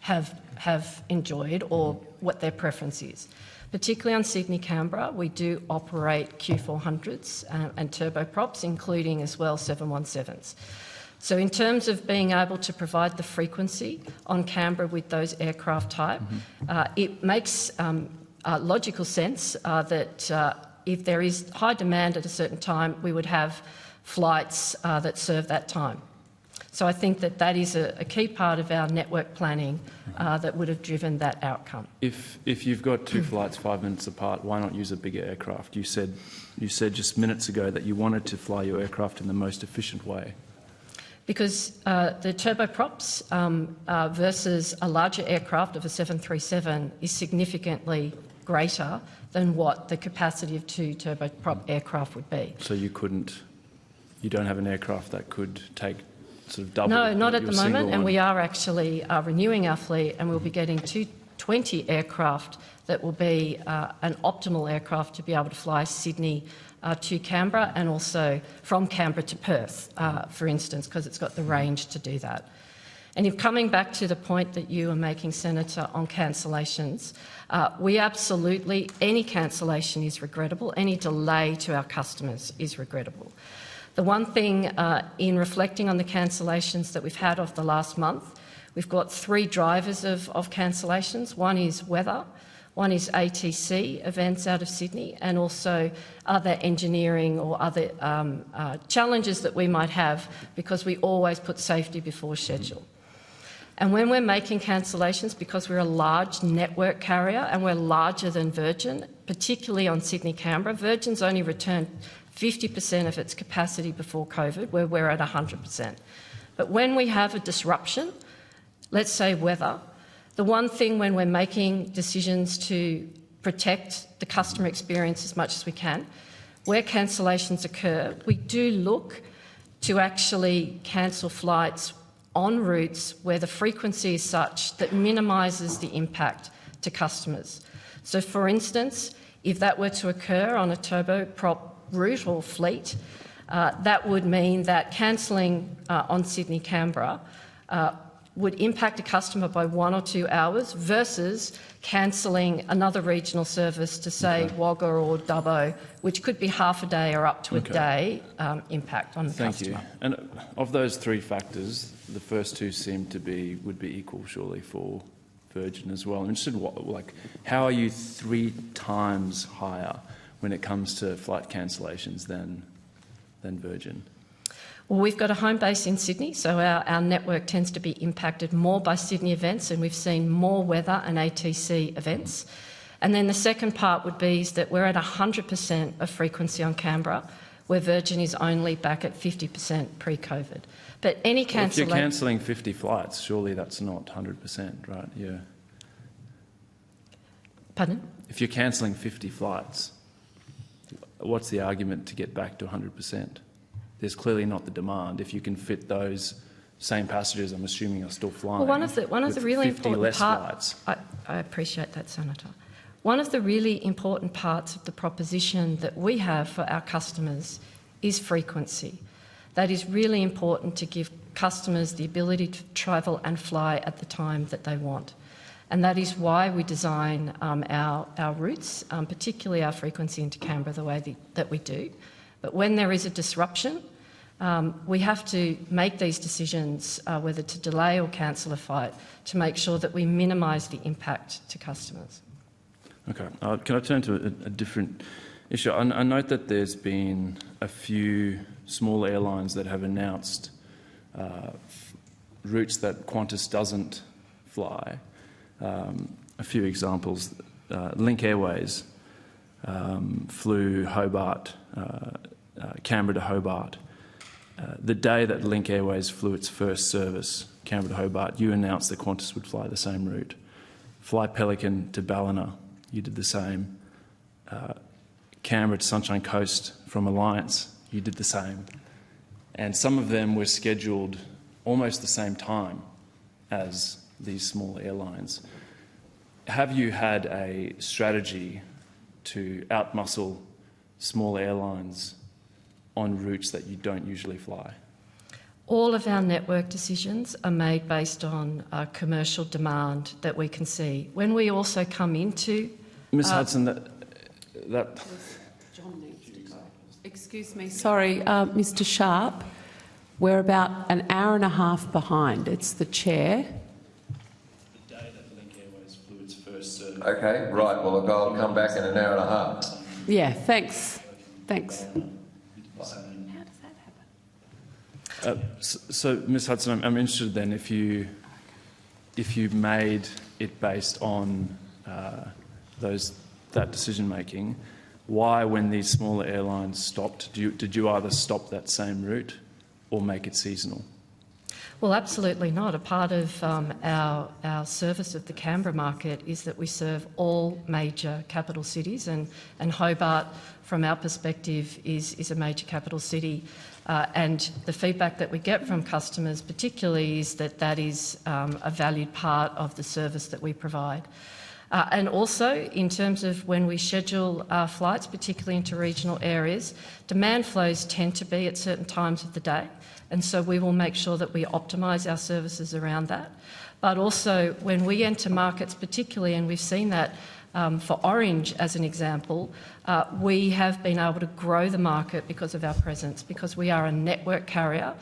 Speaker 3: have enjoyed or what their preference is. Particularly on Sydney-Canberra, we do operate Q400s and turboprops, including as well 717s. So in terms of being able to provide the frequency on Canberra with those aircraft type, it makes logical sense that if there is high demand at a certain time, we would have flights that serve that time. So I think that is a key part of our network planning that would have driven that outcome.
Speaker 8: If you've got 2 flights 5 minutes apart, why not use a bigger aircraft? You said just minutes ago that you wanted to fly your aircraft in the most efficient way.
Speaker 3: Because the turboprops versus a larger aircraft of a 737 is significantly greater than what the capacity of 2 turboprop aircraft would be.
Speaker 8: So you don't have an aircraft that could take sort of double?
Speaker 3: No, not at the moment, and
Speaker 8: one.
Speaker 3: we are actually renewing our fleet, and we'll be getting 20 aircraft that will be an optimal aircraft to be able to fly Sydney to Canberra and also from Canberra to Perth, for instance, because it's got the range to do that. And if coming back to the point that you were making, Senator, on cancellations, we absolutely, any cancellation is regrettable, any delay to our customers is regrettable. The one thing in reflecting on the cancellations that we've had of the last month, We've got 3 drivers of cancellations. One is weather, one is ATC events out of Sydney, and also other engineering or other challenges that we might have, because we always put safety before schedule. And when we're making cancellations, because we're a large network carrier and we're larger than Virgin, particularly on Sydney-Canberra, Virgin's only returned 50% of its capacity before COVID, where we're at 100%. But when we have a disruption, let's say weather, the one thing when we're making decisions to protect the customer experience as much as we can, where cancellations occur, we do look to actually cancel flights on routes where the frequency is such that minimises the impact to customers. So, for instance, if that were to occur on a turboprop route or fleet, that would mean that cancelling on Sydney-Canberra would impact a customer by 1 or 2 hours versus cancelling another regional service to, say, Wagga or Dubbo, which could be half a day or up to a day impact on the customer.
Speaker 8: Thank you. And of those 3 factors, the first 2 would be equal, surely, for Virgin as well. I'm interested, how are you 3 times higher when it comes to flight cancellations than Virgin?
Speaker 3: Well, we've got a home base in Sydney, so our network tends to be impacted more by Sydney events, and we've seen more weather and ATC events. And then the second part would be is that we're at 100% of frequency on Canberra, where Virgin is only back at 50% pre-COVID. But any cancellation...
Speaker 8: If you're cancelling 50 flights, surely that's not 100%, right? Yeah.
Speaker 3: Pardon?
Speaker 8: If you're cancelling 50 flights, what's the argument to get back to 100%? There's clearly not the demand. If you can fit those same passengers, I'm assuming, are still flying.
Speaker 3: Well, one of the really important
Speaker 8: parts.
Speaker 3: I appreciate that, Senator. One of the really important parts of the proposition that we have for our customers is frequency. That is really important to give customers the ability to travel and fly at the time that they want. And that is why we design our routes, particularly our frequency into Canberra, the way that we do. But when there is a disruption, we have to make these decisions, whether to delay or cancel a flight, to make sure that we minimise the impact to customers.
Speaker 8: Okay. Can I turn to a different issue? I note that there's been a few small airlines that have announced routes that Qantas doesn't fly. A few examples. Link Airways flew Hobart, Canberra to Hobart. The day that Link Airways flew its first service, Canberra to Hobart, you announced that Qantas would fly the same route. Fly Pelican to Ballina, you did the same. Canberra to Sunshine Coast from Alliance, you did the same. And some of them were scheduled almost the same time as these small airlines. Have you had a strategy to outmuscle small airlines on routes that you don't usually fly?
Speaker 3: All of our network decisions are made based on commercial demand that we can see. When we also come into...
Speaker 8: Ms Hudson, that...
Speaker 1: John needs to go. Excuse me, sorry, Mr Sharp, we're about an hour and a half behind. It's the chair.
Speaker 8: The day that Link Airways flew its first service...
Speaker 9: Okay, right, well, I'll come back in an hour and a half.
Speaker 1: Yeah, thanks. Thanks.
Speaker 8: So, Ms Hudson, I'm interested then if you made it based on that decision making, why, when these smaller airlines stopped, did you either stop that same route or make it seasonal?
Speaker 3: Well, absolutely not. A part of our service of the Canberra market is that we serve all major capital cities, and Hobart, from our perspective, is a major capital city. And the feedback that we get from customers particularly is that is a valued part of the service that we provide. And also, in terms of when we schedule flights, particularly into regional areas, demand flows tend to be at certain times of the day, and so we will make sure that we optimise our services around that. But also, when we enter markets particularly, and we've seen that For Orange, as an example, we have been able to grow the market because of our presence, because we are a network carrier,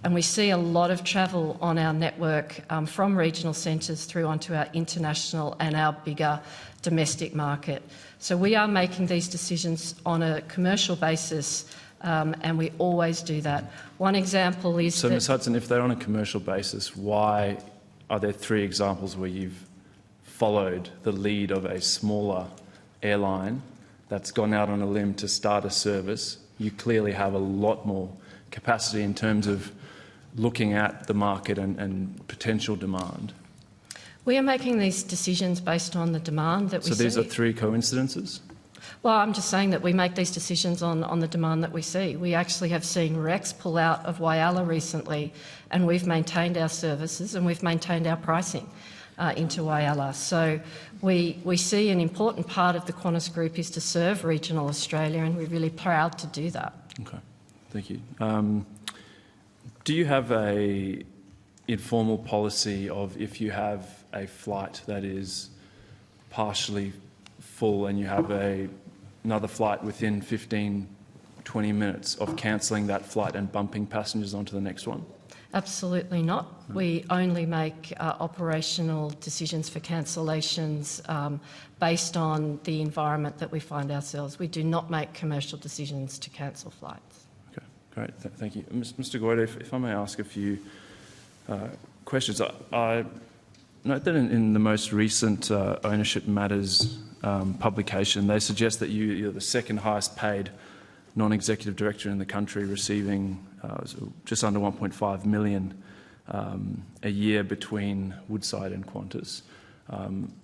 Speaker 3: and we see a lot of travel on our network from regional centres through onto our international and our bigger domestic market. So we are making these decisions on a commercial basis, and we always do that. One example is
Speaker 8: So, Ms Hudson, if they're on a commercial basis, why are there 3 examples where you've followed the lead of a smaller airline that's gone out on a limb to start a service? You clearly have a lot more capacity in terms of looking at the market and potential demand.
Speaker 3: We are making these decisions based on the demand that we see.
Speaker 8: So these are 3 coincidences?
Speaker 3: Well, I'm just saying that we make these decisions on the demand that we see. We actually have seen Rex pull out of Whyalla recently, and we've maintained our services and we've maintained our pricing into Whyalla. So we see an important part of the Qantas Group is to serve regional Australia, and we're really proud to do that.
Speaker 8: Okay, thank you. Do you have a informal policy of if you have a flight that is partially full and you have another flight within 15, 20 minutes of cancelling that flight and bumping passengers onto the next one?
Speaker 3: Absolutely not. We only make operational decisions for cancellations based on the environment that we find ourselves. We do not make commercial decisions to cancel flights.
Speaker 8: Okay, great. Thank you. Mr Goyder, if I may ask a few questions. I note that in the most recent Ownership Matters publication, they suggest that you're the second highest paid non-executive director in the country, receiving just under 1.5 million a year between Woodside and Qantas.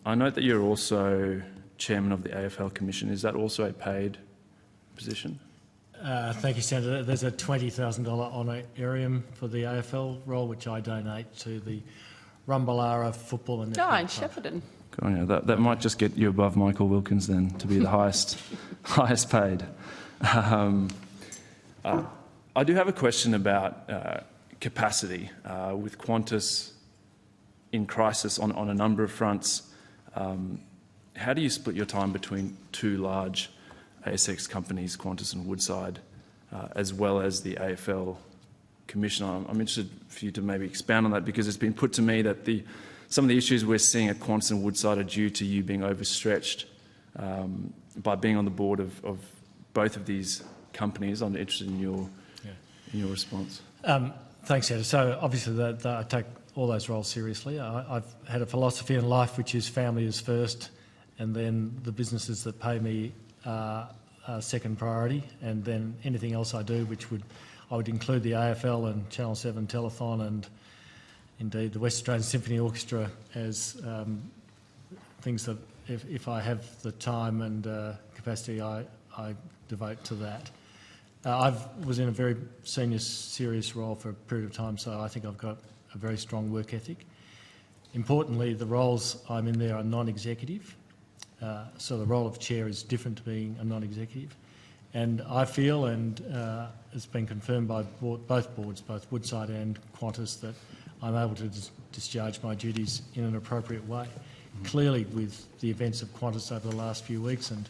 Speaker 8: I note that you're also chairman of the AFL Commission. Is that also a paid position?
Speaker 2: Thank you, Senator. There's a $20,000 honorarium for the AFL role, which I donate to the Rumballara Football and Netball
Speaker 1: in
Speaker 2: Club.
Speaker 1: Shepparton.
Speaker 8: That might just get you above Michael Wilkins then, to be the highest paid. I do have a question about capacity. With Qantas in crisis on a number of fronts, how do you split your time between 2 large ASX companies, Qantas and Woodside, as well as the AFL Commission? I'm interested for you to maybe expand on that, because it's been put to me that some of the issues we're seeing at Qantas and Woodside are due to you being overstretched by being on the board of both of these companies. I'm interested in your response.
Speaker 2: Thanks, Senator. So obviously I take all those roles seriously. I've had a philosophy in life which is family is first, and then the businesses that pay me are second priority, and then anything else I do, I would include the AFL and Channel 7 Telethon and indeed the West Australian Symphony Orchestra as things that if I have the time and capacity, I devote to that. I was in a very senior, serious role for a period of time, so I think I've got a very strong work ethic. Importantly, the roles I'm in there are non-executive, so the role of chair is different to being a non-executive. And I feel, and it's been confirmed by both boards, both Woodside and Qantas, that I'm able to discharge my duties in an appropriate way. Clearly, with the events of Qantas over the last few weeks, and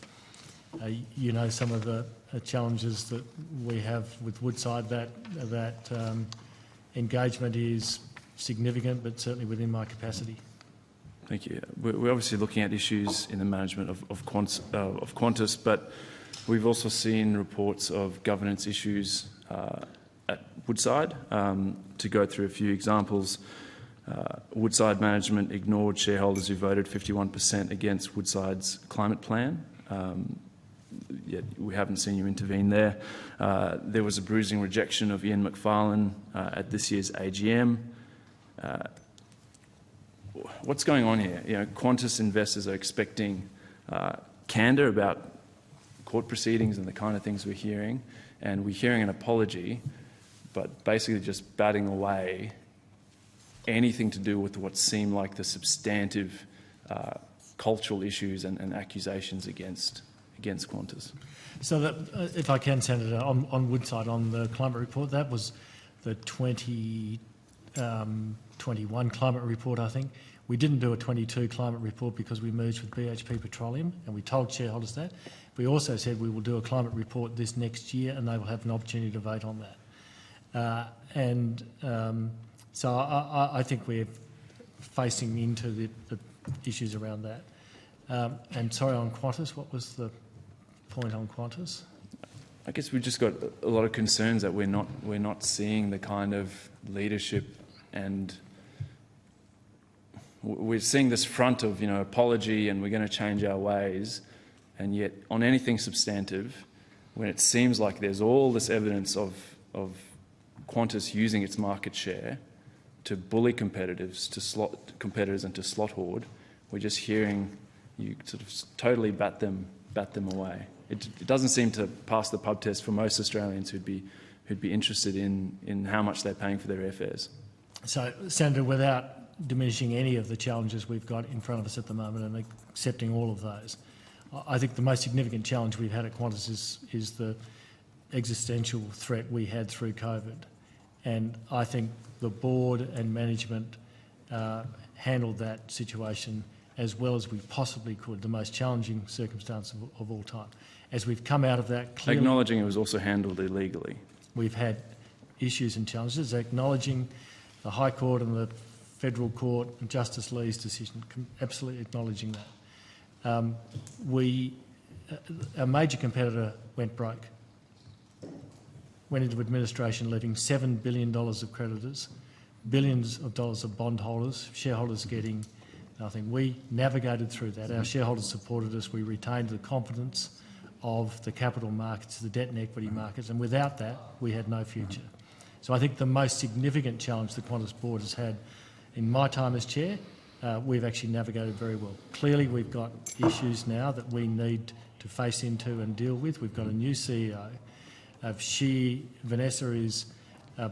Speaker 2: you know some of the challenges that we have with Woodside, that engagement is significant, but certainly within my capacity.
Speaker 8: Thank you. We're obviously looking at issues in the management of Qantas, but we've also seen reports of governance issues at Woodside. To go through a few examples, Woodside management ignored shareholders who voted 51% against Woodside's climate plan. Yet we haven't seen you intervene there. There was a bruising rejection of Ian Macfarlane at this year's AGM. What's going on here? You know, Qantas investors are expecting candour about court proceedings and the kind of things we're hearing, and we're hearing an apology, but basically just batting away anything to do with what seem like the substantive cultural issues and accusations against Qantas. So
Speaker 2: that, if I can, Senator, on Woodside, on the climate report, that was the 21 climate report, I think. We didn't do a 22 climate report because we merged with BHP Petroleum, and we told shareholders that. We also said we will do a climate report this next year, and they will have an opportunity to vote on that. So I think we're facing into the issues around that. And sorry, on Qantas, what was the point on Qantas?
Speaker 8: I guess we've just got a lot of concerns that we're not seeing the kind of leadership, and we're seeing this front of apology and we're going to change our ways, and yet on anything substantive, when it seems like there's all this evidence of Qantas using its market share to bully competitors and to slot hoard, we're just hearing you sort of totally bat them away. It doesn't seem to pass the pub test for most Australians who'd be interested in how much they're paying for their airfares. So,
Speaker 2: Senator, without diminishing any of the challenges we've got in front of us at the moment and accepting all of those, I think the most significant challenge we've had at Qantas is the existential threat we had through COVID. And I think the board and management handled that situation as well as we possibly could, the most challenging circumstance of all time. As we've come out of that, clearly,
Speaker 8: acknowledging it was also handled illegally.
Speaker 2: We've had issues and challenges, acknowledging the High Court and the Federal Court and Justice Lee's decision, absolutely acknowledging that. A major competitor went broke, went into administration, leaving $7 billion of creditors, billions of dollars of bondholders, shareholders getting nothing. We navigated through that. Our shareholders supported us. We retained the confidence of the capital markets, the debt and equity markets, and without that, we had no future. So I think the most significant challenge the Qantas board has had in my time as chair, we've actually navigated very well. Clearly, we've got issues now that we need to face into and deal with. We've got a new CEO. Vanessa is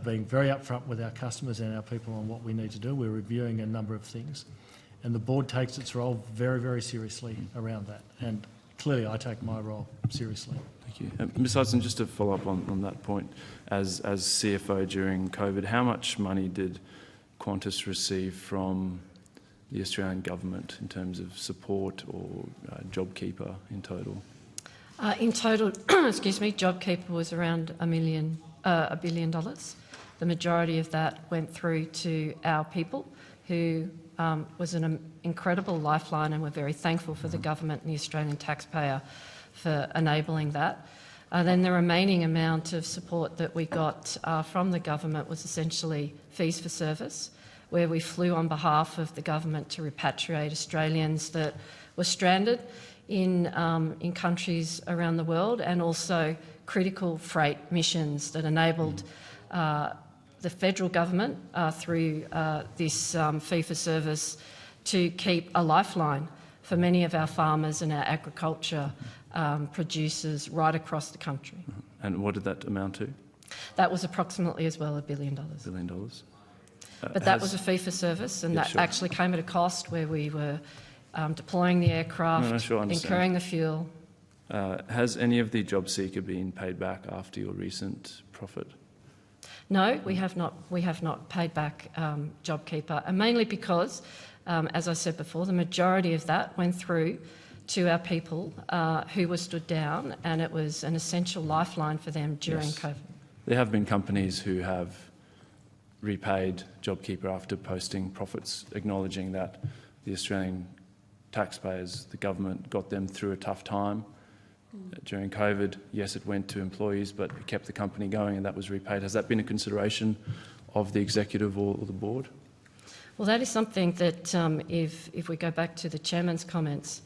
Speaker 2: being very upfront with our customers and our people on what we need to do. We're reviewing a number of things. And the board takes its role very, very seriously around that. And clearly, I take my role seriously.
Speaker 8: Thank you. Ms Hudson, just to follow up on that point, as CFO during COVID, how much money did Qantas receive from the Australian government in terms of support or JobKeeper in total?
Speaker 3: In total, excuse me, JobKeeper was around $1 billion. The majority of that went through to our people, who was an incredible lifeline, and we're very thankful for the government and the Australian taxpayer for enabling that. Then the remaining amount of support that we got from the government was essentially fees for service, where we flew on behalf of the government to repatriate Australians that were stranded in countries around the world, and also critical freight missions that enabled the federal government through this fee for service to keep a lifeline for many of our farmers and our agriculture producers right across the country.
Speaker 8: And what did that amount to?
Speaker 3: That was approximately as well $1 billion.
Speaker 8: $1 billion.
Speaker 3: But that was a fee for service, and that actually came at a cost, where we were deploying the aircraft, incurring the fuel.
Speaker 8: Has any of the job seeker been paid back after your recent profit?
Speaker 3: No, we have not. We have not paid back JobKeeper, and mainly because, as I said before, the majority of that went through to our people who were stood down, and it was an essential lifeline for them during COVID.
Speaker 8: There have been companies who have repaid JobKeeper after posting profits, acknowledging that the Australian taxpayers, the government, got them through a tough time. During COVID, yes, it went to employees, but we kept the company going, and that was repaid. Has that been a consideration of the executive or the board?
Speaker 3: Well, that is something that, if we go back to the chairman's comments,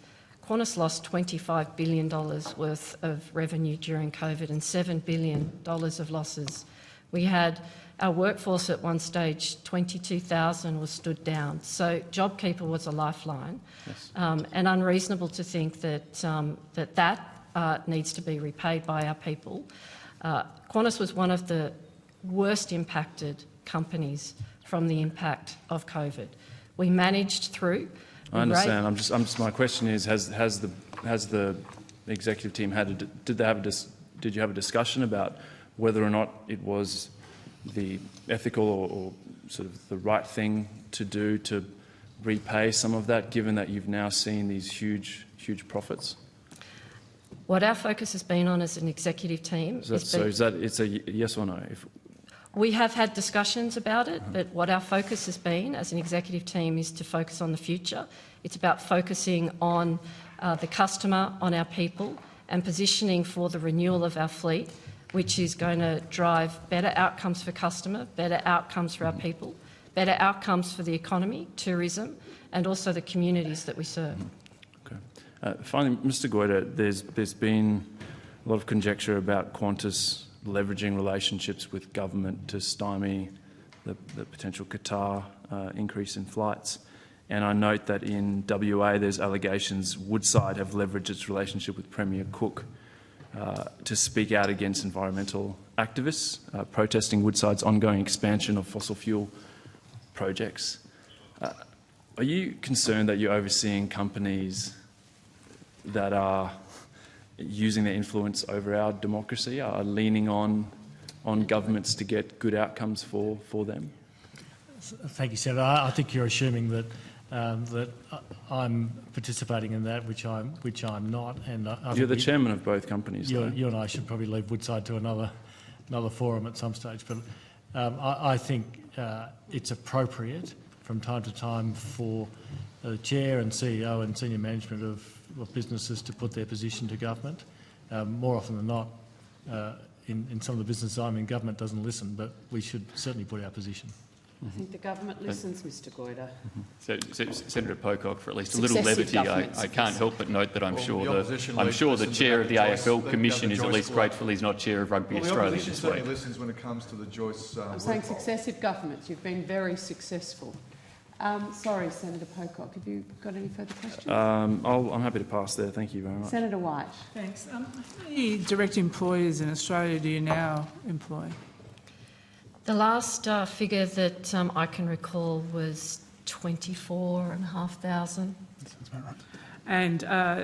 Speaker 3: Qantas lost $25 billion worth of revenue during COVID and $7 billion of losses. We had our workforce at one stage, 22,000 was stood down. So JobKeeper was a lifeline, and unreasonable to think that that needs to be repaid by our people. Qantas was one of the worst impacted companies from the impact of COVID. We managed through.
Speaker 8: I understand. My question is: has the executive team did you have a discussion about whether or not it was the ethical or sort of the right thing to do to repay some of that, given that you've now seen these huge profits?
Speaker 3: What our focus has been on as an executive team
Speaker 8: is that it's a yes or no?
Speaker 3: We have had discussions about it, but what our focus has been as an executive team is to focus on the future. It's about focusing on the customer, on our people, and positioning for the renewal of our fleet, which is going to drive better outcomes for customer, better outcomes for our people, better outcomes for the economy, tourism, and also the communities that we serve.
Speaker 8: Okay. Finally, Mr. Goyder, there's been a lot of conjecture about Qantas leveraging relationships with government to stymie the potential Qatar increase in flights. And I note that in WA there's allegations Woodside have leveraged its relationship with Premier Cook to speak out against environmental activists protesting Woodside's ongoing expansion of fossil fuel projects. Are you concerned that you're overseeing companies that are using their influence over our democracy, are leaning on governments to get good outcomes for them?
Speaker 2: Thank you, Senator. I think you're assuming that that I'm participating in that, which I'm not. And
Speaker 8: you're the chairman of both companies.
Speaker 2: You and I should probably leave Woodside to another forum at some stage. But I think it's appropriate from time to time for the chair and CEO and senior management of businesses to put their position to government. More often than not, in some of the businesses I'm in, government doesn't listen, but we should certainly put our position.
Speaker 1: I think the government listens, Mr. Goyder.
Speaker 7: So, Senator Pocock, for at least a little levity, I can't help but note that I'm sure the chair of the AFL Commission is at least grateful he's not chair of Rugby Australia this week.
Speaker 10: Listens when it comes to the Joyce.
Speaker 1: I'm saying successive governments. You've been very successful. Sorry, Senator Pocock, have you got any further questions?
Speaker 8: I'm happy to pass there. Thank you very much.
Speaker 1: Senator White.
Speaker 11: Thanks. How many direct employers in Australia do you now employ?
Speaker 3: The last figure that I can recall was 24,500.
Speaker 11: Sounds about right. And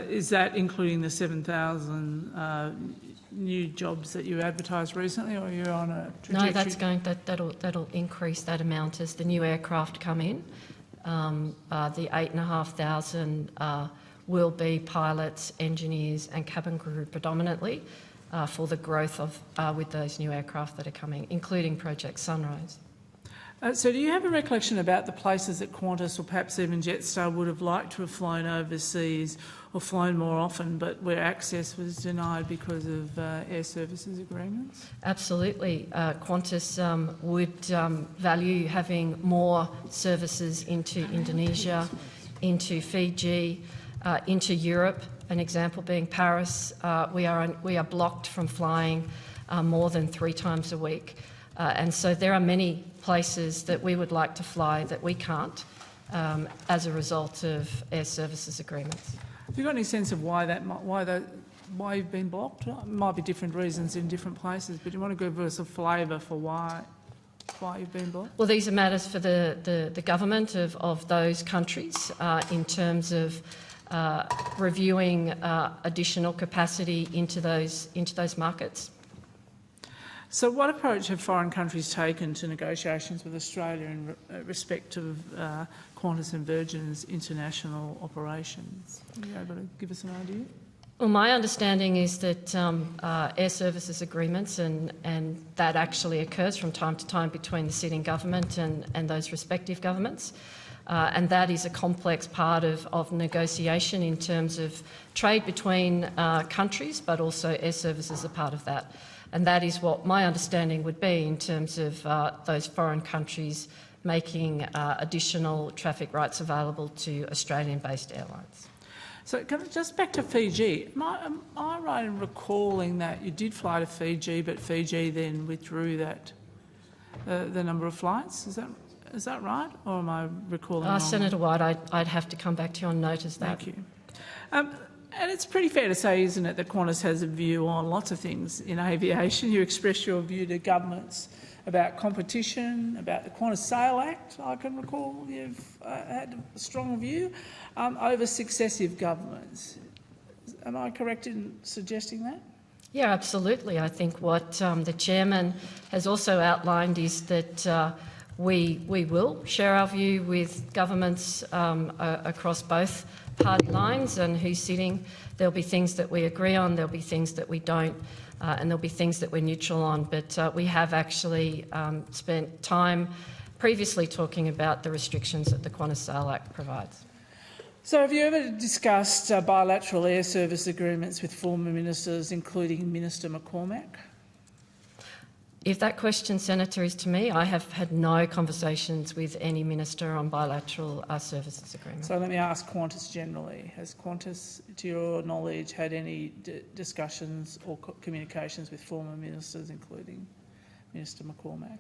Speaker 11: is that including the 7,000 new jobs that you advertised recently, or you're on a trajectory?
Speaker 3: No, that'll increase that amount as the new aircraft come in. The 8,500 will be pilots, engineers, and cabin crew predominantly for the growth of with those new aircraft that are coming, including Project Sunrise.
Speaker 11: So do you have a recollection about the places that Qantas or perhaps even Jetstar would have liked to have flown overseas or flown more often, but where access was denied because of air services agreements?
Speaker 3: Absolutely. Qantas would value having more services into Indonesia, into Fiji, into Europe. An example being Paris. We are blocked from flying more than 3 times a week. And so there are many places that we would like to fly that we can't as a result of air services agreements.
Speaker 11: Have you got any sense of why you've been blocked? It might be different reasons in different places, but do you want to give us a flavour for why you've been blocked?
Speaker 3: Well, these are matters for the government of those countries in terms of reviewing additional capacity into those markets.
Speaker 11: So what approach have foreign countries taken to negotiations with Australia in respect of Qantas and Virgin's international operations? Are you able to give us an idea?
Speaker 3: Well, my understanding is that air services agreements, and that actually occurs from time to time between the sitting government and those respective governments. And that is a complex part of negotiation in terms of trade between countries, but also air services are part of that. And that is what my understanding would be in terms of those foreign countries making additional traffic rights available to Australian-based airlines.
Speaker 11: So just back to Fiji, am I right in recalling that you did fly to Fiji, but Fiji then withdrew the number of flights? Is that right, or am I recalling wrong?
Speaker 3: Senator White, I'd have to come back to you on note as that.
Speaker 11: Thank you. And it's pretty fair to say, isn't it, that Qantas has a view on lots of things in aviation. You express your view to governments about competition, about the Qantas Sale Act, I can recall you've had a strong view, over successive governments. Am I correct in suggesting that?
Speaker 3: Yeah, absolutely. I think what the chairman has also outlined is that we will share our view with governments across both party lines and who's sitting. There'll be things that we agree on, there'll be things that we don't, and there'll be things that we're neutral on. But we have actually spent time previously talking about the restrictions that the Qantas Sale Act provides.
Speaker 11: So have you ever discussed bilateral air service agreements with former ministers, including Minister McCormack?
Speaker 3: If that question, Senator, is to me, I have had no conversations with any minister on bilateral services agreements.
Speaker 11: So let me ask Qantas generally. Has Qantas, to your knowledge, had any discussions or communications with former ministers, including Minister McCormack,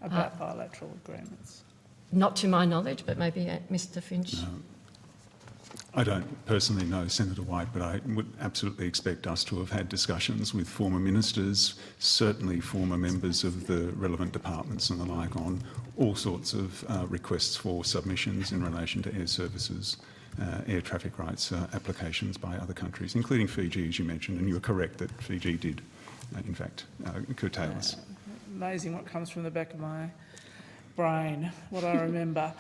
Speaker 11: about bilateral agreements?
Speaker 3: Not to my knowledge, but maybe Mr Finch.
Speaker 4: No. I don't personally know Senator White, but I would absolutely expect us to have had discussions with former ministers, certainly former members of the relevant departments and the like, on all sorts of requests for submissions in relation to air services, air traffic rights applications by other countries, including Fiji, as you mentioned, and you were correct that Fiji did, in fact, curtail us.
Speaker 11: Amazing what comes from the back of my brain, what I remember.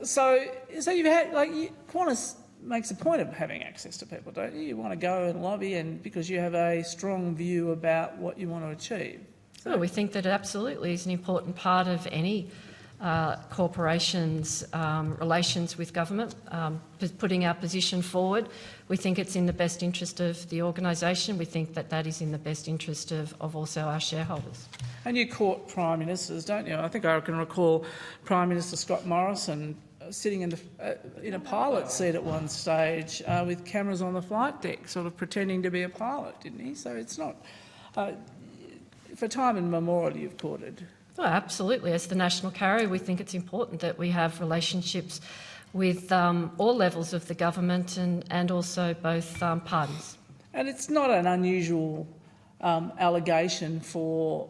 Speaker 11: So you've had, Qantas makes a point of having access to people, don't you? You want to go and lobby, and because you have a strong view about what you want to achieve.
Speaker 3: Well, we think that it absolutely is an important part of any corporation's relations with government, putting our position forward. We think it's in the best interest of the organisation. We think that that is in the best interest of also our shareholders.
Speaker 11: And you court Prime Ministers, don't you? I think I can recall Prime Minister Scott Morrison sitting in a pilot seat at one stage with cameras on the flight deck, sort of pretending to be a pilot, didn't he? So it's not... for time immemorial you've courted.
Speaker 3: Oh, absolutely. As the national carrier, we think it's important that we have relationships with all levels of the government and also both parties.
Speaker 11: And it's not an unusual allegation for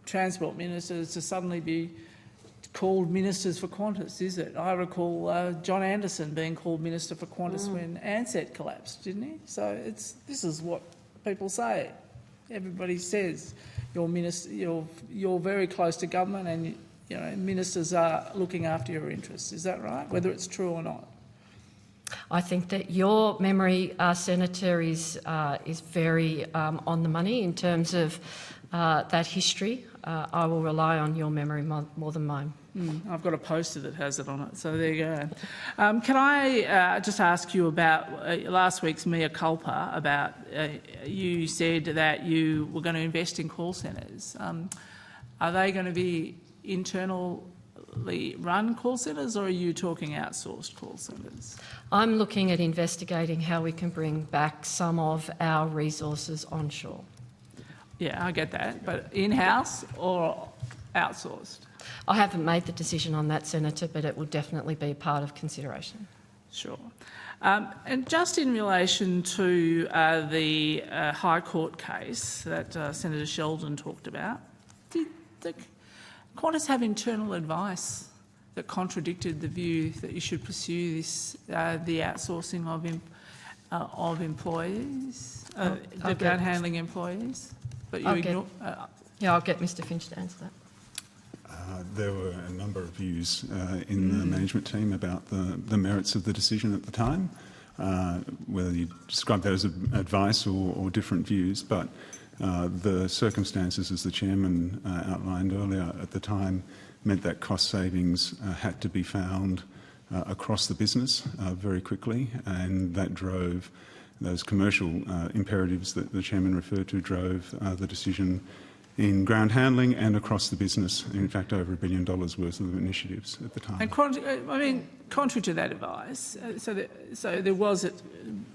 Speaker 11: transport ministers to suddenly be called ministers for Qantas, is it? I recall John Anderson being called minister for Qantas when Ansett collapsed, didn't he? So this is what people say. Everybody says you're very close to government, and ministers are looking after your interests. Is that right? Whether it's true or not.
Speaker 3: I think that your memory, Senator, is very on the money in terms of that history. I will rely on your memory more than mine.
Speaker 11: I've got a poster that has it on it, so there you go. Can I just ask you about last week's mea culpa about you said that you were going to invest in call centres. Are they going to be internally run call centres, or are you talking outsourced call centres?
Speaker 3: I'm looking at investigating how we can bring back some of our resources onshore.
Speaker 11: Yeah, I get that, but in-house or outsourced?
Speaker 3: I haven't made the decision on that, Senator, but it will definitely be part of consideration.
Speaker 11: Sure. And just in relation to the High Court case that Senator Sheldon talked about, did Qantas have internal advice that contradicted the view that you should pursue this, the outsourcing of employees, the ground handling employees? But you ignore.
Speaker 3: Yeah, I'll get Mr Finch to answer that.
Speaker 4: There were a number of views in the management team about the merits of the decision at the time, whether you describe that as advice or different views, but the circumstances, as the chairman outlined earlier at the time, meant that cost savings had to be found across the business very quickly, and that drove those commercial imperatives that the chairman referred to, drove the decision in ground handling and across the business. In fact, over $1 billion worth of initiatives at the time.
Speaker 11: And contrary to that advice, so there was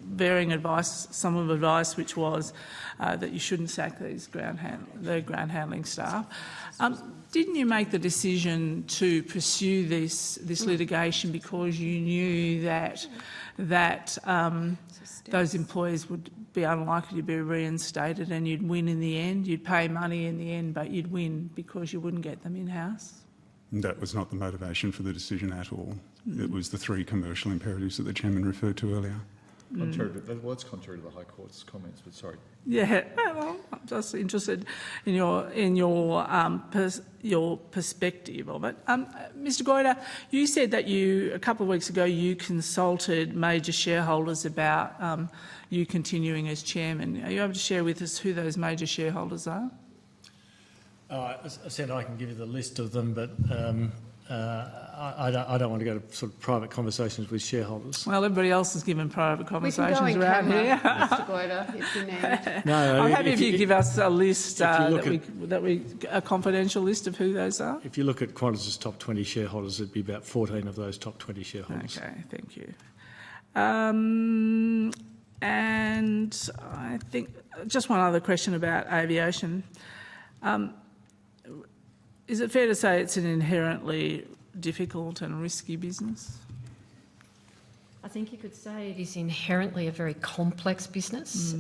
Speaker 11: varying advice, some of advice which was that you shouldn't sack these ground handling staff. Didn't you make the decision to pursue this litigation because you knew that those employees would be unlikely to be reinstated and you'd win in the end? You'd pay money in the end, but you'd win because you wouldn't get them in-house?
Speaker 4: That was not the motivation for the decision at all. It was the three commercial imperatives that the chairman referred to earlier.
Speaker 10: Contrary to, well, it's contrary to the High Court's comments, but sorry.
Speaker 11: Yeah, well, I'm just interested in your perspective of it. Mr. Goyder, you said that a couple of weeks ago you consulted major shareholders about you continuing as chairman. Are you able to share with us who those major shareholders are?
Speaker 2: As I said, I can give you the list of them, but I don't want to go to sort of private conversations with shareholders.
Speaker 11: Well, everybody else has given private conversations around here.
Speaker 1: Mr. Goyder, if you need.
Speaker 2: No,
Speaker 11: I'm happy if you give us a list, a confidential list of who those are.
Speaker 2: If you look at Qantas's top 20 shareholders, it'd be about 14 of those top 20 shareholders.
Speaker 11: Okay, thank you. And I think just one other question about aviation. Is it fair to say it's an inherently difficult and risky business?
Speaker 3: I think you could say it is inherently a very complex business.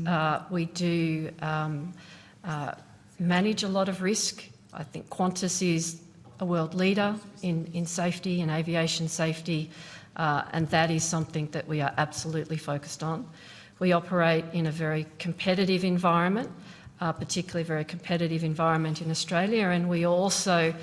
Speaker 3: We do manage a lot of risk. I think Qantas is a world leader in safety and aviation safety, and that is something that we are absolutely focused on. We operate in a very competitive environment, particularly a very competitive environment in Australia, and we are also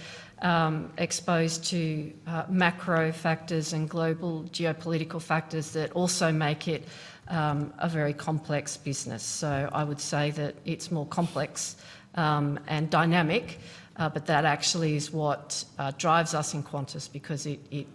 Speaker 3: exposed to macro factors and global geopolitical factors that also make it a very complex business. So I would say that it's more complex and dynamic, but that actually is what drives us in Qantas, because it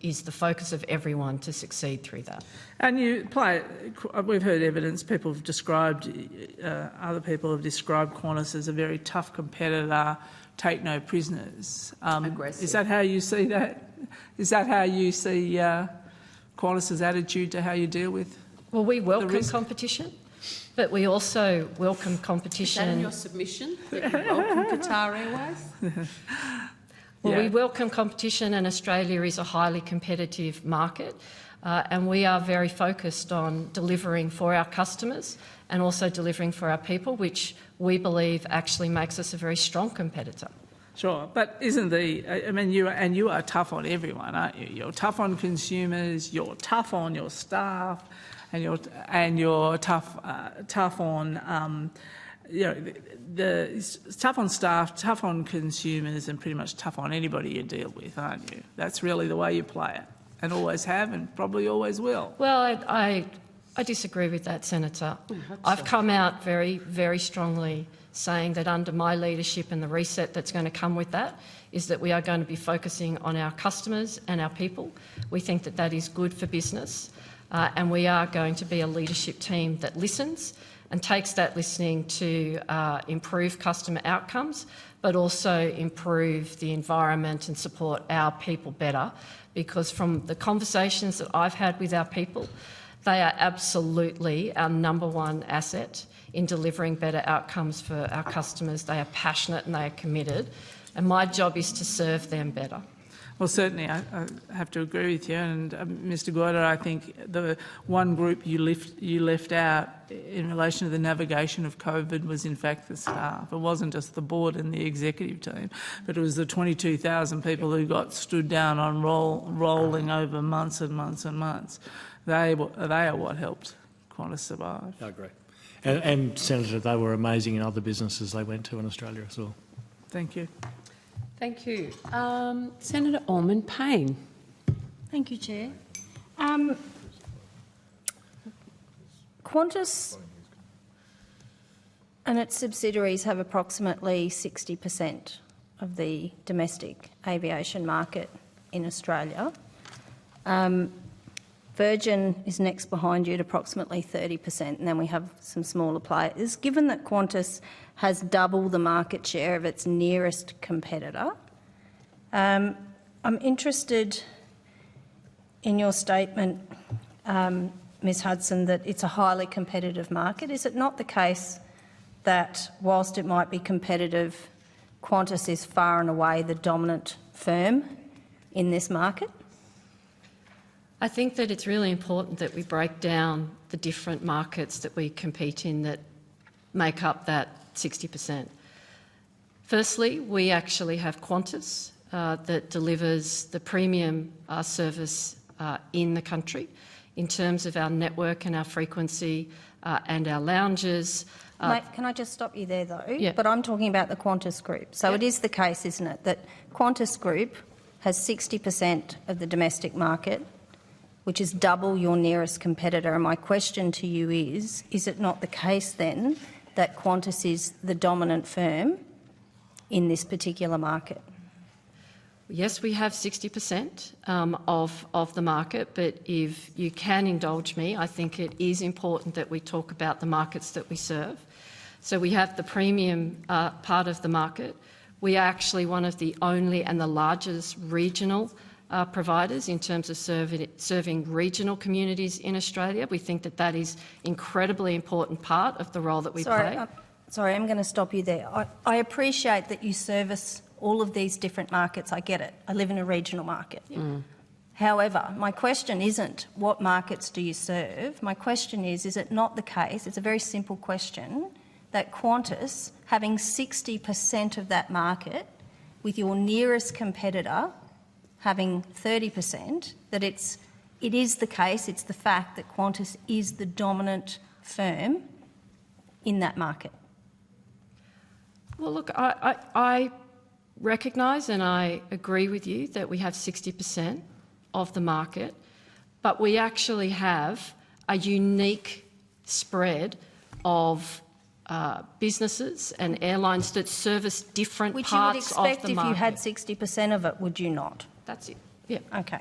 Speaker 3: is the focus of everyone to succeed through that.
Speaker 11: And we've heard evidence, people have described, other people have described Qantas as a very tough competitor, take no prisoners.
Speaker 1: Aggressive.
Speaker 11: Is that how you see that? Is that how you see Qantas's attitude to how you deal with?
Speaker 3: Well, we welcome competition, but we also welcome competition.
Speaker 1: Is that in your submission, that you welcome Qatar Airways?
Speaker 3: Well, we welcome competition, and Australia is a highly competitive market, and we are very focused on delivering for our customers and also delivering for our people, which we believe actually makes us a very strong competitor.
Speaker 11: Sure, but you are tough on everyone, aren't you? You're tough on consumers, you're tough on your staff, and you're tough on. Tough on staff, tough on consumers, and pretty much tough on anybody you deal with, aren't you? That's really the way you play it, and always have, and probably always will.
Speaker 3: Well, I disagree with that, Senator. I've come out very, very strongly saying that under my leadership and the reset that's going to come with that is that we are going to be focusing on our customers and our people. We think that that is good for business, and we are going to be a leadership team that listens and takes that listening to improve customer outcomes, but also improve the environment and support our people better. Because from the conversations that I've had with our people, they are absolutely our number one asset in delivering better outcomes for our customers. They are passionate and they are committed, and my job is to serve them better.
Speaker 11: Well, certainly, I have to agree with you. And Mr. Goyder, I think the one group you left out in relation to the navigation of COVID was, in fact, the staff. It wasn't just the board and the executive team, but it was the 22,000 people who got stood down on rolling over months and months and months. They are what helped Qantas survive.
Speaker 2: I agree. And Senator, they were amazing in other businesses they went to in Australia as well.
Speaker 11: Thank you.
Speaker 1: Thank you. Senator Allman-Payne.
Speaker 12: Thank you, Chair. Qantas and its subsidiaries have approximately 60% of the domestic aviation market in Australia. Virgin is next behind you at approximately 30%, and then we have some smaller players. Given that Qantas has double the market share of its nearest competitor, I'm interested in your statement, Ms Hudson, that it's a highly competitive market. Is it not the case that whilst it might be competitive, Qantas is far and away the dominant firm in this market?
Speaker 3: I think that it's really important that we break down the different markets that we compete in that make up that 60%. Firstly, we actually have Qantas that delivers the premium service in the country in terms of our network and our frequency and our lounges.
Speaker 12: Mate, can I just stop you there, though?
Speaker 3: Yeah.
Speaker 12: But I'm talking about the Qantas Group. So it is the case, isn't it, that Qantas Group has 60% of the domestic market, which is double your nearest competitor. And my question to you is it not the case then that Qantas is the dominant firm in this particular market?
Speaker 3: Yes, we have 60% of the market, but if you can indulge me, I think it is important that we talk about the markets that we serve. So we have the premium part of the market. We are actually one of the only and the largest regional providers in terms of serving regional communities in Australia. We think that that is incredibly important part of the role that we play.
Speaker 12: Sorry, I'm going to stop you there. I appreciate that you service all of these different markets. I get it. I live in a regional market. However, my question isn't what markets do you serve. My question is it not the case, it's a very simple question, that Qantas, having 60% of that market, with your nearest competitor having 30%, that it is the case, it's the fact that Qantas is the dominant firm in that market?
Speaker 3: Well, look, I recognise and I agree with you that we have 60% of the market, but we actually have a unique spread of businesses and airlines that service different parts of the market.
Speaker 12: Which you would expect if you had 60% of it, would you not?
Speaker 3: That's it, yeah.
Speaker 12: Okay.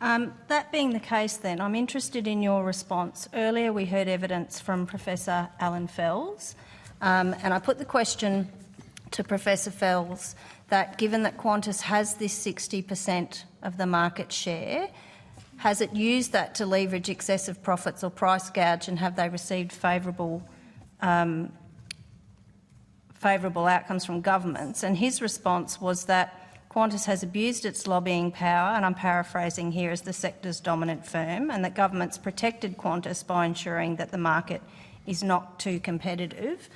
Speaker 12: That being the case then, I'm interested in your response. Earlier we heard evidence from Professor Alan Fels, and I put the question to Professor Fels that given that Qantas has this 60% of the market share, has it used that to leverage excessive profits or price gouge, and have they received favourable outcomes from governments? And his response was that Qantas has abused its lobbying power, and I'm paraphrasing here, as the sector's dominant firm, and that governments protected Qantas by ensuring that the market is not too competitive,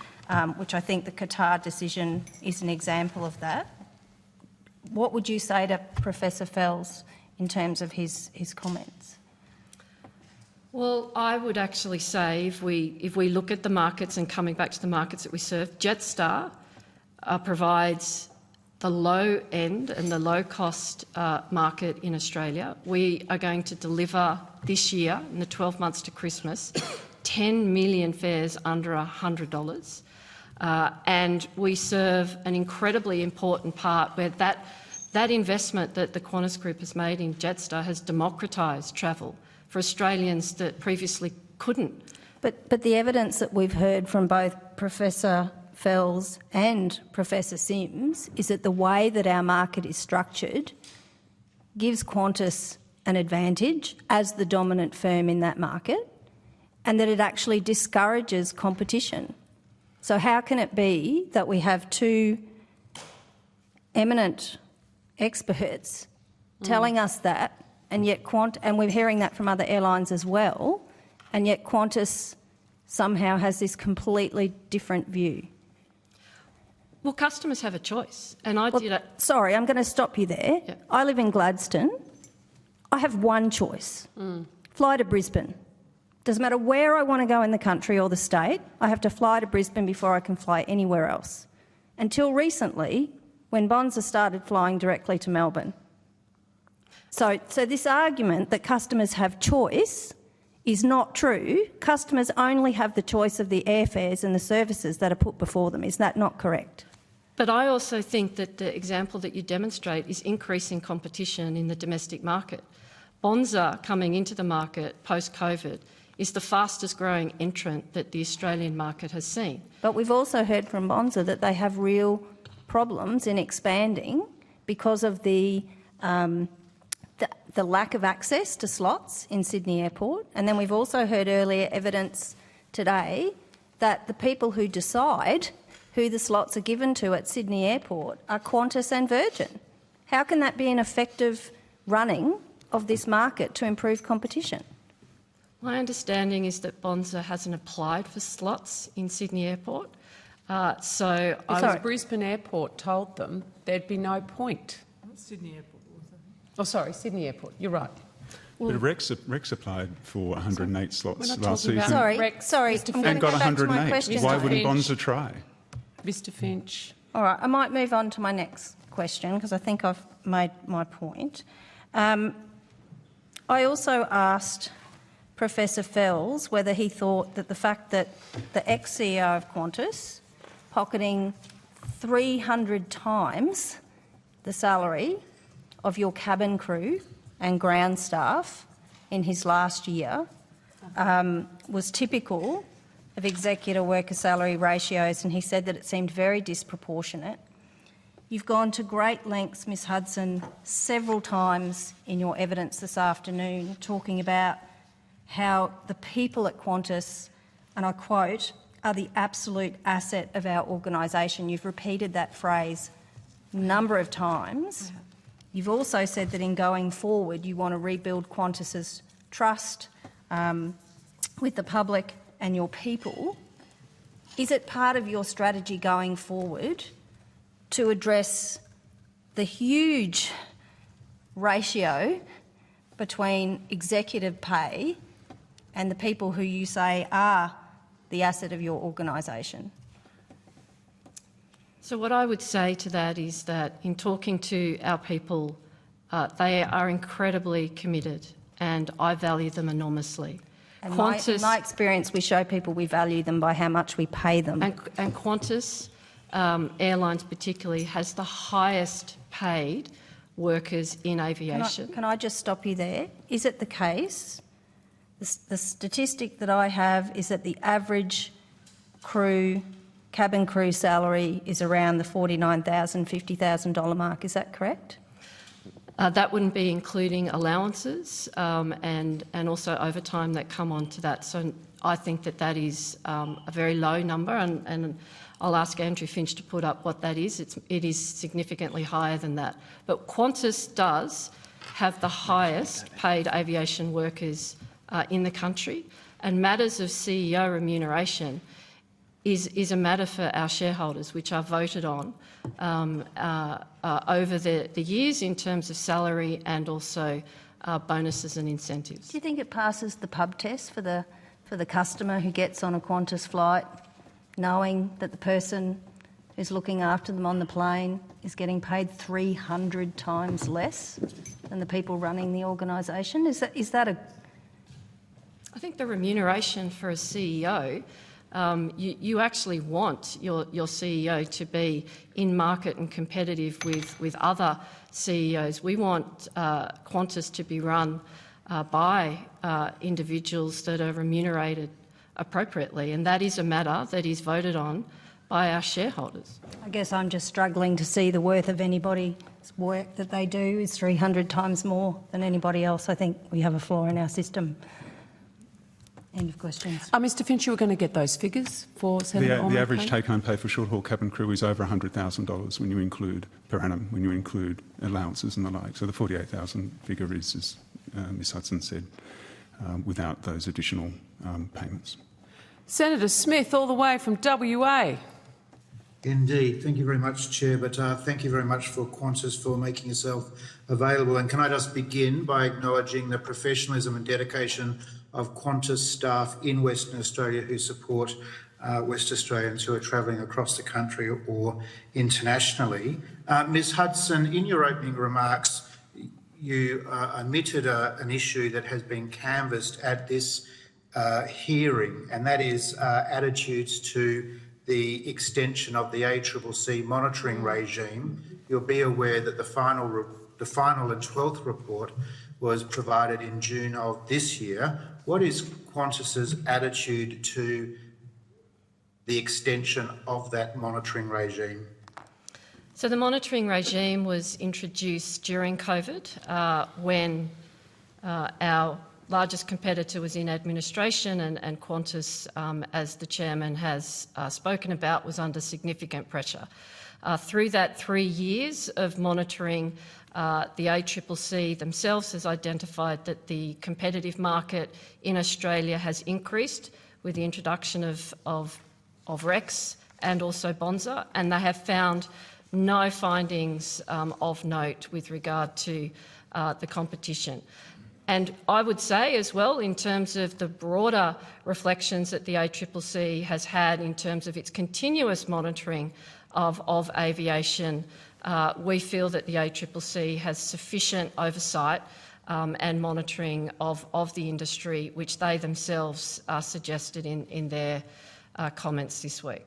Speaker 12: which I think the Qatar decision is an example of that. What would you say to Professor Fels in terms of his comments?
Speaker 3: Well, I would actually say if we look at the markets, and coming back to the markets that we serve, Jetstar provides the low end and the low cost market in Australia. We are going to deliver this year, in the 12 months to Christmas, 10 million fares under $100. And we serve an incredibly important part where that investment that the Qantas Group has made in Jetstar has democratised travel for Australians that previously couldn't.
Speaker 12: But the evidence that we've heard from both Professor Fels and Professor Sims is that the way that our market is structured gives Qantas an advantage as the dominant firm in that market, and that it actually discourages competition. So how can it be that we have two eminent experts telling us that, and yet and we're hearing that from other airlines as well, and yet Qantas somehow has this completely different view?
Speaker 3: Well, customers have a choice, and
Speaker 12: Sorry, I'm going to stop you there.
Speaker 3: Yeah.
Speaker 12: I live in Gladstone. I have one choice. Fly to Brisbane. Doesn't matter where I want to go in the country or the state, I have to fly to Brisbane before I can fly anywhere else. Until recently, when Bonza started flying directly to Melbourne. So this argument that customers have choice is not true. Customers only have the choice of the airfares and the services that are put before them. Is that not correct?
Speaker 3: But I also think that the example that you demonstrate is increasing competition in the domestic market. Bonza coming into the market post-COVID is the fastest growing entrant that the Australian market has seen.
Speaker 12: But we've also heard from Bonza that they have real problems in expanding because of the lack of access to slots in Sydney Airport. And then we've also heard earlier evidence today that the people who decide who the slots are given to at Sydney Airport are Qantas and Virgin. How can that be an effective running of this market to improve competition?
Speaker 3: My understanding is that Bonza hasn't applied for slots in Sydney Airport.
Speaker 1: Brisbane Airport told them there'd be no point.
Speaker 11: Sydney Airport.
Speaker 1: Oh, sorry, Sydney Airport. You're right.
Speaker 4: But Rex applied for 108 slots last season.
Speaker 12: Sorry, I'm going
Speaker 4: and
Speaker 12: to
Speaker 4: got
Speaker 12: go back to my
Speaker 4: 108.
Speaker 12: question.
Speaker 4: Why wouldn't Bonza try?
Speaker 1: Mr Finch.
Speaker 12: All right, I might move on to my next question because I think I've made my point. I also asked Professor Fells whether he thought that the fact that the ex-CEO of Qantas pocketing 300 times the salary of your cabin crew and ground staff in his last year was typical of executor worker salary ratios, and he said that it seemed very disproportionate. You've gone to great lengths, Ms Hudson, several times in your evidence this afternoon talking about how the people at Qantas, and I quote, are the absolute asset of our organisation. You've repeated that phrase a number of times. You've also said that in going forward you want to rebuild Qantas's trust with the public and your people. Is it part of your strategy going forward to address the huge ratio between executive pay and the people who you say are the asset of your organisation?
Speaker 3: So what I would say to that is that in talking to our people, they are incredibly committed and I value them enormously.
Speaker 12: And in my experience, we show people we value them by how much we pay them.
Speaker 3: And Qantas Airlines particularly has the highest paid workers in aviation.
Speaker 12: Can I just stop you there? Is it the case, the statistic that I have is that the average cabin crew salary is around the $49,000, $50,000 mark, is that correct?
Speaker 3: That wouldn't be including allowances and also overtime that come onto that. So I think that is a very low number, and I'll ask Andrew Finch to put up what that is. It is significantly higher than that. But Qantas does have the highest paid aviation workers in the country, and matters of CEO remuneration is a matter for our shareholders, which are voted on over the years in terms of salary and also bonuses and incentives.
Speaker 12: Do you think it passes the pub test for the customer who gets on a Qantas flight knowing that the person who's looking after them on the plane is getting paid 300 times less than the people running the organisation? Is that a...
Speaker 3: I think the remuneration for a CEO, you actually want your CEO to be in market and competitive with other CEOs. We want Qantas to be run by individuals that are remunerated appropriately, and that is a matter that is voted on by our shareholders.
Speaker 12: I guess I'm just struggling to see the worth of anybody's work that they do is 300 times more than anybody else. I think we have a flaw in our system. End of questions.
Speaker 1: Mr Finch, you were going to get those figures for Senator
Speaker 4: The average take-home pay for short-haul cabin crew is over $100,000 when you include per annum, when you include allowances and the like. So the 48,000 figure is, as Ms Hudson said, without those additional payments.
Speaker 1: Senator Smith, all the way from WA.
Speaker 13: Indeed. Thank you very much, Chair, but thank you very much for Qantas for making yourself available. And can I just begin by acknowledging the professionalism and dedication of Qantas staff in Western Australia who support West Australians who are travelling across the country or internationally. Ms Hudson, in your opening remarks, you omitted an issue that has been canvassed at this hearing, and that is attitudes to the extension of the ACCC monitoring regime. You'll be aware that the final and 12th report was provided in June of this year. What is Qantas's attitude to the extension of that monitoring regime?
Speaker 3: So the monitoring regime was introduced during COVID when our largest competitor was in administration and Qantas, as the chairman has spoken about, was under significant pressure. Through that 3 years of monitoring, the ACCC themselves has identified that the competitive market in Australia has increased with the introduction of Rex and also Bonza, and they have found no findings of note with regard to the competition. And I would say as well, in terms of the broader reflections that the ACCC has had in terms of its continuous monitoring of aviation, we feel that the ACCC has sufficient oversight and monitoring of the industry, which they themselves suggested in their comments this week.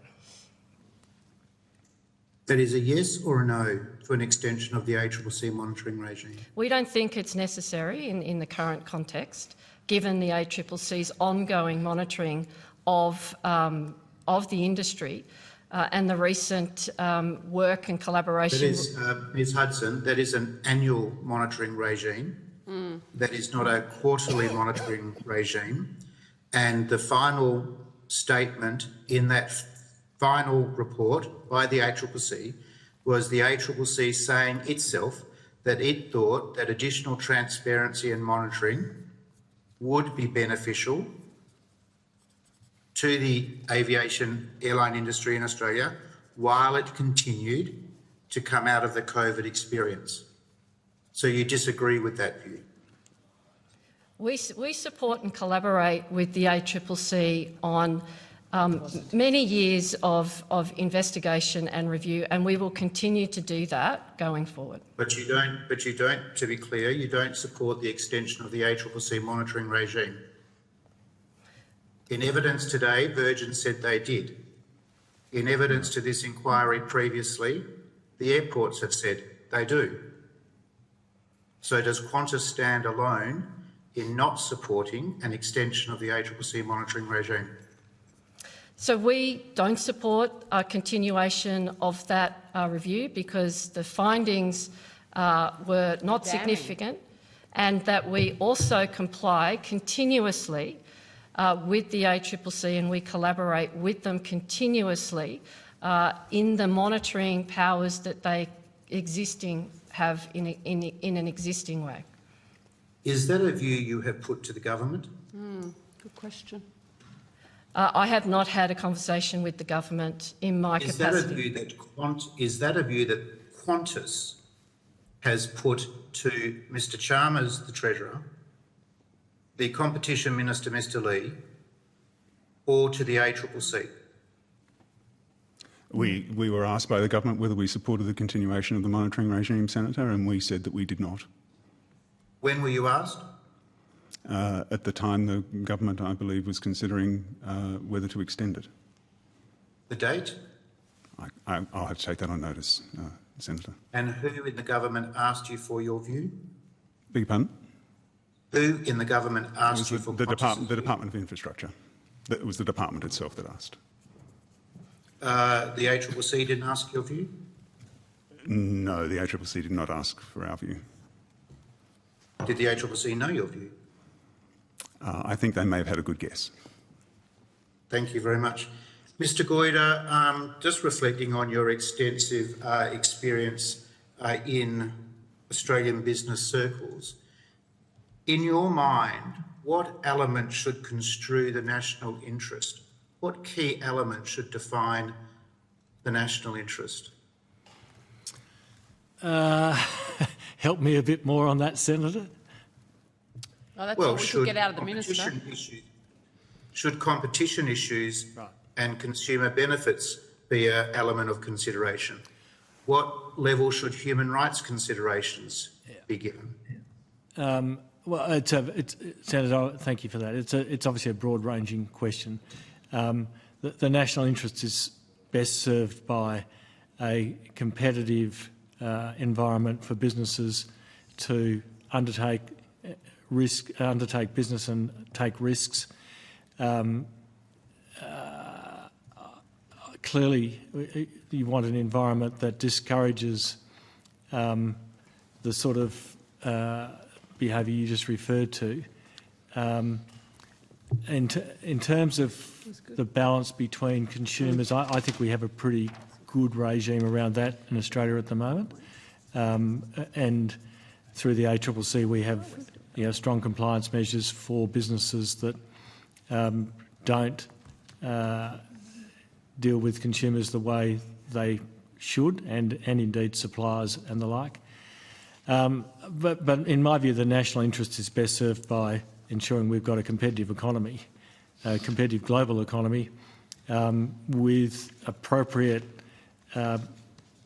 Speaker 13: That is a yes or a no for an extension of the ACCC monitoring regime?
Speaker 3: We don't think it's necessary in the current context, given the ACCC's ongoing monitoring of the industry and the recent work and collaboration.
Speaker 13: That is, Ms Hudson, that is an annual monitoring regime. That is not a quarterly monitoring regime. And the final statement in that final report by the ACCC was the ACCC saying itself that it thought that additional transparency and monitoring would be beneficial to the aviation airline industry in Australia while it continued to come out of the COVID experience. So you disagree with that view?
Speaker 3: We support and collaborate with the ACCC on many years of investigation and review, and we will continue to do that going forward.
Speaker 13: But you don't, to be clear, you don't support the extension of the ACCC monitoring regime. In evidence today, Virgin said they did. In evidence to this inquiry previously, the airports have said they do. So does Qantas stand alone in not supporting an extension of the ACCC monitoring regime?
Speaker 3: So we don't support a continuation of that review because the findings were not significant, and that we also comply continuously with the ACCC, and we collaborate with them continuously in the monitoring powers that they have in an existing way.
Speaker 13: Is that a view you have put to the government?
Speaker 1: Good question.
Speaker 3: I have not had a conversation with the government in my capacity.
Speaker 13: Is that a view that Qantas has put to Mr Chalmers, the Treasurer, the Competition Minister, Mr Lee, or to the ACCC?
Speaker 4: We were asked by the government whether we supported the continuation of the monitoring regime, Senator, and we said that we did not.
Speaker 13: When were you asked?
Speaker 4: At the time, the government, I believe, was considering whether to extend it.
Speaker 13: The date?
Speaker 4: I'll have to take that on notice, Senator.
Speaker 13: And who in the government asked you for your view?
Speaker 4: Beg your pardon?
Speaker 13: Who in the government asked you for
Speaker 4: the Department of Infrastructure. It was the department itself that asked.
Speaker 13: The ACCC didn't ask your view?
Speaker 4: No, the ACCC did not ask for our view.
Speaker 13: Did the ACCC know your view?
Speaker 4: I think they may have had a good guess.
Speaker 13: Thank you very much. Mr Goyder, just reflecting on your extensive experience in Australian business circles, in your mind, what element should construe the national interest? What key element should define the national interest?
Speaker 2: Help me a bit more on that, Senator.
Speaker 1: Oh, that's what we could get out of the Minister.
Speaker 13: Should competition issues and consumer benefits be an element of consideration? What level should human rights considerations be given?
Speaker 2: Well, Senator, thank you for that. It's obviously a broad-ranging question. The national interest is best served by a competitive environment for businesses to undertake business and take risks. Clearly, you want an environment that discourages the sort of behaviour you just referred to. In terms of the balance between consumers, I think we have a pretty good regime around that in Australia at the moment. And through the ACCC, we have strong compliance measures for businesses that don't deal with consumers the way they should, and indeed suppliers and the like. But in my view, the national interest is best served by ensuring we've got a competitive economy, a competitive global economy, with appropriate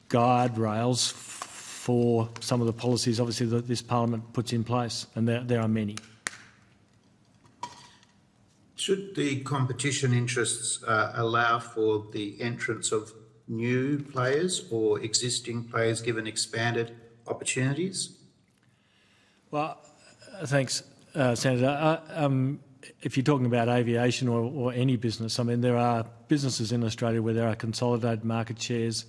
Speaker 2: guardrails for some of the policies, obviously, that this parliament puts in place, and there are many.
Speaker 13: Should the competition interests allow for the entrance of new players or existing players given expanded opportunities?
Speaker 2: Well, thanks, Senator. If you're talking about aviation or any business, I mean, there are businesses in Australia where there are consolidated market shares,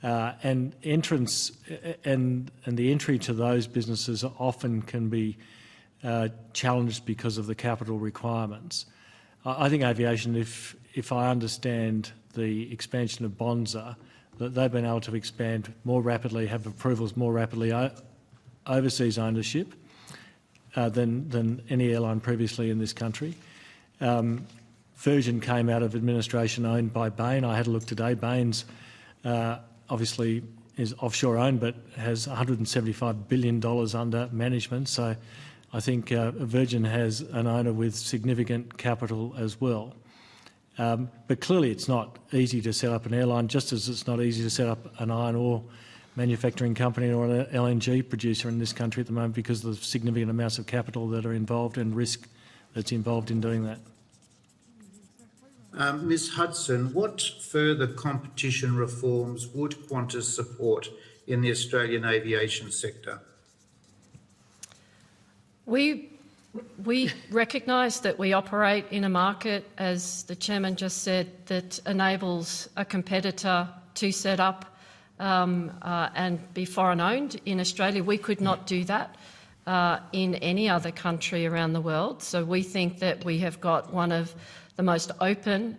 Speaker 2: and entrance and the entry to those businesses often can be challenged because of the capital requirements. I think aviation, if I understand the expansion of Bonza, that they've been able to expand more rapidly, have approvals more rapidly, overseas ownership than any airline previously in this country. Virgin came out of administration owned by Bain. I had a look today. Bain's obviously is offshore owned, but has $175 billion under management. So I think Virgin has an owner with significant capital as well. But clearly it's not easy to set up an airline, just as it's not easy to set up an iron ore manufacturing company or an LNG producer in this country at the moment because of the significant amounts of capital that are involved and risk that's involved in doing that.
Speaker 13: Ms Hudson, what further competition reforms would Qantas support in the Australian aviation sector?
Speaker 3: We recognise that we operate in a market, as the Chairman just said, that enables a competitor to set up and be foreign-owned in Australia. We could not do that in any other country around the world. So we think that we have got one of the most open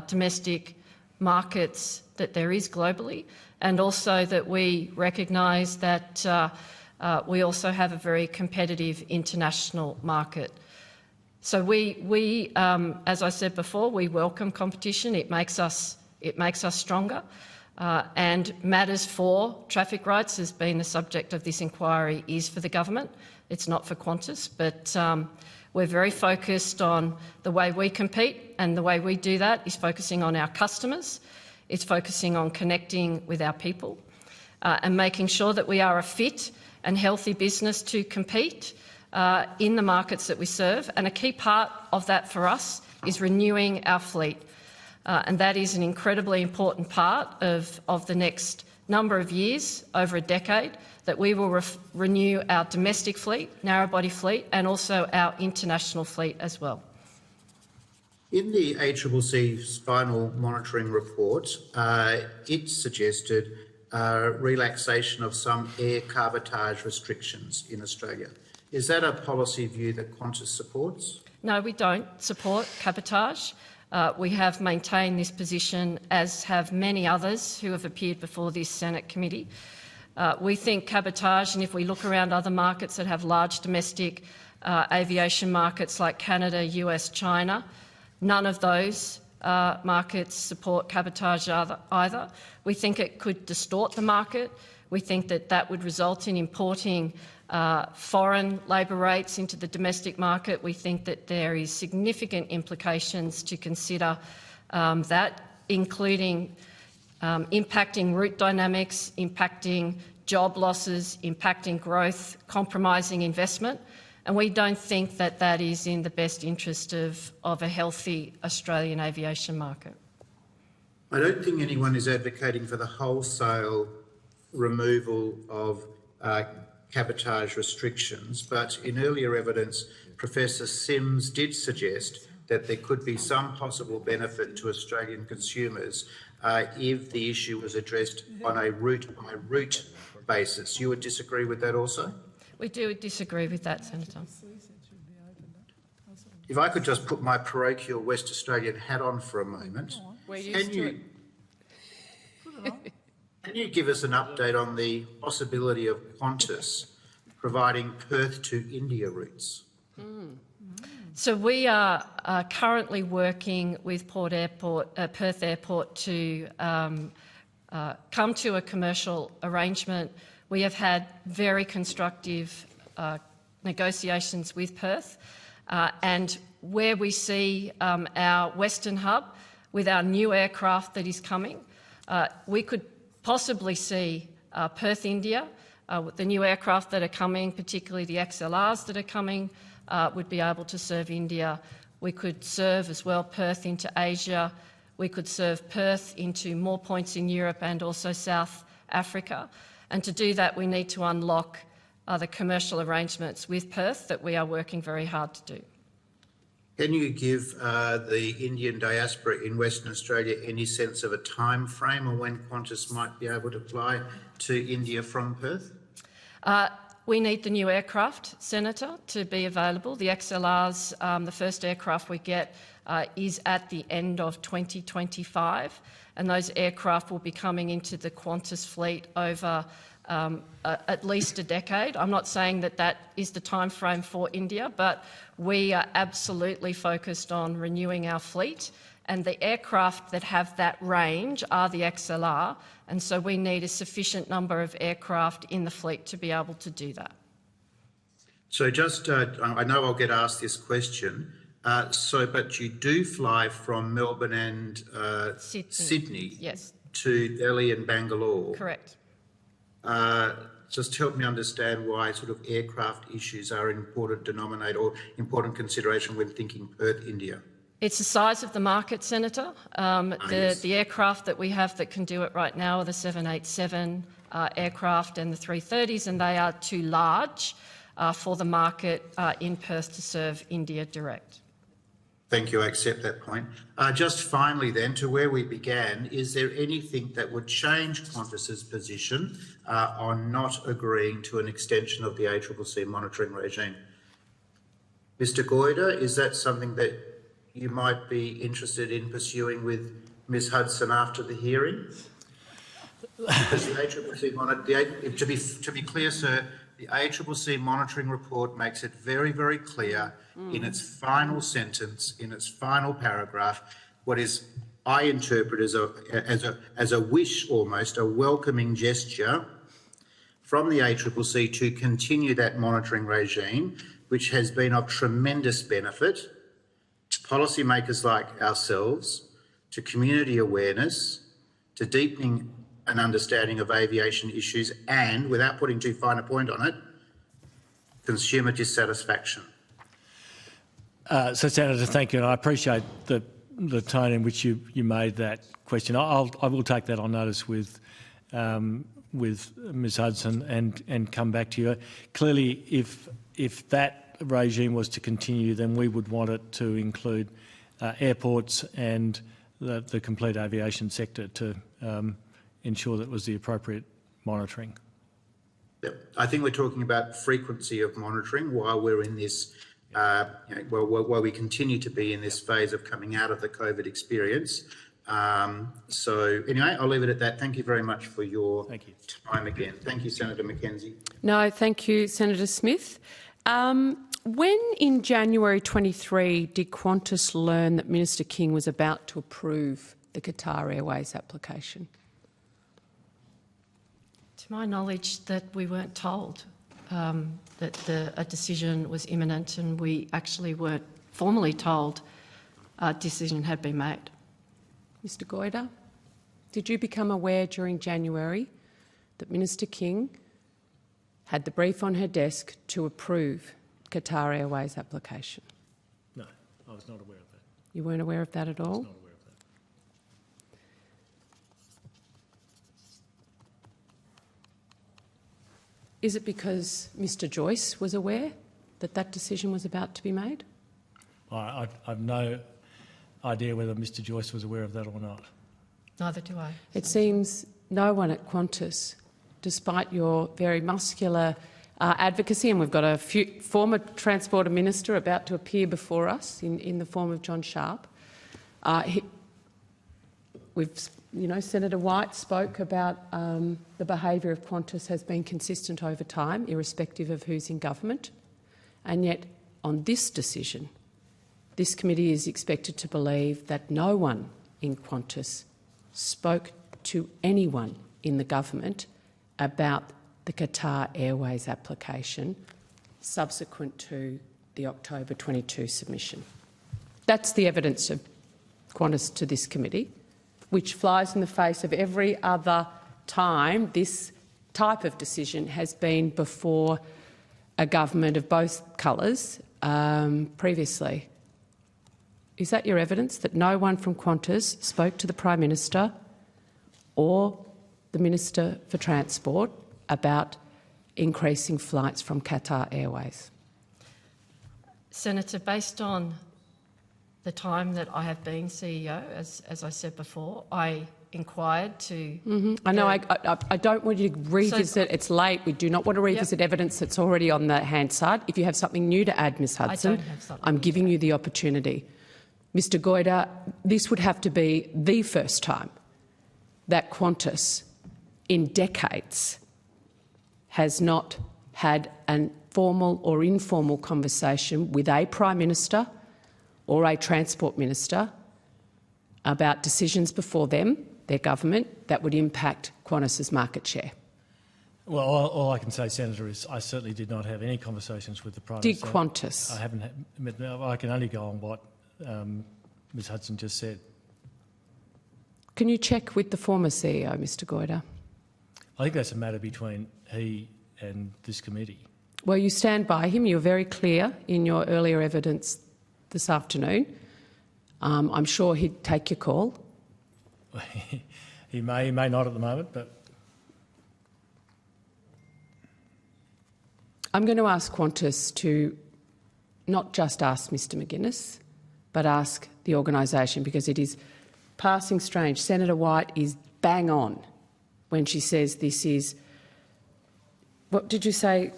Speaker 3: domestic markets that there is globally, and also that we recognise that we also have a very competitive international market. So we as I said before, we welcome competition. It makes us stronger. And matters for traffic rights has been the subject of this inquiry is for the government. It's not for Qantas, but we're very focused on the way we compete, and the way we do that is focusing on our customers. It's focusing on connecting with our people and making sure that we are a fit and healthy business to compete in the markets that we serve. And a key part of that for us is renewing our fleet. And that is an incredibly important part of the next number of years, over a decade, that we will renew our domestic fleet, narrow-body fleet, and also our international fleet as well.
Speaker 13: In the ACCC's final monitoring report, it suggested relaxation of some air cabotage restrictions in Australia. Is that a policy view that Qantas supports?
Speaker 3: No, we don't support cabotage. We have maintained this position, as have many others who have appeared before this Senate committee. We think cabotage, and if we look around other markets that have large domestic aviation markets like Canada, US, China, none of those markets support cabotage either. We think it could distort the market. We think that that would result in importing foreign labour rates into the domestic market. We think that there is significant implications to consider that, including impacting route dynamics, impacting job losses, impacting growth, compromising investment. And we don't think that that is in the best interest of a healthy Australian aviation market.
Speaker 13: I don't think anyone is advocating for the wholesale removal of cabotage restrictions, but in earlier evidence, Professor Sims did suggest that there could be some possible benefit to Australian consumers if the issue was addressed on a route-by-route basis. You would disagree with that also?
Speaker 3: We do disagree with that, Senator.
Speaker 13: If I could just put my parochial West Australian hat on for a moment, can you give us an update on the possibility of Qantas providing Perth to India routes?
Speaker 3: So we are currently working with Perth Airport to come to a commercial arrangement We have had very constructive negotiations with Perth, and where we see our Western hub with our new aircraft that is coming, we could possibly see Perth, India, with the new aircraft that are coming, particularly the XLRs that are coming, would be able to serve India. We could serve as well Perth into Asia. We could serve Perth into more points in Europe and also South Africa. And to do that, we need to unlock the commercial arrangements with Perth that we are working very hard to do.
Speaker 13: Can you give the Indian diaspora in Western Australia any sense of a time frame on when Qantas might be able to fly to India from Perth?
Speaker 3: We need the new aircraft, Senator, to be available. The XLRs, the first aircraft we get is at the end of 2025, and those aircraft will be coming into the Qantas fleet over at least a decade. I'm not saying that that is the time frame for India, but we are absolutely focused on renewing our fleet, and the aircraft that have that range are the XLR, and so we need a sufficient number of aircraft in the fleet to be able to do that.
Speaker 13: So just, I know I'll get asked this question, but you do fly from Melbourne and Sydney
Speaker 3: yes,
Speaker 13: to Delhi and Bangalore.
Speaker 3: Correct.
Speaker 13: Just help me understand why sort of aircraft issues are an important denominator or important consideration when thinking Perth, India.
Speaker 3: It's the size of the market, Senator.
Speaker 13: Yes.
Speaker 3: The aircraft that we have that can do it right now are the 787 aircraft and the 330s, and they are too large for the market in Perth to serve India direct.
Speaker 13: Thank you, I accept that point. Just finally then, to where we began, is there anything that would change Qantas's position on not agreeing to an extension of the ACCC monitoring regime? Mr Goyder, is that something that you might be interested in pursuing with Ms Hudson after the hearing? Because the ACCC, to be clear, sir, the ACCC monitoring report makes it very, very clear in its final sentence, in its final paragraph, what is, I interpret as a wish almost, a welcoming gesture from the ACCC to continue that monitoring regime, which has been of tremendous benefit to policymakers like ourselves, to community awareness, to deepening an understanding of aviation issues and, without putting too fine a point on it, consumer dissatisfaction.
Speaker 2: So, Senator, thank you, and I appreciate the tone in which you made that question. I will take that on notice with Ms Hudson and come back to you. Clearly, if that regime was to continue, then we would want it to include airports and the complete aviation sector to ensure that it was the appropriate monitoring.
Speaker 13: Yep. I think we're talking about frequency of monitoring while we're in this, while we continue to be in this phase of coming out of the COVID experience. So anyway, I'll leave it at that. Thank you very much for your time again. Thank you, Senator McKenzie.
Speaker 1: No, thank you, Senator Smith. When in January 23 did Qantas learn that Minister King was about to approve the Qatar Airways application?
Speaker 3: To my knowledge, that we weren't told that a decision was imminent, and we actually weren't formally told a decision had been made.
Speaker 1: Mr Goyder, did you become aware during January that Minister King had the brief on her desk to approve Qatar Airways application?
Speaker 2: No, I was not aware of that.
Speaker 1: You weren't aware of that at all?
Speaker 2: I was not aware of that.
Speaker 1: Is it because Mr Joyce was aware that that decision was about to be made?
Speaker 2: I've no idea whether Mr Joyce was aware of that or not.
Speaker 3: Neither do I.
Speaker 1: It seems no one at Qantas, despite your very muscular advocacy, and we've got a former Transport Minister about to appear before us in the form of John Sharp. Senator White spoke about the behaviour of Qantas has been consistent over time, irrespective of who's in government, and yet on this decision, this committee is expected to believe that no one in Qantas spoke to anyone in the government about the Qatar Airways application subsequent to the October 22 submission. That's the evidence of Qantas to this committee, which flies in the face of every other time this type of decision has been before a government of both colours previously. Is that your evidence, that no one from Qantas spoke to the Prime Minister or the Minister for Transport about increasing flights from Qatar Airways?
Speaker 3: Senator, based on the time that I have been CEO, as I said before, I inquired to...
Speaker 1: I know. I don't want you to revisit. It's late. We do not want to revisit evidence that's already on the Hansard. If you have something new to add, Ms Hudson,
Speaker 3: I don't have something
Speaker 1: I'm giving you the opportunity. Mr Goyder, this would have to be the first time that Qantas in decades has not had a formal or informal conversation with a Prime Minister or a Transport Minister about decisions before them, their government, that would impact Qantas's market share.
Speaker 2: Well, all I can say, Senator, is I certainly did not have any conversations with the Prime Minister.
Speaker 1: Did Qantas?
Speaker 2: I haven't met. I can only go on what Ms Hudson just said.
Speaker 1: Can you check with the former CEO, Mr Goyder?
Speaker 2: I think that's a matter between he and this committee.
Speaker 1: Well, you stand by him. You're very clear in your earlier evidence this afternoon. I'm sure he'd take your call.
Speaker 2: He may not at the moment, but...
Speaker 1: I'm going to ask Qantas to not just ask Mr McGuinness, but ask the organisation, because it is passing strange. Senator White is bang on when she says this is... What did you say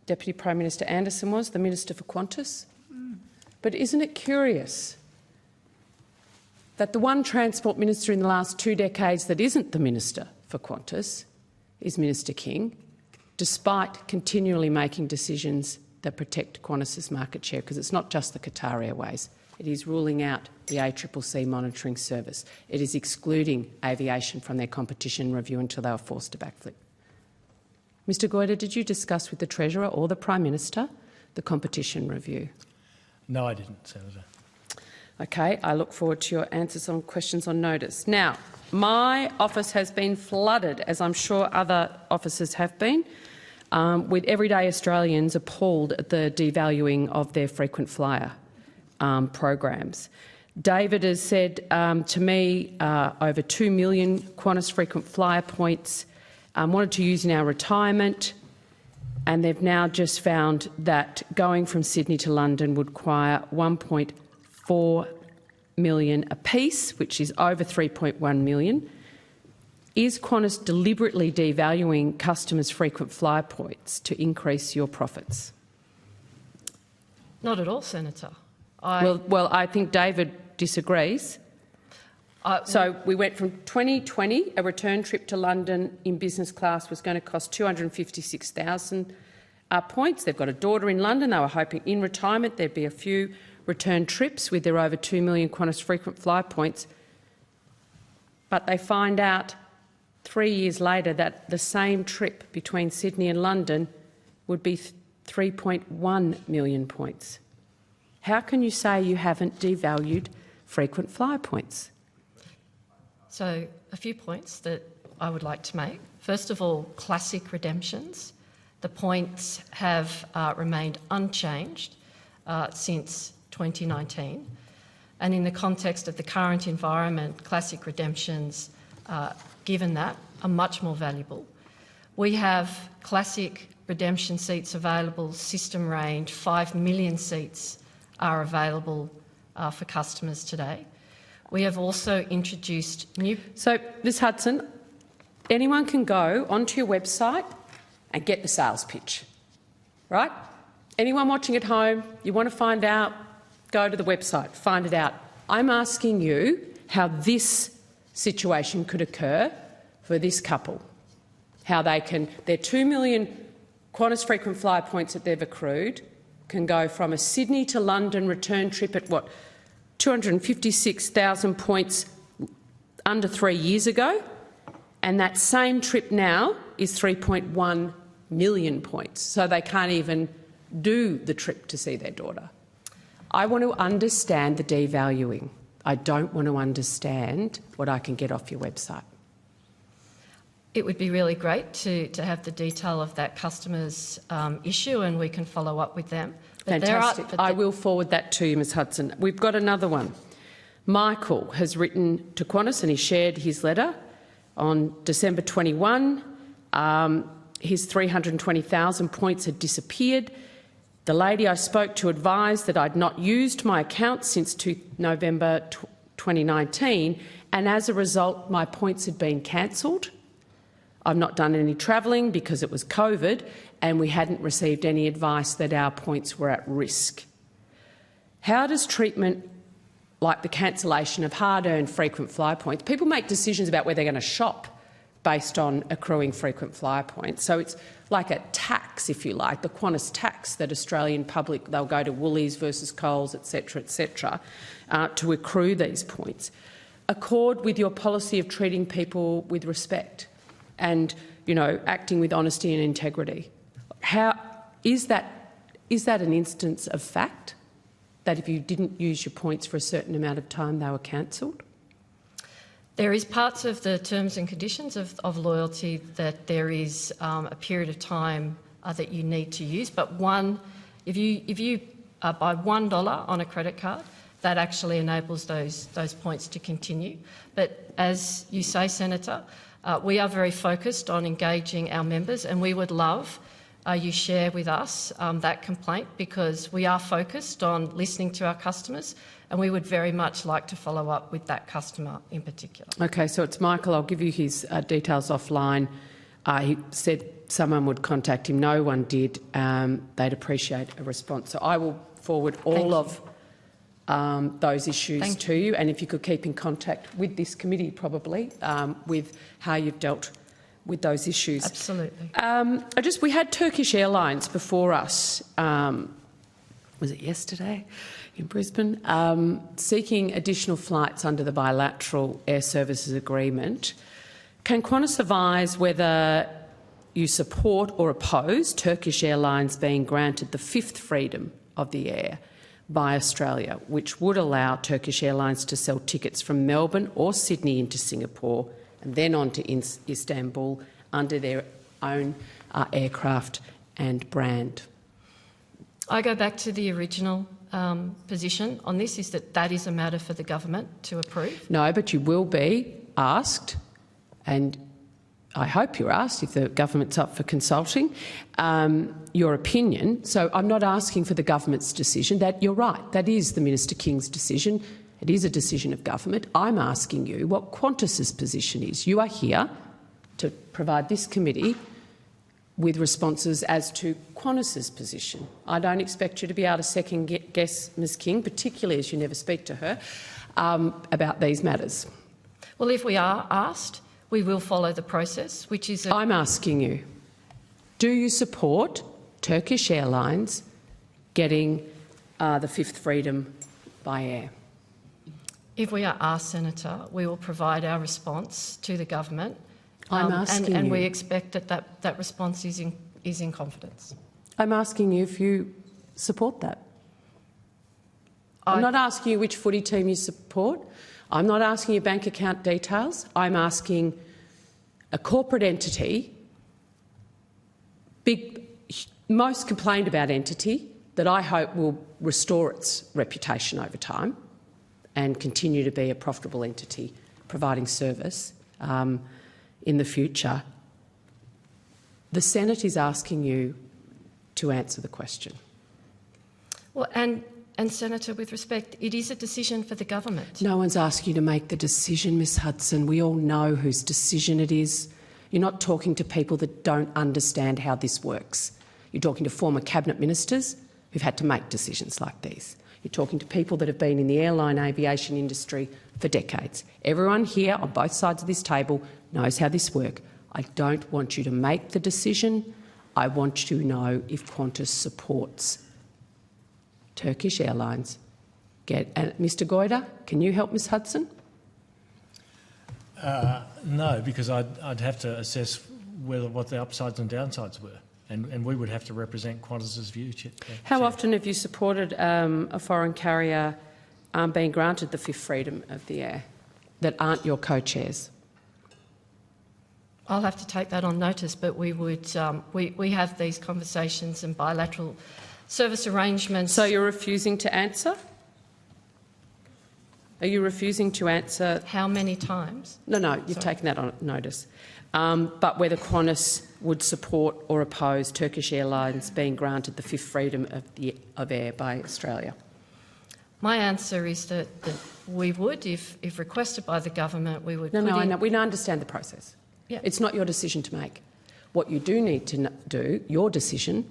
Speaker 1: Deputy Prime Minister Anderson was, the Minister for Qantas? But isn't it curious that the one Transport Minister in the last 2 decades that isn't the Minister for Qantas is Minister King, despite continually making decisions that protect Qantas's market share, because it's not just the Qatar Airways. It is ruling out the ACCC monitoring service. It is excluding aviation from their competition review until they were forced to backflip. Mr Goyder, did you discuss with the Treasurer or the Prime Minister the competition review?
Speaker 2: No, I didn't, Senator.
Speaker 1: Okay, I look forward to your answers on questions on notice. Now, my office has been flooded, as I'm sure other offices have been, with everyday Australians appalled at the devaluing of their frequent flyer programs. David has said to me over 2 million Qantas frequent flyer points wanted to use in our retirement, and they've now just found that going from Sydney to London would require 1.4 million apiece, which is over 3.1 million. Is Qantas deliberately devaluing customers' frequent flyer points to increase your profits?
Speaker 3: Not at all, Senator.
Speaker 1: Well, I think David disagrees. So we went from 2020, a return trip to London in business class was going to cost 256,000 points. They've got a daughter in London. They were hoping in retirement there'd be a few return trips with their over 2 million Qantas frequent flyer points. But they find out 3 years later that the same trip between Sydney and London would be 3.1 million points. How can you say you haven't devalued frequent flyer points?
Speaker 3: So, a few points that I would like to make. First of all, classic redemptions. The points have remained unchanged since 2019. And in the context of the current environment, classic redemptions, given that, are much more valuable. We have classic redemption seats available, system range, 5 million seats are available for customers today. We have also introduced new...
Speaker 1: So, Ms Hudson, anyone can go onto your website and get the sales pitch, right? Anyone watching at home, you want to find out, go to the website, find it out. I'm asking you how this situation could occur for this couple, how they can... Their 2 million Qantas frequent flyer points that they've accrued can go from a Sydney to London return trip at, what, 256,000 points under 3 years ago, and that same trip now is 3.1 million points, so they can't even do the trip to see their daughter. I want to understand the devaluing. I don't want to understand what I can get off your website.
Speaker 3: It would be really great to have the detail of that customer's issue, and we can follow up with them. But
Speaker 1: fantastic. I will forward that to you, Ms Hudson. We've got another one. Michael has written to Qantas and he shared his letter on December 21. His 320,000 points had disappeared. The lady I spoke to advised that I'd not used my account since November 2019, and as a result my points had been cancelled. I've not done any travelling because it was COVID, and we hadn't received any advice that our points were at risk. How does treatment like the cancellation of hard-earned frequent flyer points, people make decisions about where they're going to shop based on accruing frequent flyer points. So it's like a tax, if you like, the Qantas tax that Australian public, they'll go to Woolies versus Coles, etc., to accrue these points. Accord with your policy of treating people with respect and, you know, acting with honesty and integrity. How is that an instance of fact, that if you didn't use your points for a certain amount of time, they were cancelled?
Speaker 3: There is parts of the terms and conditions of loyalty that there is a period of time that you need to use. But if you buy $1 on a credit card, that actually enables those points to continue. But as you say, Senator, we are very focused on engaging our members, and we would love you share with us that complaint, because we are focused on listening to our customers, and we would very much like to follow up with that customer in particular. Okay, so it's Michael. I'll give you his details offline. He said someone would contact him. No one did. They'd appreciate a response. So I will forward all of those issues to you, and if you could keep in contact with this committee, probably, with how you've dealt with those issues. Absolutely. We had Turkish Airlines before us, was it yesterday in Brisbane, seeking additional flights under the Bilateral Air Services Agreement. Can Qantas advise whether you support or oppose Turkish Airlines being granted the fifth freedom of the air by Australia, which would allow Turkish Airlines to sell tickets from Melbourne or Sydney into Singapore and then on to Istanbul under their own aircraft and brand? I go back to the original position on this, is that is a matter for the government to approve. No, but you will be asked, and I hope you're asked if the government's up for consulting, your opinion. So I'm not asking for the government's decision. That you're right, that is the Minister King's decision. It is a decision of government. I'm asking you what Qantas's position is. You are here to provide this committee with responses as to Qantas's position. I don't expect you to be able to second-guess Ms King, particularly as you never speak to her, about these matters. Well, if we are asked, we will follow the process, which is... I'm asking you, do you support Turkish Airlines getting the fifth freedom by air? If we are asked, Senator, we will provide our response to the government. I'm asking and we expect that response is in confidence. I'm asking you if you support that. I'm not asking you which footy team you support. I'm not asking you bank account details. I'm asking a corporate entity, most complained about entity, that I hope will restore its reputation over time and continue to be a profitable entity providing service in the future. The Senate is asking you to answer the question. Well, and Senator, with respect, it is a decision for the government. No one's asking you to make the decision, Ms Hudson. We all know whose decision it is. You're not talking to people that don't understand how this works. You're talking to former cabinet ministers who've had to make decisions like these. You're talking to people that have been in the airline aviation industry for decades. Everyone here on both sides of this table knows how this works. I don't want you to make the decision. I want you to know if Qantas supports Turkish Airlines. Mr Goyder, can you help Ms Hudson?
Speaker 2: No, because I'd have to assess what the upsides and downsides were. And we would have to represent Qantas's view.
Speaker 1: How often have you supported a foreign carrier being granted the fifth freedom of the air that aren't your co-chairs?
Speaker 3: I'll have to take that on notice, but we would we have these conversations and bilateral service arrangements.
Speaker 1: So you're refusing to answer? Are you refusing to answer?
Speaker 3: How many times?
Speaker 1: No, you've taken that on notice. But whether Qantas would support or oppose Turkish Airlines being granted the fifth freedom of air by Australia?
Speaker 3: My answer is that we would, if requested by the government, we would.
Speaker 1: No, I know. We understand the process.
Speaker 3: Yeah.
Speaker 1: It's not your decision to make. What you do need to do, your decision,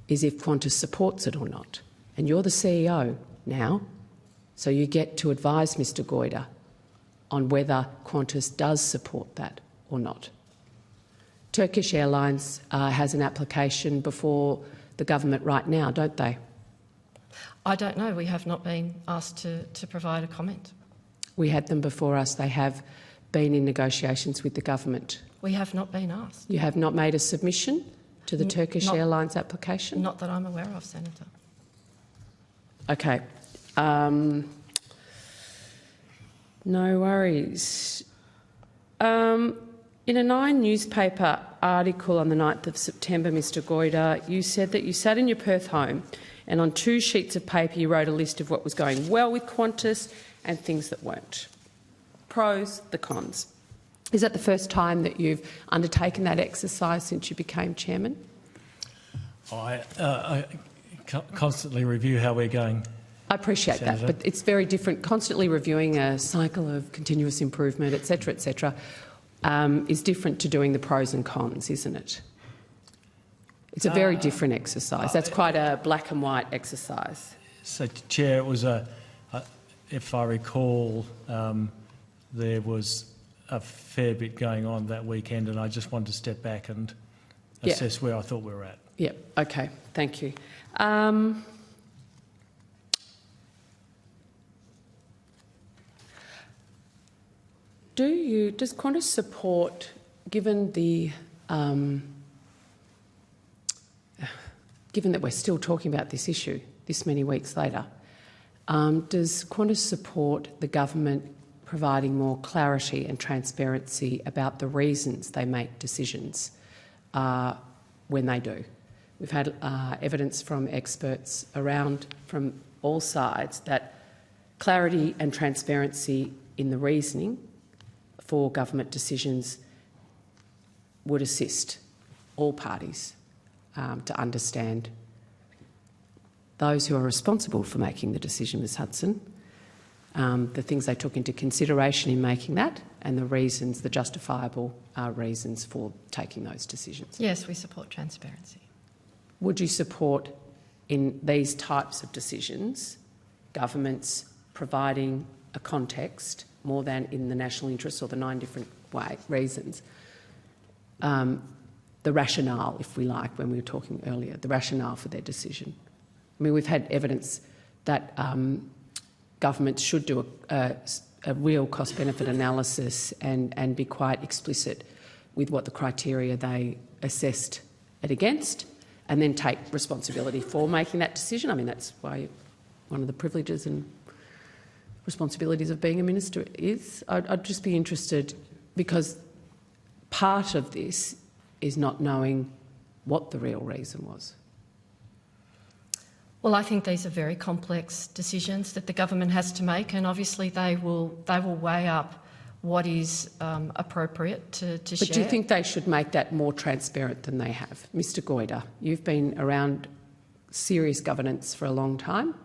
Speaker 1: is if Qantas supports it or not. And you're the CEO now, so you get to advise Mr Goyder on whether Qantas does support that or not. Turkish Airlines has an application before the government right now, don't they?
Speaker 3: I don't know. We have not been asked to provide a comment.
Speaker 1: We had them before us. They have been in negotiations with the government.
Speaker 3: We have not been asked.
Speaker 1: You have not made a submission to the Turkish Airlines application?
Speaker 3: Not that I'm aware of, Senator.
Speaker 1: Okay. No worries. In a Nine newspaper article on the 9th of September, Mr Goyder, you said that you sat in your Perth home and on 2 sheets of paper you wrote a list of what was going well with Qantas and things that weren't. Pros, the cons. Is that the first time that you've undertaken that exercise since you became chairman?
Speaker 2: I constantly review how we're going.
Speaker 1: I appreciate
Speaker 2: Senator.
Speaker 1: that, but it's very different. Constantly reviewing a cycle of continuous improvement, et cetera, is different to doing the pros and cons, isn't it? It's a very different exercise. That's quite a black and white exercise.
Speaker 2: So, Chair, it was if I recall, there was a fair bit going on that weekend, and I just wanted to step back and assess where I thought we were at.
Speaker 1: Yep. Okay. Thank you. Does Qantas support, given that we're still talking about this issue this many weeks later, does Qantas support the government providing more clarity and transparency about the reasons they make decisions when they do? We've had evidence from experts around from all sides that clarity and transparency in the reasoning for government decisions would assist all parties to understand those who are responsible for making the decision, Ms Hudson, the things they took into consideration in making that and the reasons, the justifiable reasons for taking those decisions.
Speaker 3: Yes, we support transparency.
Speaker 1: Would you support, in these types of decisions, governments providing a context more than in the national interest or the 9 different reasons, the rationale, if we like, when we were talking earlier, the rationale for their decision? I mean, we've had evidence that governments should do a real cost-benefit analysis and be quite explicit with what the criteria they assessed it against, and then take responsibility for making that decision. I mean, that's why one of the privileges and responsibilities of being a minister is. I'd just be interested, because part of this is not knowing what the real reason was.
Speaker 3: Well, I think these are very complex decisions that the government has to make, and obviously they will weigh up what is appropriate to share.
Speaker 1: But do you think they should make that more transparent than they have? Mr Goyder, you've been around serious governance for a long time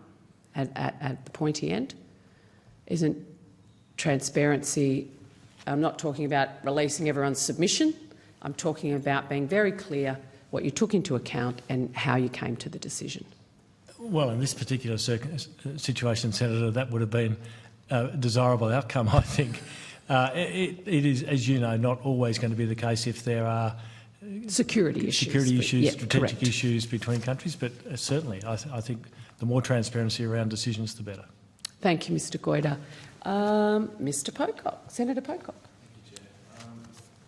Speaker 1: at the pointy end. Isn't transparency, I'm not talking about releasing everyone's submission, I'm talking about being very clear what you took into account and how you came to the decision?
Speaker 2: Well, in this particular situation, Senator, that would have been a desirable outcome, I think. It is, as you know, not always going to be the case if there are
Speaker 1: security issues,
Speaker 2: strategic
Speaker 1: correct.
Speaker 2: issues between countries, but certainly I think the more transparency around decisions, the better.
Speaker 1: Thank you, Mr Goyder. Mr Pocock, Senator Pocock.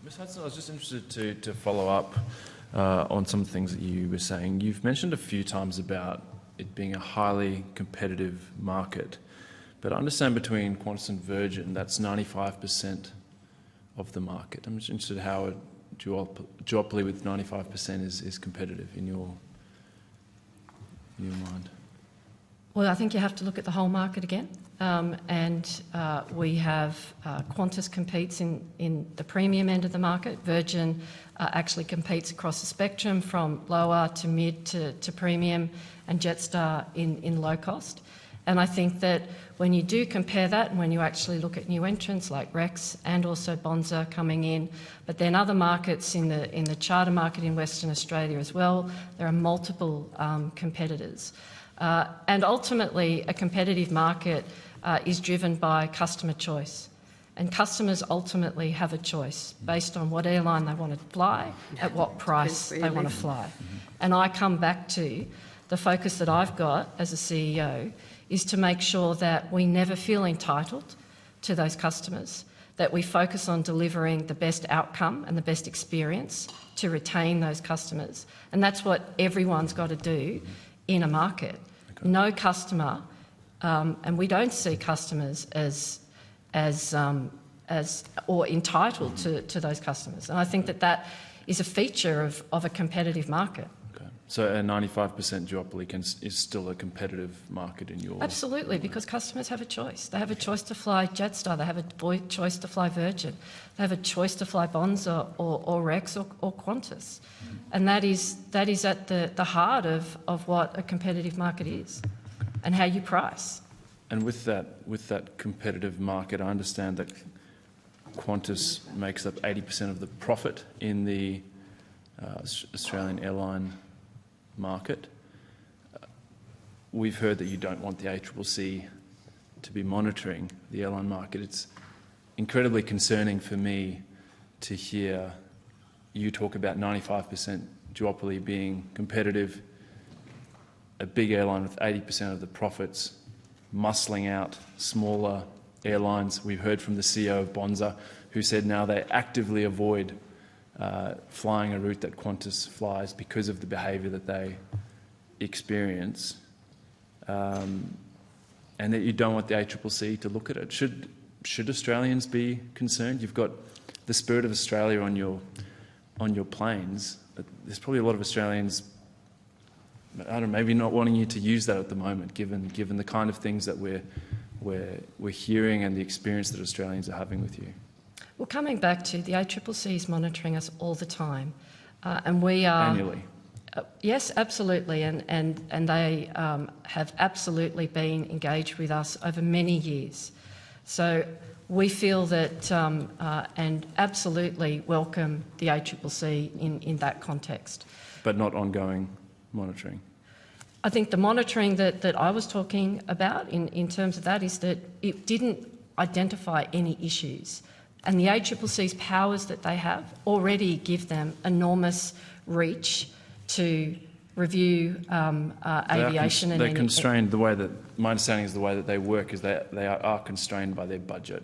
Speaker 8: Ms Hudson, I was just interested to follow up on some things that you were saying. You've mentioned a few times about it being a highly competitive market, but I understand between Qantas and Virgin, that's 95% of the market. I'm just interested how a duopoly with 95% is competitive in your mind.
Speaker 3: Well, I think you have to look at the whole market again. We have Qantas competes in the premium end of the market. Virgin actually competes across the spectrum from lower to mid to premium, and Jetstar in low cost. And I think that when you do compare that, and when you actually look at new entrants like Rex and also Bonza coming in, but then other markets in the charter market in Western Australia as well, there are multiple competitors. And ultimately, a competitive market is driven by customer choice. And customers ultimately have a choice based on what airline they want to fly, at what price they want to fly. And I come back to the focus that I've got as a CEO is to make sure that we never feel entitled to those customers, that we focus on delivering the best outcome and the best experience to retain those customers. And that's what everyone's got to do in a market. Okay. No customer, and we don't see customers as or entitled to those customers. And I think that is a feature of a competitive market.
Speaker 8: So a 95% duopoly is still a competitive market in your...
Speaker 3: Absolutely, because customers have a choice. They have a choice to fly Jetstar, they have a choice to fly Virgin, they have a choice to fly Bonza or Rex or Qantas. And that is at the heart of what a competitive market is and how you price.
Speaker 8: And with that competitive market, I understand that Qantas makes up 80% of the profit in the Australian airline market. We've heard that you don't want the ACCC to be monitoring the airline market. It's incredibly concerning for me to hear you talk about 95% duopoly being competitive, a big airline with 80% of the profits, muscling out smaller airlines. We've heard from the CEO of Bonza, who said now they actively avoid flying a route that Qantas flies because of the behaviour that they experience, and that you don't want the ACCC to look at it. Should Australians be concerned? You've got the Spirit of Australia on your planes. There's probably a lot of Australians, I don't know, maybe not wanting you to use that at the moment, given the kind of things that we're hearing and the experience that Australians are having with you.
Speaker 3: Well, coming back to the ACCC is monitoring us all the time, and we are...
Speaker 8: Annually?
Speaker 3: Yes, absolutely, and they have absolutely been engaged with us over many years. So we feel that and absolutely welcome the ACCC in that context.
Speaker 8: But not ongoing monitoring?
Speaker 3: I think the monitoring that I was talking about in terms of that is that it didn't identify any issues. And the ACCC's powers that they have already give them enormous reach to review aviation.
Speaker 8: They're constrained. The way that my understanding is the way that they work is that they are constrained by their budget,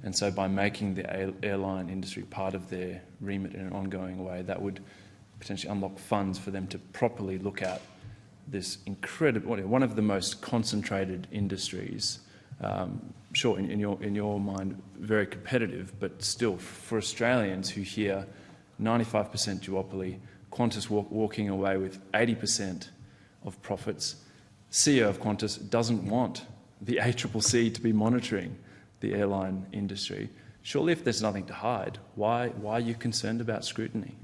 Speaker 8: and so by making the airline industry part of their remit in an ongoing way, that would potentially unlock funds for them to properly look at this incredible, one of the most concentrated industries. Sure, in your mind, very competitive, but still, for Australians who hear 95% duopoly, Qantas walking away with 80% of profits, CEO of Qantas doesn't want the ACCC to be monitoring the airline industry. Surely, if there's nothing to hide, why are you concerned about scrutiny?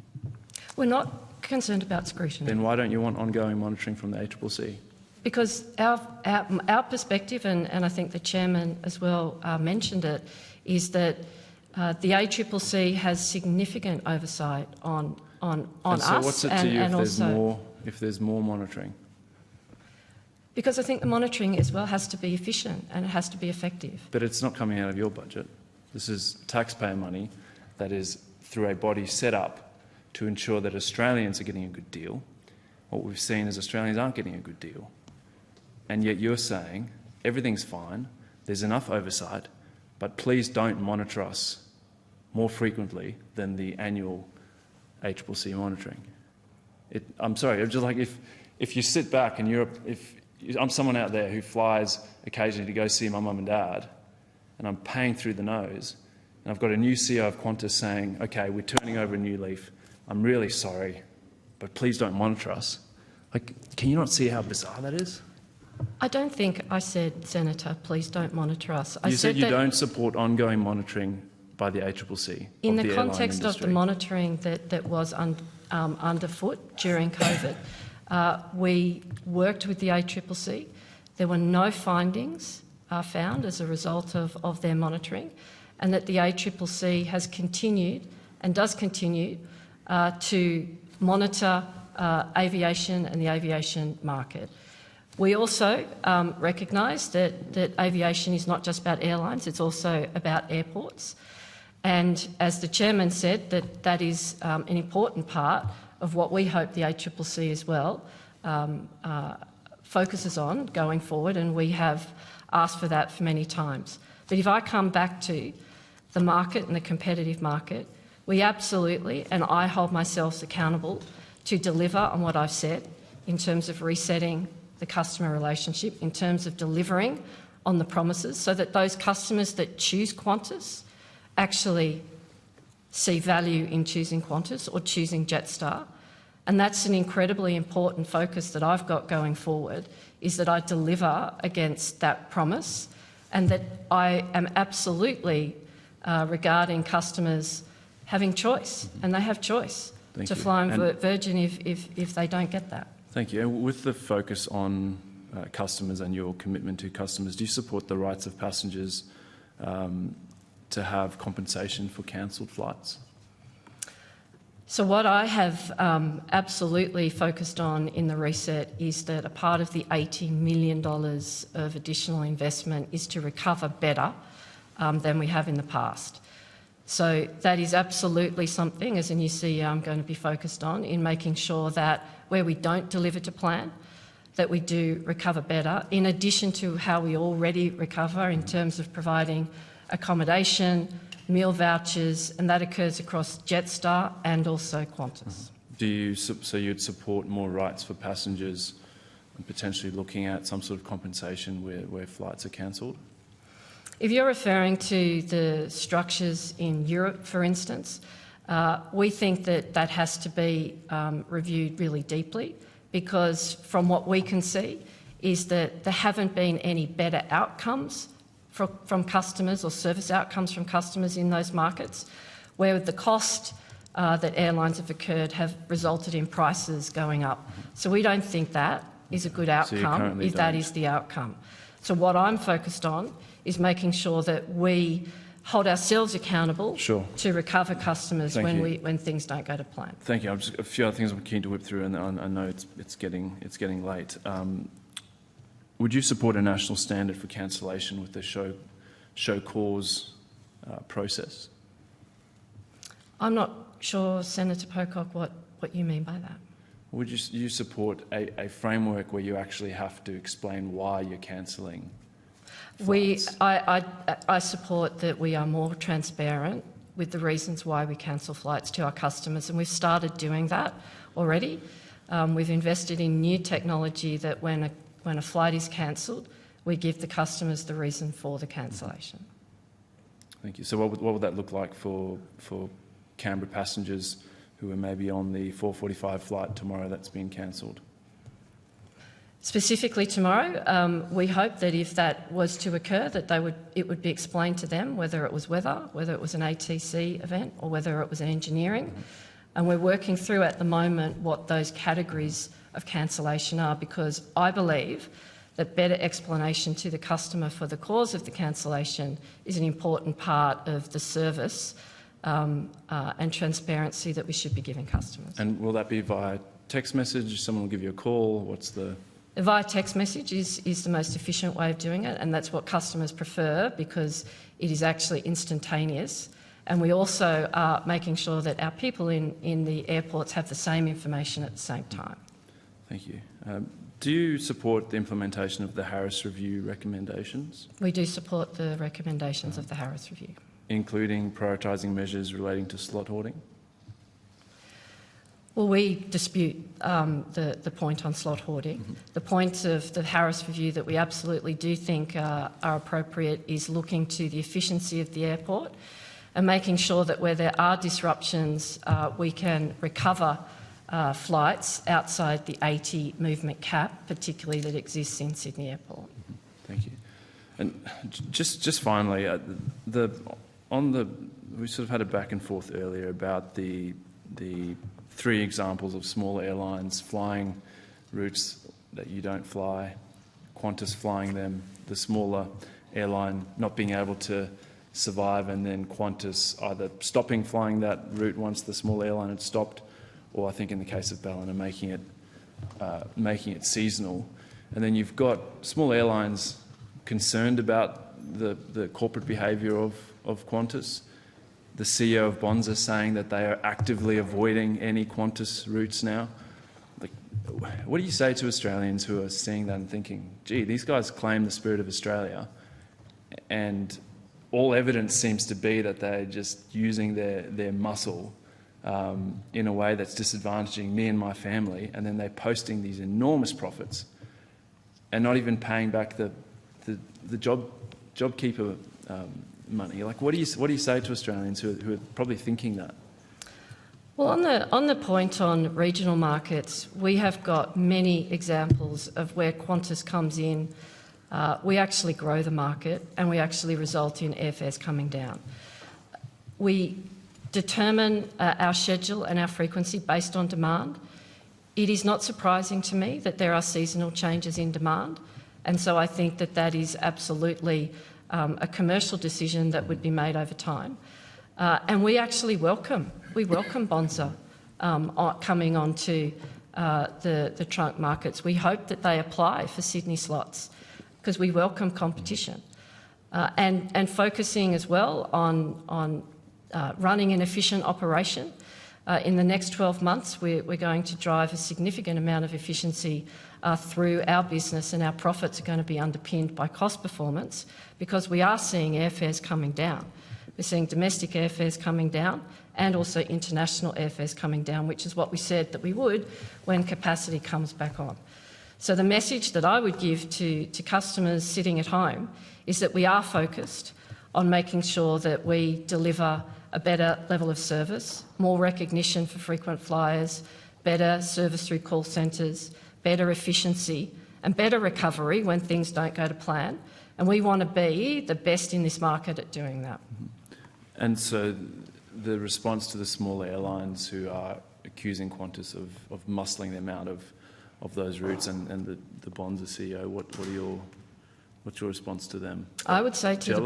Speaker 3: We're not concerned about scrutiny.
Speaker 8: Then why don't you want ongoing monitoring from the ACCC?
Speaker 3: Because our perspective, and I think the chairman as well mentioned it, is that the ACCC has significant oversight on us.
Speaker 8: So what's it to you if there's more monitoring?
Speaker 3: Because I think the monitoring as well has to be efficient and it has to be effective.
Speaker 8: But it's not coming out of your budget. This is taxpayer money that is through a body set up to ensure that Australians are getting a good deal. What we've seen is Australians aren't getting a good deal. And yet you're saying everything's fine, there's enough oversight, but please don't monitor us more frequently than the annual ACCC monitoring. I'm sorry, it's just like if you sit back and I'm someone out there who flies occasionally to go see my mum and dad, and I'm paying through the nose, and I've got a new CEO of Qantas saying, okay, we're turning over a new leaf, I'm really sorry, but please don't monitor us. Like, can you not see how bizarre that is?
Speaker 3: I don't think I said, Senator, please don't monitor us.
Speaker 8: You said you don't support ongoing monitoring by the ACCC.
Speaker 3: In the context of the monitoring that was underfoot during COVID, we worked with the ACCC. There were no findings found as a result of their monitoring, and that the ACCC has continued and does continue to monitor aviation and the aviation market. We also recognise that aviation is not just about airlines, it's also about airports. And as the chairman said, that is an important part of what we hope the ACCC as well focuses on going forward, and we have asked for that for many times. But if I come back to the market and the competitive market, we absolutely, and I hold myself accountable to deliver on what I've said in terms of resetting the customer relationship, in terms of delivering on the promises, so that those customers that choose Qantas actually see value in choosing Qantas or choosing Jetstar. And that's an incredibly important focus that I've got going forward, is that I deliver against that promise, and that I am absolutely regarding customers having choice, and they have choice to fly on Virgin if they don't get that.
Speaker 8: Thank you. And with the focus on customers and your commitment to customers, do you support the rights of passengers to have compensation for cancelled flights?
Speaker 3: So what I have absolutely focused on in the reset is that a part of the $80 million of additional investment is to recover better than we have in the past. So that is absolutely something, as a new CEO, I'm going to be focused on, in making sure that where we don't deliver to plan, that we do recover better, in addition to how we already recover in terms of providing accommodation, meal vouchers, and that occurs across Jetstar and also Qantas.
Speaker 8: So you'd support more rights for passengers and potentially looking at some sort of compensation where flights are cancelled?
Speaker 3: If you're referring to the structures in Europe, for instance, we think that has to be reviewed really deeply, because from what we can see is that there haven't been any better outcomes from customers or service outcomes from customers in those markets, where the cost that airlines have incurred have resulted in prices going up. So we don't think that is a good outcome if that is the outcome. So what I'm focused on is making sure that we hold ourselves accountable to recover customers when things don't go to plan.
Speaker 8: Thank you. A few other things I'm keen to whip through, and I know it's getting late. Would you support a national standard for cancellation with the show cause process?
Speaker 3: I'm not sure, Senator Pocock, what you mean by that.
Speaker 8: Would you support a framework where you actually have to explain why you're cancelling flights?
Speaker 3: I support that we are more transparent with the reasons why we cancel flights to our customers, and we've started doing that already. We've invested in new technology that when a flight is cancelled, we give the customers the reason for the cancellation.
Speaker 8: Thank you. So what would that look like for Canberra passengers who are maybe on the 4:45 flight tomorrow that's been cancelled?
Speaker 3: Specifically tomorrow, we hope that if that was to occur, that it would be explained to them whether it was weather, whether it was an ATC event, or whether it was an engineering. And we're working through at the moment what those categories of cancellation are, because I believe that better explanation to the customer for the cause of the cancellation is an important part of the service and transparency that we should be giving customers.
Speaker 8: And will that be via text message? Someone will give you a call?
Speaker 3: Via text message is the most efficient way of doing it, and that's what customers prefer because it is actually instantaneous. And we also are making sure that our people in the airports have the same information at the same time.
Speaker 8: Thank you. Do you support the implementation of the Harris Review recommendations?
Speaker 3: We do support the recommendations of the Harris Review.
Speaker 8: including prioritising measures relating to slot hoarding?
Speaker 3: Well, we dispute the point on slot hoarding. The point of the Harris review that we absolutely do think are appropriate is looking to the efficiency of the airport and making sure that where there are disruptions, we can recover flights outside the 80 movement cap, particularly that exists in Sydney Airport.
Speaker 8: Thank you. And just finally, we sort of had a back and forth earlier about the 3 examples of small airlines flying routes that you don't fly, Qantas flying them, the smaller airline not being able to survive, and then Qantas either stopping flying that route once the small airline had stopped, or I think in the case of Ballina making it seasonal. And then you've got small airlines concerned about the corporate behaviour of Qantas. The CEO of Bonza saying that they are actively avoiding any Qantas routes now. Like, what do you say to Australians who are seeing that and thinking, gee, these guys claim the spirit of Australia, and all evidence seems to be that they're just using their muscle in a way that's disadvantaging me and my family, and then they're posting these enormous profits and not even paying back the JobKeeper money. Like, what do you say to Australians who are probably thinking that?
Speaker 3: Well, on the point on regional markets, we have got many examples of where Qantas comes in. We actually grow the market and we actually result in airfares coming down. We determine our schedule and our frequency based on demand. It is not surprising to me that there are seasonal changes in demand, and so I think that is absolutely a commercial decision that would be made over time. And we actually welcome Bonza coming onto the trunk markets. We hope that they apply for Sydney slots because we welcome competition. And focusing as well on running an efficient operation. In the next 12 months, we're going to drive a significant amount of efficiency through our business, and our profits are going to be underpinned by cost performance because we are seeing airfares coming down. We're seeing domestic airfares coming down and also international airfares coming down, which is what we said that we would when capacity comes back on. So the message that I would give to customers sitting at home is that we are focused on making sure that we deliver a better level of service, more recognition for frequent flyers, better service through call centres, better efficiency and better recovery when things don't go to plan. And we want to be the best in this market at doing that.
Speaker 8: And so the response to the small airlines who are accusing Qantas of muscling them out of those routes and the Bonza CEO, what's your response to them?
Speaker 3: I would say to the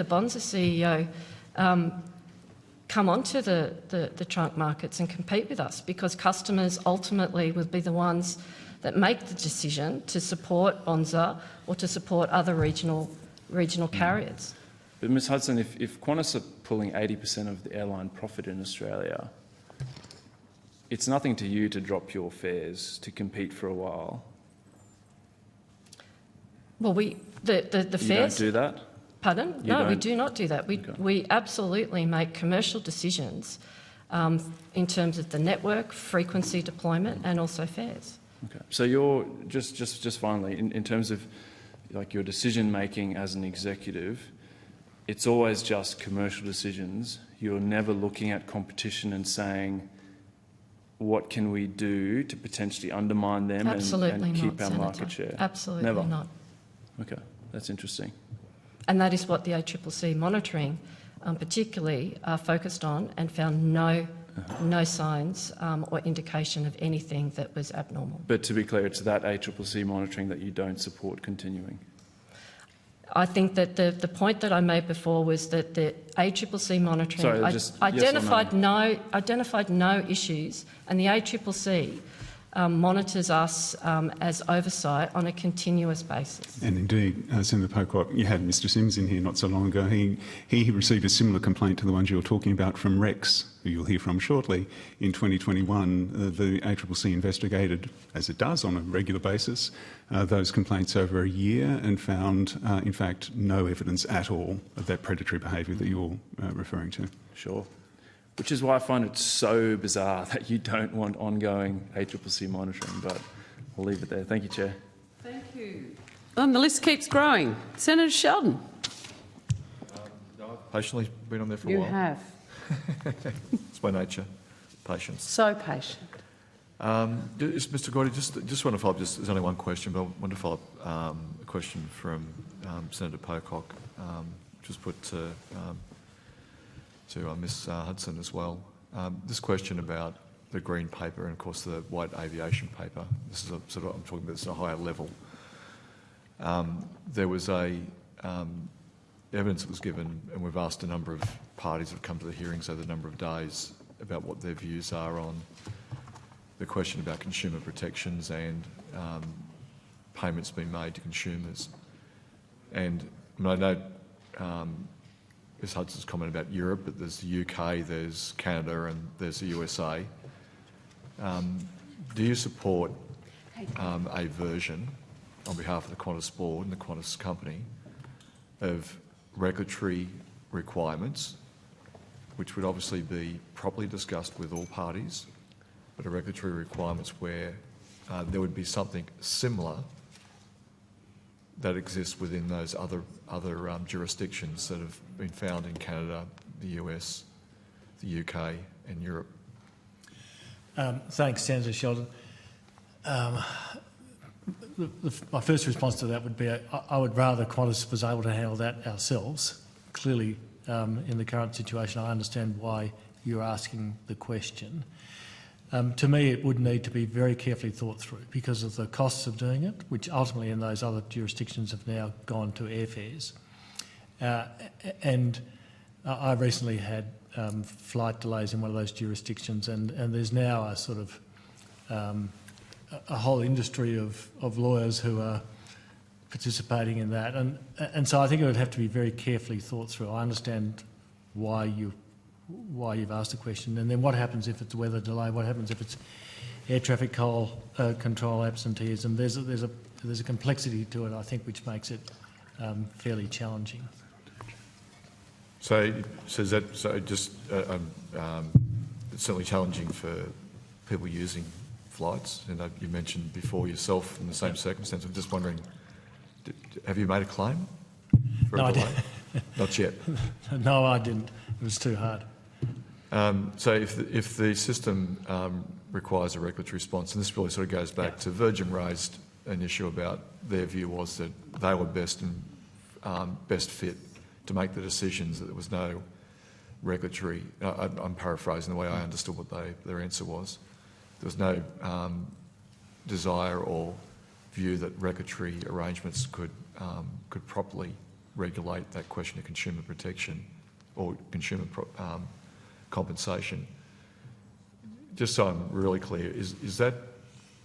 Speaker 3: Bonza CEO, come onto the trunk markets and compete with us, because customers ultimately will be the ones that make the decision to support Bonza or to support other regional carriers.
Speaker 8: But Ms Hudson, if Qantas are pulling 80% of the airline profit in Australia, it's nothing to you to drop your fares to compete for a while.
Speaker 3: Well, the fares...
Speaker 8: You don't do that?
Speaker 3: Pardon? No, we do not do that. We absolutely make commercial decisions in terms of the network, frequency deployment and also fares.
Speaker 8: Okay. So you're, just finally, in terms of like your decision-making as an executive, it's always just commercial decisions. You're never looking at competition and saying, what can we do to potentially undermine them and keep our market share?
Speaker 3: Absolutely
Speaker 8: Never.
Speaker 3: not.
Speaker 8: Okay, that's interesting.
Speaker 3: And that is what the ACCC monitoring particularly focused on, and found no signs or indication of anything that was abnormal.
Speaker 8: But to be clear, it's that ACCC monitoring that you don't support continuing?
Speaker 3: I think that the point that I made before was that the ACCC monitoring identified no issues, and the ACCC monitors us as oversight on a continuous basis.
Speaker 4: And indeed, Senator Pocock, you had Mr Sims in here not so long ago. He received a similar complaint to the ones you're talking about from Rex, who you'll hear from shortly. In 2021, the ACCC investigated, as it does on a regular basis, those complaints over a year and found, in fact, no evidence at all of that predatory behaviour that you're referring to.
Speaker 8: Sure. Which is why I find it so bizarre that you don't want ongoing ACCC monitoring, but I'll leave it there. Thank you, Chair.
Speaker 1: Thank you. The list keeps growing. Senator Sheldon.
Speaker 6: I've patiently been on there for a
Speaker 1: You
Speaker 6: while.
Speaker 1: have.
Speaker 6: It's my nature, patience.
Speaker 1: So patient.
Speaker 6: Mr Gordy, just want to follow up, there's only one question, but I want to follow up a question from Senator Pocock, just put to Ms Hudson as well. This question about the green paper and, of course, the white aviation paper. This is a sort of, I'm talking about this at a higher level. There was evidence that was given, and we've asked a number of parties that have come to the hearings over the number of days about what their views are on the question about consumer protections and payments being made to consumers. And I know Ms Hudson's comment about Europe, but there's the UK, there's Canada and there's the USA. Do you support a version on behalf of the Qantas board and the Qantas company of regulatory requirements, which would obviously be properly discussed with all parties, but a regulatory requirements where there would be something similar that exists within those other jurisdictions that have been found in Canada, the US, the UK and Europe?
Speaker 2: Thanks, Senator Sheldon. My first response to that would be I would rather Qantas was able to handle that ourselves. Clearly, in the current situation, I understand why you're asking the question. To me, it would need to be very carefully thought through because of the costs of doing it, which ultimately in those other jurisdictions have now gone to airfares. And I recently had flight delays in one of those jurisdictions, and there's now a sort of a whole industry of lawyers who are participating in that. And so I think it would have to be very carefully thought through. I understand why you've asked the question, and then what happens if it's a weather delay? What happens if it's air traffic control absenteeism? There's a complexity to it, I think, which makes it fairly challenging.
Speaker 6: So it's certainly challenging for people using flights. And you mentioned before yourself in the same circumstance. I'm just wondering, have you made a claim for a delay? Not yet.
Speaker 2: No, I didn't. It was too hard.
Speaker 6: So if the system requires a regulatory response, and this really sort of goes back to Virgin raised an issue about their view was that they were best fit to make the decisions, that there was no regulatory, I'm paraphrasing the way I understood what their answer was. There was no desire or view that regulatory arrangements could properly regulate that question of consumer protection or consumer compensation. Just so I'm really clear, is that,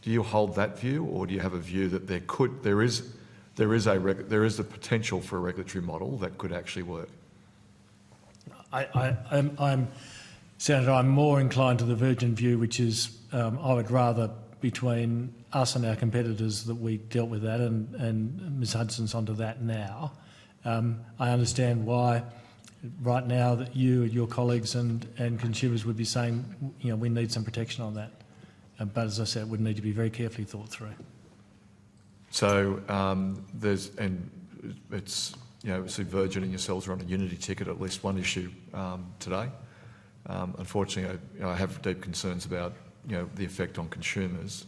Speaker 6: do you hold that view, or do you have a view that there is the potential for a regulatory model that could actually work?
Speaker 2: Senator, I'm more inclined to the Virgin view, which is I would rather between us and our competitors that we dealt with that, and Ms Hudson's onto that now. I understand why right now that you and your colleagues and consumers would be saying, we need some protection on that. But as I said, it would need to be very carefully thought through. So
Speaker 6: obviously Virgin and yourselves are on a unity ticket, at least one issue today. Unfortunately, I have deep concerns about the effect on consumers.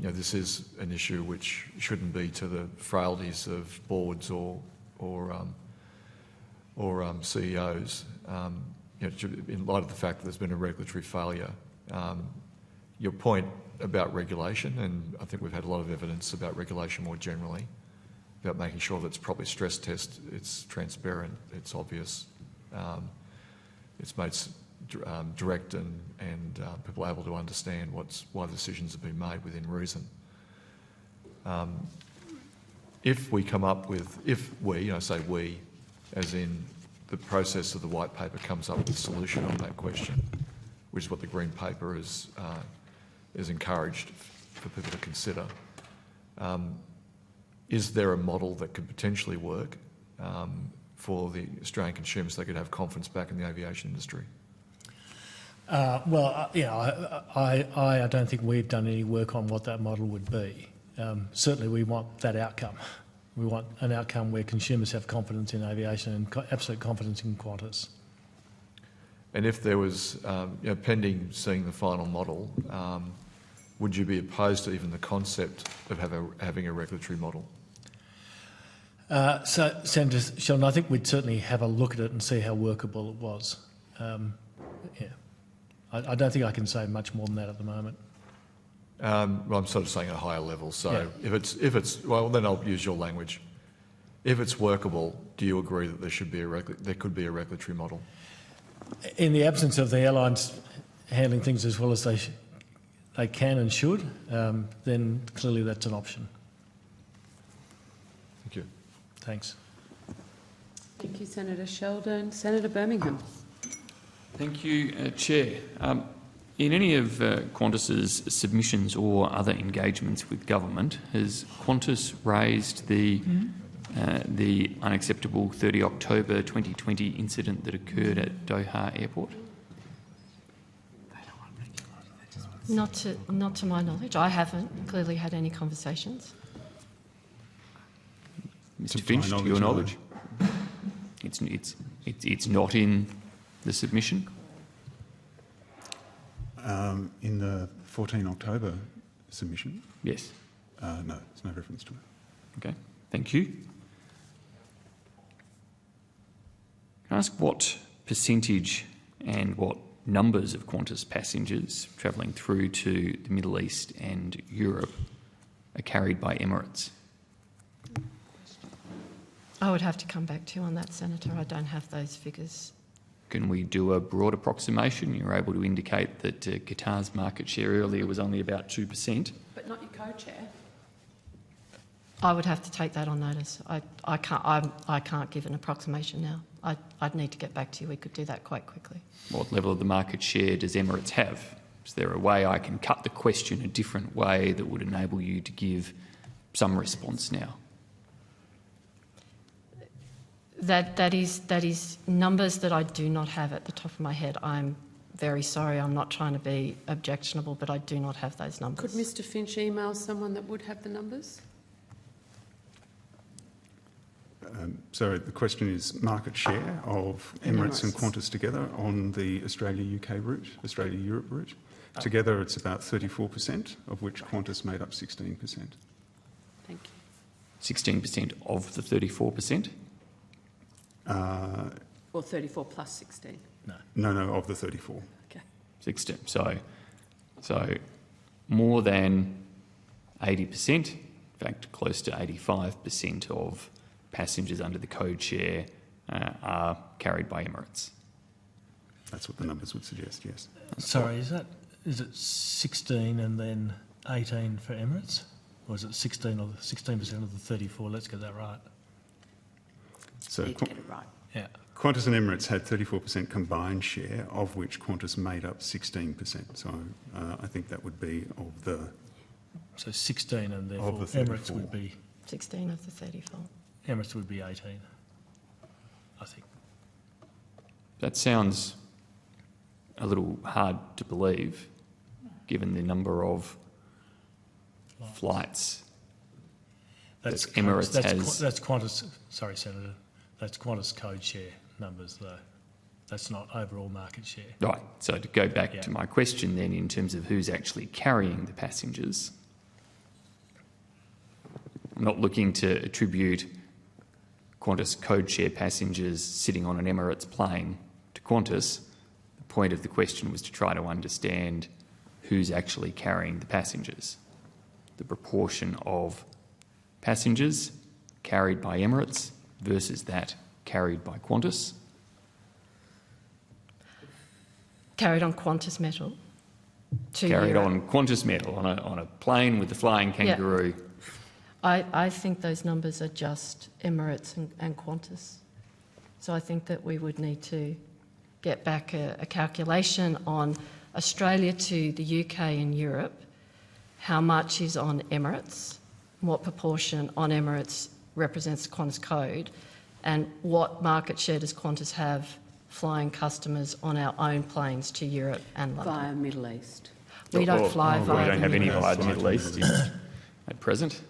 Speaker 6: This is an issue which shouldn't be to the frailties of boards or CEOs. In light of the fact that there's been a regulatory failure, your point about regulation, and I think we've had a lot of evidence about regulation more generally, about making sure that it's properly stress tested, it's transparent, it's obvious, it's made direct and people are able to understand why the decisions have been made within reason. If we come up with, say we, as in the process of the white paper comes up with a solution on that question, which is what the green paper is encouraged for people to consider. Is there a model that could potentially work for the Australian consumers so they could have confidence back in the aviation industry?
Speaker 2: I don't think we've done any work on what that model would be. Certainly we want that outcome. We want an outcome where consumers have confidence in aviation and absolute confidence in Qantas.
Speaker 6: And if there was, pending seeing the final model, would you be opposed to even the concept of having a regulatory model?
Speaker 2: So, Senator Sheldon, I think we'd certainly have a look at it and see how workable it was. I don't think I can say much more than that at the moment.
Speaker 6: Well, I'm sort of saying at a higher level. So if it's well, then I'll use your language. If it's workable, do you agree that there could be a regulatory model?
Speaker 2: In the absence of the airlines handling things as well as they can and should, then clearly that's an option.
Speaker 6: Thank you.
Speaker 2: Thanks.
Speaker 1: Thank you, Senator Sheldon. Senator Birmingham.
Speaker 7: Thank you, Chair. In any of Qantas's submissions or other engagements with government, has Qantas raised the unacceptable 30 October 2020 incident that occurred at Doha Airport?
Speaker 3: Not to my knowledge. I haven't clearly had any conversations.
Speaker 7: Mr. Finch, to your knowledge, it's not in the submission.
Speaker 4: In the 14 October submission?
Speaker 7: Yes.
Speaker 4: No, there's no reference to it.
Speaker 7: Okay, thank you. Can I ask what percentage and what numbers of Qantas passengers travelling through to the Middle East and Europe are carried by Emirates?
Speaker 3: I would have to come back to you on that, Senator. I don't have those figures.
Speaker 7: Can we do a broad approximation? You're able to indicate that Qatar's market share earlier was only about 2%.
Speaker 1: But not your co-chair.
Speaker 3: I would have to take that on notice. I can't give an approximation now. I'd need to get back to you. We could do that quite quickly.
Speaker 7: What level of the market share does Emirates have? Is there a way I can cut the question a different way that would enable you to give some response now?
Speaker 3: That is numbers that I do not have at the top of my head. I'm very sorry. I'm not trying to be objectionable, but I do not have those numbers.
Speaker 1: Could Mr. Finch email someone that would have the numbers?
Speaker 4: So the question is market share of Emirates and Qantas together on the Australia-UK route, Australia-Europe route. Oh. Together it's about 34%, of which Qantas made up 16%.
Speaker 1: Thank you.
Speaker 7: 16% of the 34%?
Speaker 1: Or 34 plus 16?
Speaker 4: No, of the 34.
Speaker 1: Okay.
Speaker 7: 16. So more than 80%, in fact close to 85% of passengers under the code share are carried by Emirates.
Speaker 4: That's what the numbers would suggest, yes.
Speaker 2: Sorry, is it 16 and then 18 for Emirates? Or is it 16% of the 34? Let's get that right.
Speaker 4: So
Speaker 1: get it right.
Speaker 2: Yeah.
Speaker 4: Qantas and Emirates had 34% combined share, of which Qantas made up 16%. So I think that would be of the...
Speaker 2: So 16 and therefore
Speaker 4: the
Speaker 2: Emirates would be...
Speaker 3: 16 of the 34.
Speaker 2: Emirates would be 18, I think.
Speaker 7: That sounds a little hard to believe, given the number of flights that Emirates has.
Speaker 2: That's Qantas. Sorry, Senator. That's Qantas code share numbers, though. That's not overall market share.
Speaker 7: Right. So to go back to my question then, in terms of who's actually carrying the passengers, I'm not looking to attribute Qantas code share passengers sitting on an Emirates plane to Qantas. The point of the question was to try to understand who's actually carrying the passengers. The proportion of passengers carried by Emirates versus that carried by Qantas.
Speaker 3: Carried on Qantas metal.
Speaker 7: Carried on Qantas metal on a plane with the flying kangaroo.
Speaker 3: Yeah. I think those numbers are just Emirates and Qantas. So I think that we would need to get back a calculation on Australia to the UK and Europe, how much is on Emirates, what proportion on Emirates represents the Qantas code, and what market share does Qantas have flying customers on our own planes to Europe and London.
Speaker 1: Via Middle East.
Speaker 3: We don't fly via
Speaker 7: We don't have any
Speaker 3: Middle
Speaker 7: via
Speaker 3: East.
Speaker 7: the Middle East at present.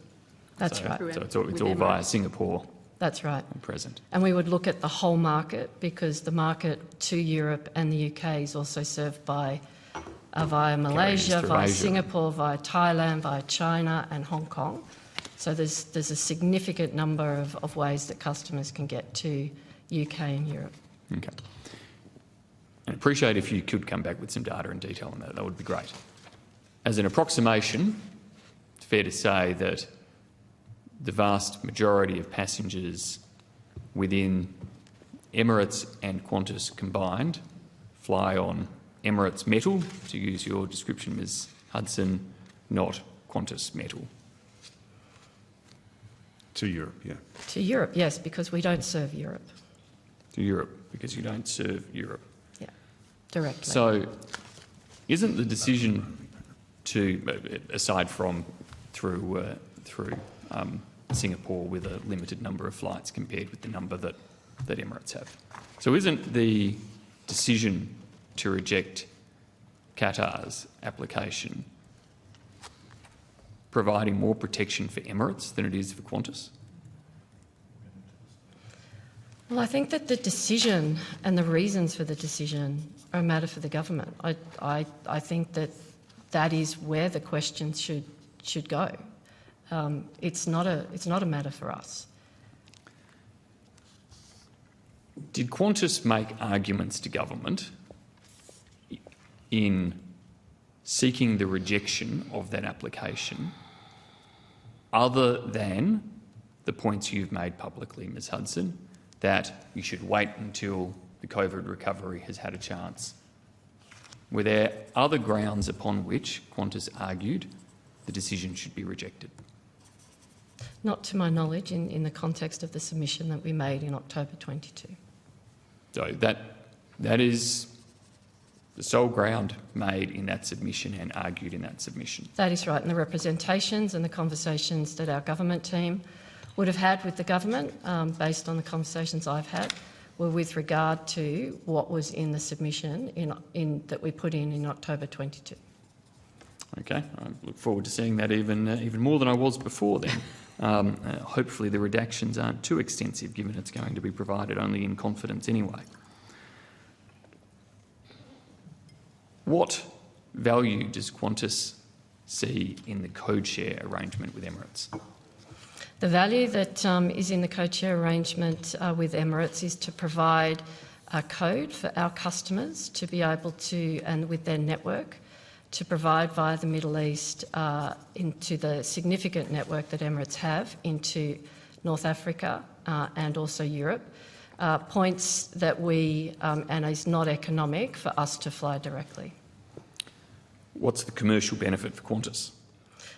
Speaker 3: That's right.
Speaker 7: So it's all via Singapore
Speaker 3: That's right.
Speaker 7: at present.
Speaker 3: And we would look at the whole market, because the market to Europe and the UK is also served by via Malaysia, via
Speaker 7: Asia.
Speaker 3: Singapore, via Thailand, via China and Hong Kong. So there's a significant number of ways that customers can get to UK and Europe.
Speaker 7: Okay. And appreciate if you could come back with some data and detail on that. That would be great. As an approximation, it's fair to say that the vast majority of passengers within Emirates and Qantas combined fly on Emirates metal, to use your description, Ms Hudson, not Qantas metal.
Speaker 4: To Europe, yeah.
Speaker 3: To Europe, yes, because we don't serve Europe.
Speaker 7: To Europe, because you don't serve Europe.
Speaker 3: Yeah, directly.
Speaker 7: So isn't the decision to, aside from through Singapore with a limited number of flights compared with the number that Emirates have, so isn't the decision to reject Qatar's application providing more protection for Emirates than it is for Qantas?
Speaker 3: Well, I think that the decision and the reasons for the decision are a matter for the government. I think that is where the questions should go. It's not a matter for us.
Speaker 7: Did Qantas make arguments to government in seeking the rejection of that application other than the points you've made publicly, Ms Hudson, that you should wait until the COVID recovery has had a chance? Were there other grounds upon which Qantas argued the decision should be rejected?
Speaker 3: Not to my knowledge in the context of the submission that we made in October 22.
Speaker 7: So that is the sole ground made in that submission and argued in that submission.
Speaker 3: That is right, and the representations and the conversations that our government team would have had with the government, based on the conversations I've had, were with regard to what was in the submission that we put in October 22.
Speaker 7: Okay, I look forward to seeing that even more than I was before then. Hopefully the redactions aren't too extensive, given it's going to be provided only in confidence anyway. What value does Qantas see in the code share arrangement with Emirates?
Speaker 3: The value that is in the code share arrangement with Emirates is to provide a code for our customers to be able to, and with their network, to provide via the Middle East into the significant network that Emirates have into North Africa and also Europe, points that we, and is not economic for us to fly directly.
Speaker 7: What's the commercial benefit for Qantas?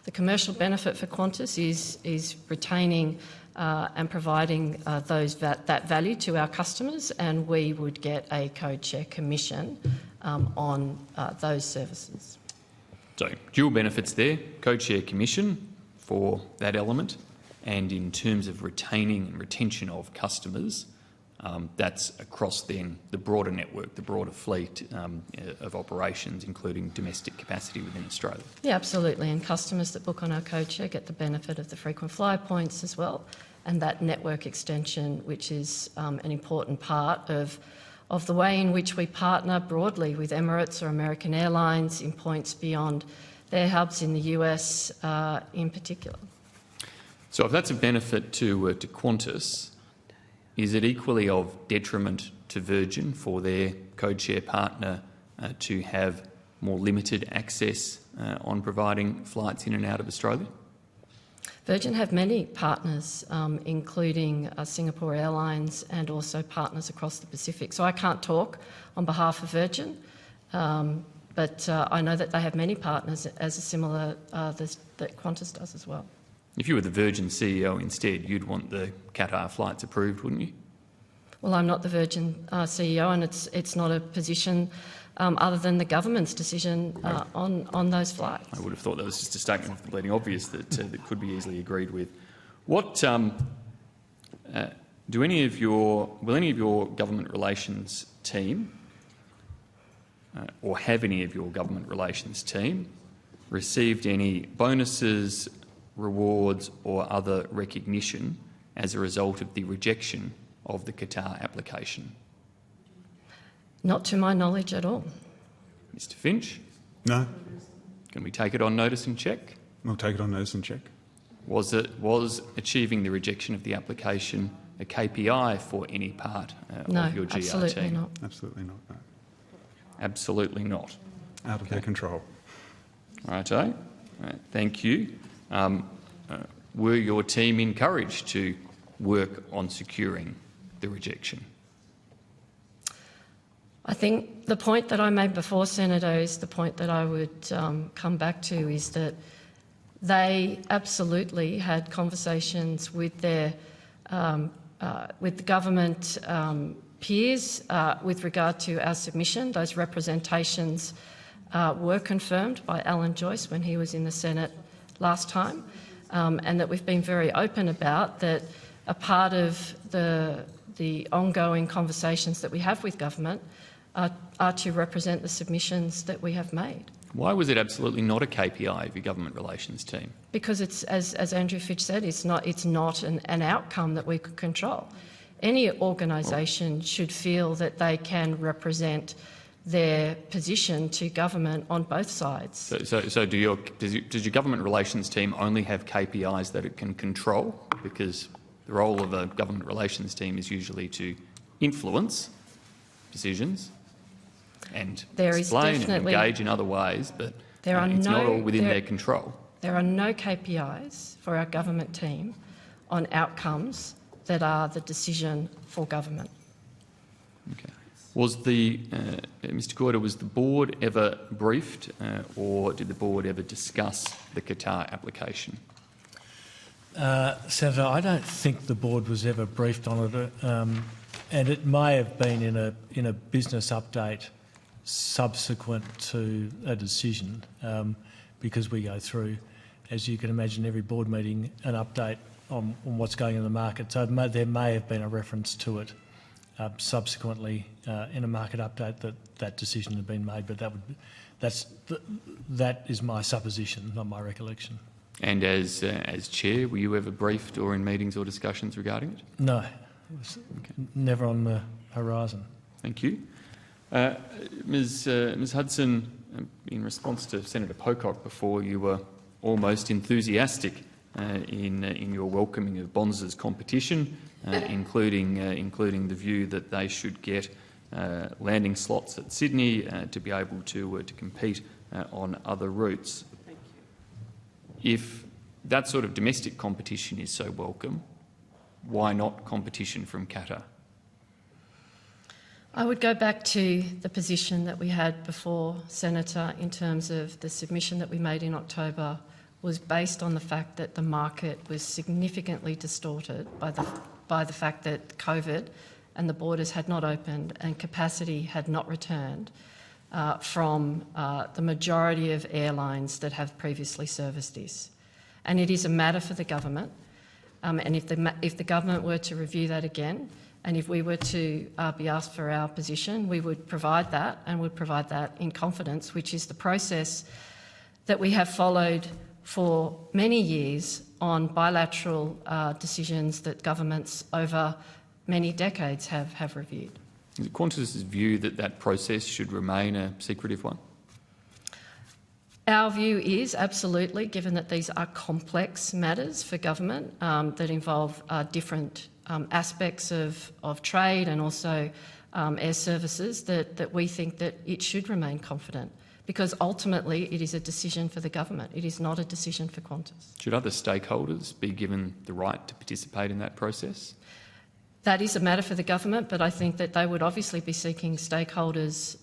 Speaker 3: The commercial benefit for Qantas is retaining and providing that value to our customers, and we would get a code share commission on those services.
Speaker 7: So dual benefits there, code share commission for that element, and in terms of retaining and retention of customers, that's across then the broader network, the broader fleet of operations, including domestic capacity within Australia.
Speaker 3: Yeah, absolutely, and customers that book on our code share get the benefit of the frequent flyer points as well, and that network extension, which is an important part of the way in which we partner broadly with Emirates or American Airlines in points beyond their hubs in the US in particular.
Speaker 7: So if that's a benefit to Qantas, is it equally of detriment to Virgin for their code share partner to have more limited access on providing flights in and out of Australia?
Speaker 3: Virgin have many partners, including Singapore Airlines and also partners across the Pacific. So I can't talk on behalf of Virgin, But I know that they have many partners as a similar that Qantas does as well.
Speaker 7: If you were the Virgin CEO instead, you'd want the Qatar flights approved, wouldn't you?
Speaker 3: Well, I'm not the Virgin CEO, and it's not a position other than the government's decision on those flights.
Speaker 7: I would have thought that was just a statement of the bleeding obvious that that could be easily agreed with. What will any of your government relations team, or have any of your government relations team, received any bonuses, rewards, or other recognition as a result of the rejection of the Qatar application?
Speaker 3: Not to my knowledge at all.
Speaker 7: Mr Finch?
Speaker 4: No.
Speaker 7: Can we take it on notice and check?
Speaker 4: We'll take it on notice and check.
Speaker 7: Was achieving the rejection of the application a KPI for any part of your GR
Speaker 3: absolutely
Speaker 7: team?
Speaker 3: not.
Speaker 4: Absolutely not. No.
Speaker 7: Absolutely not.
Speaker 4: Out of their control.
Speaker 7: Righto. Thank you. Were your team encouraged to work on securing the rejection?
Speaker 3: I think the point that I made before, Senator, is the point that I would come back to, is that they absolutely had conversations with their with the government peers with regard to our submission. Those representations were confirmed by Alan Joyce when he was in the Senate last time, and that we've been very open about that. A part of the ongoing conversations that we have with government are to represent the submissions that we have made.
Speaker 7: Why was it absolutely not a KPI of your government relations team?
Speaker 3: Because it's, as Andrew Fitch said, it's not an outcome that we could control. Any organisation should feel that they can represent their position to government on both sides.
Speaker 7: So does your government relations team only have KPIs that it can control? Because the role of a government relations team is usually to influence decisions and explain and engage in other ways, but it's not all within their control.
Speaker 3: There are no KPIs for our government team on outcomes that are the decision for government.
Speaker 7: Okay. Was Mr Goyder, was the board ever briefed or did the board ever discuss the Qatar application?
Speaker 2: Senator, I don't think the board was ever briefed on it, and it may have been in a business update subsequent to a decision, because we go through, as you can imagine, every board meeting an update on what's going on in the market. So there may have been a reference to it subsequently in a market update that decision had been made, but that is my supposition, not my recollection.
Speaker 7: And as chair, were you ever briefed or in meetings or discussions regarding it?
Speaker 2: No, it was never on the horizon.
Speaker 7: Thank you. Ms Hudson, in response to Senator Pocock before, you were almost enthusiastic in your welcoming of Bonza's competition, including the view that they should get landing slots at Sydney to be able to compete on other routes.
Speaker 1: Thank you.
Speaker 7: If that sort of domestic competition is so welcome, why not competition from Qatar?
Speaker 3: I would go back to the position that we had before, Senator, in terms of the submission that we made in October was based on the fact that the market was significantly distorted by the fact that COVID and the borders had not opened and capacity had not returned from the majority of airlines that have previously serviced this. And it is a matter for the government, and if the government were to review that again, and if we were to be asked for our position, we would provide that, and would provide that in confidence, which is the process that we have followed for many years on bilateral decisions that governments over many decades have reviewed.
Speaker 7: Is it Qantas's view that that process should remain a secretive one?
Speaker 3: Our view is absolutely, given that these are complex matters for government that involve different aspects of trade and also air services, that we think that it should remain confident, because ultimately it is a decision for the government. It is not a decision for Qantas.
Speaker 7: Should other stakeholders be given the right to participate in that process?
Speaker 3: That is a matter for the government, but I think that they would obviously be seeking stakeholders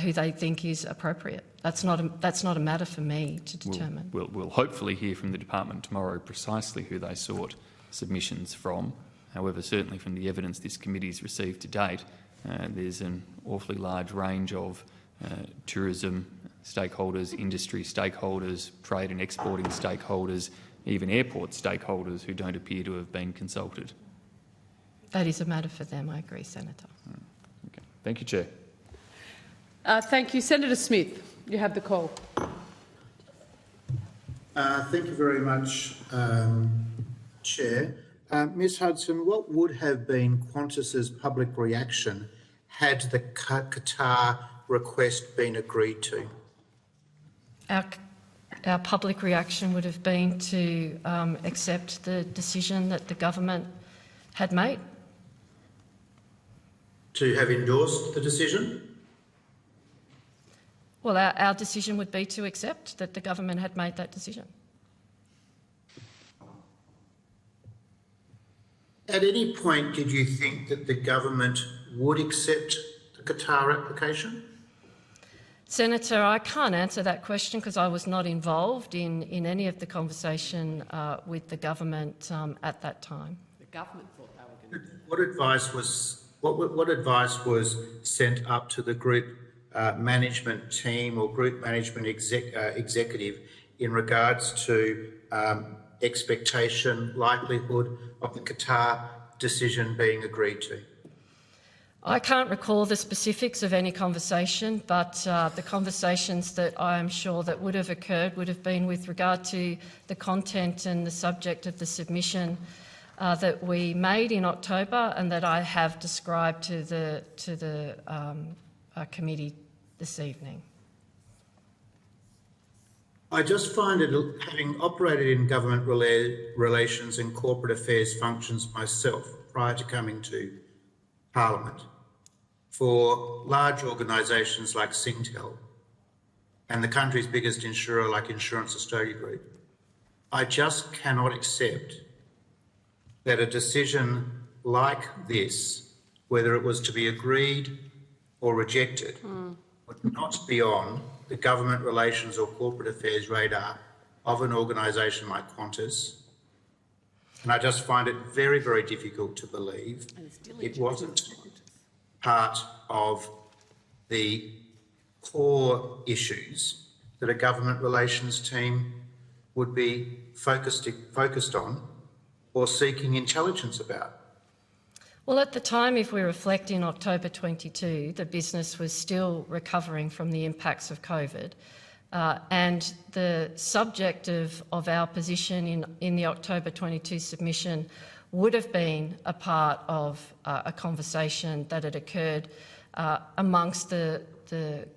Speaker 3: who they think is appropriate. That's not a matter for me to determine.
Speaker 7: We'll hopefully hear from the department tomorrow precisely who they sought submissions from. However, certainly from the evidence this committee's received to date, there's an awfully large range of tourism stakeholders, industry stakeholders, trade and exporting stakeholders, even airport stakeholders who don't appear to have been consulted.
Speaker 3: That is a matter for them, I agree, Senator.
Speaker 7: Okay. Thank you, Chair.
Speaker 1: Thank you. Senator Smith, you have the call.
Speaker 13: Thank you very much, Chair. Ms Hudson, what would have been Qantas's public reaction had the Qatar request been agreed to?
Speaker 3: Our public reaction would have been to accept the decision that the government had made.
Speaker 13: To have endorsed the decision?
Speaker 3: Well, our decision would be to accept that the government had made that decision.
Speaker 13: At any point, did you think that the government would accept the Qatar application?
Speaker 3: Senator, I can't answer that question because I was not involved in any of the conversation with the government at that time.
Speaker 1: The government thought they were going to.
Speaker 13: What advice was sent up to the group management team or group management executive in regards to expectation, likelihood of the Qatar decision being agreed to?
Speaker 3: I can't recall the specifics of any conversation, but the conversations that I am sure that would have occurred would have been with regard to the content and the subject of the submission that we made in October and that I have described to the committee this evening.
Speaker 13: I just find it, having operated in government relations and corporate affairs functions myself prior to coming to Parliament, for large organisations like Singtel and the country's biggest insurer like Insurance Australia Group, I just cannot accept that a decision like this, whether it was to be agreed or rejected, would not be on the government relations or corporate affairs radar of an organisation like Qantas. And I just find it very, very difficult to believe it wasn't part of the core issues that a government relations team would be focused on or seeking intelligence about.
Speaker 3: Well, at the time, if we reflect in October 22, the business was still recovering from the impacts of COVID. And the subject of our position in the October 22 submission would have been a part of a conversation that had occurred amongst the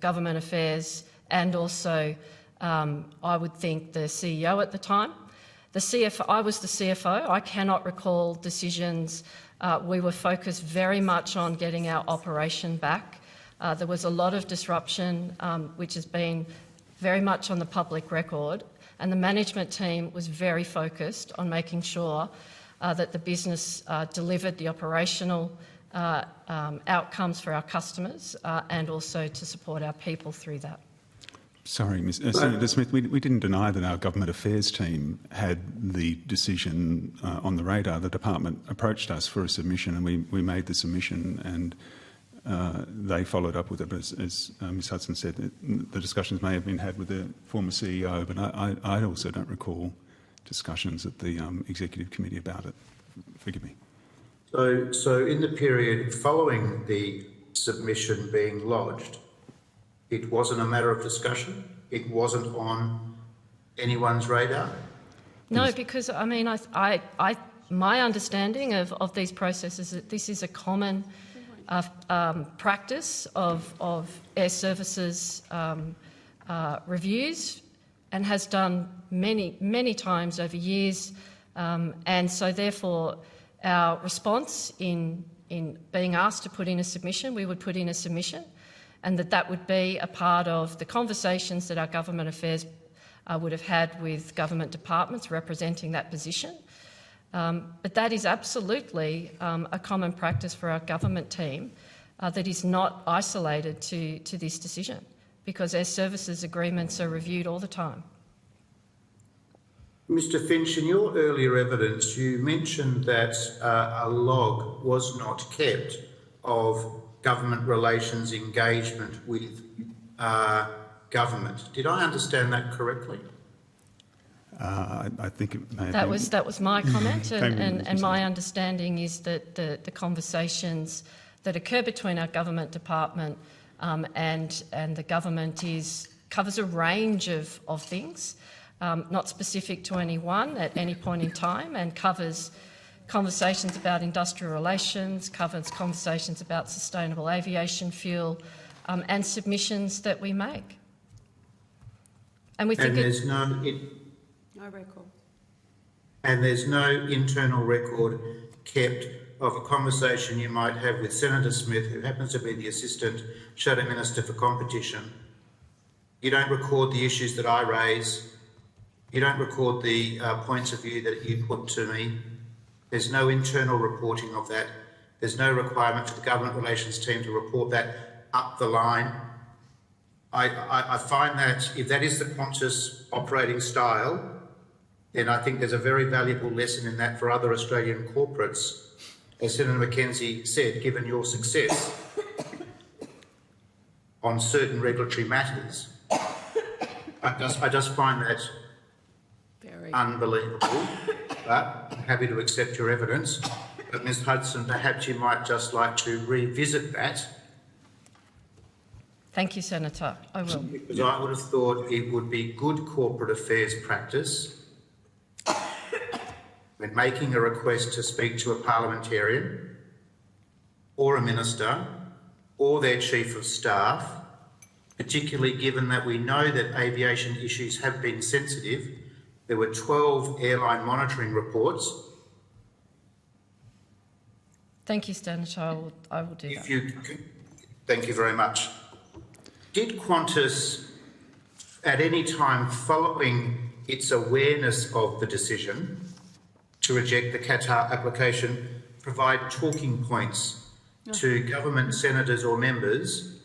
Speaker 3: government affairs and also, I would think, the CEO at the time. I was the CFO. I cannot recall decisions. We were focused very much on getting our operation back. There was a lot of disruption, which has been very much on the public record, and the management team was very focused on making sure that the business delivered the operational outcomes for our customers and also to support our people through that.
Speaker 4: Sorry, Senator Smith, we didn't deny that our government affairs team had the decision on the radar. The department approached us for a submission and we made the submission and they followed up with it. But as Ms Hudson said, the discussions may have been had with the former CEO, but I also don't recall discussions at the executive committee about it. Forgive me.
Speaker 13: So in the period following the submission being lodged, it wasn't a matter of discussion? It wasn't on anyone's radar?
Speaker 3: No, because, I mean, my understanding of these processes is that this is a common practice of air services reviews and has done many times over years. And so, therefore, our response in being asked to put in a submission, we would put in a submission, and that would be a part of the conversations that our government affairs would have had with government departments representing that position. But that is absolutely a common practice for our government team that is not isolated to this decision, because air services agreements are reviewed all the time.
Speaker 13: Mr Finch, in your earlier evidence, you mentioned that a log was not kept of government relations engagement with government. Did I understand that correctly?
Speaker 4: I think it may have
Speaker 3: that
Speaker 4: been...
Speaker 3: was my comment, and my understanding is that the conversations that occur between our government department and the government covers a range of things, not specific to anyone at any point in time, and covers conversations about industrial relations, covers conversations about sustainable aviation fuel, and submissions that we make. And we think
Speaker 13: there's no
Speaker 1: record.
Speaker 13: And there's no internal record kept of a conversation you might have with Senator Smith, who happens to be the Assistant Shadow Minister for Competition. You don't record the issues that I raise. You don't record the points of view that you put to me. There's no internal reporting of that. There's no requirement for the government relations team to report that up the line. I find that if that is the Qantas operating style, then I think there's a very valuable lesson in that for other Australian corporates. As Senator McKenzie said, given your success on certain regulatory matters, I just find that unbelievable, but I'm happy to accept your evidence. But Ms Hudson, perhaps you might just like to revisit that.
Speaker 3: Thank you, Senator. I will.
Speaker 13: Because I would have thought it would be good corporate affairs practice when making a request to speak to a parliamentarian or a minister or their chief of staff, particularly given that we know that aviation issues have been sensitive. There were 12 airline monitoring reports.
Speaker 3: Thank you, Senator. I will do that.
Speaker 13: Thank you very much. Did Qantas, at any time following its awareness of the decision to reject the Qatar application, provide talking points to government senators or members,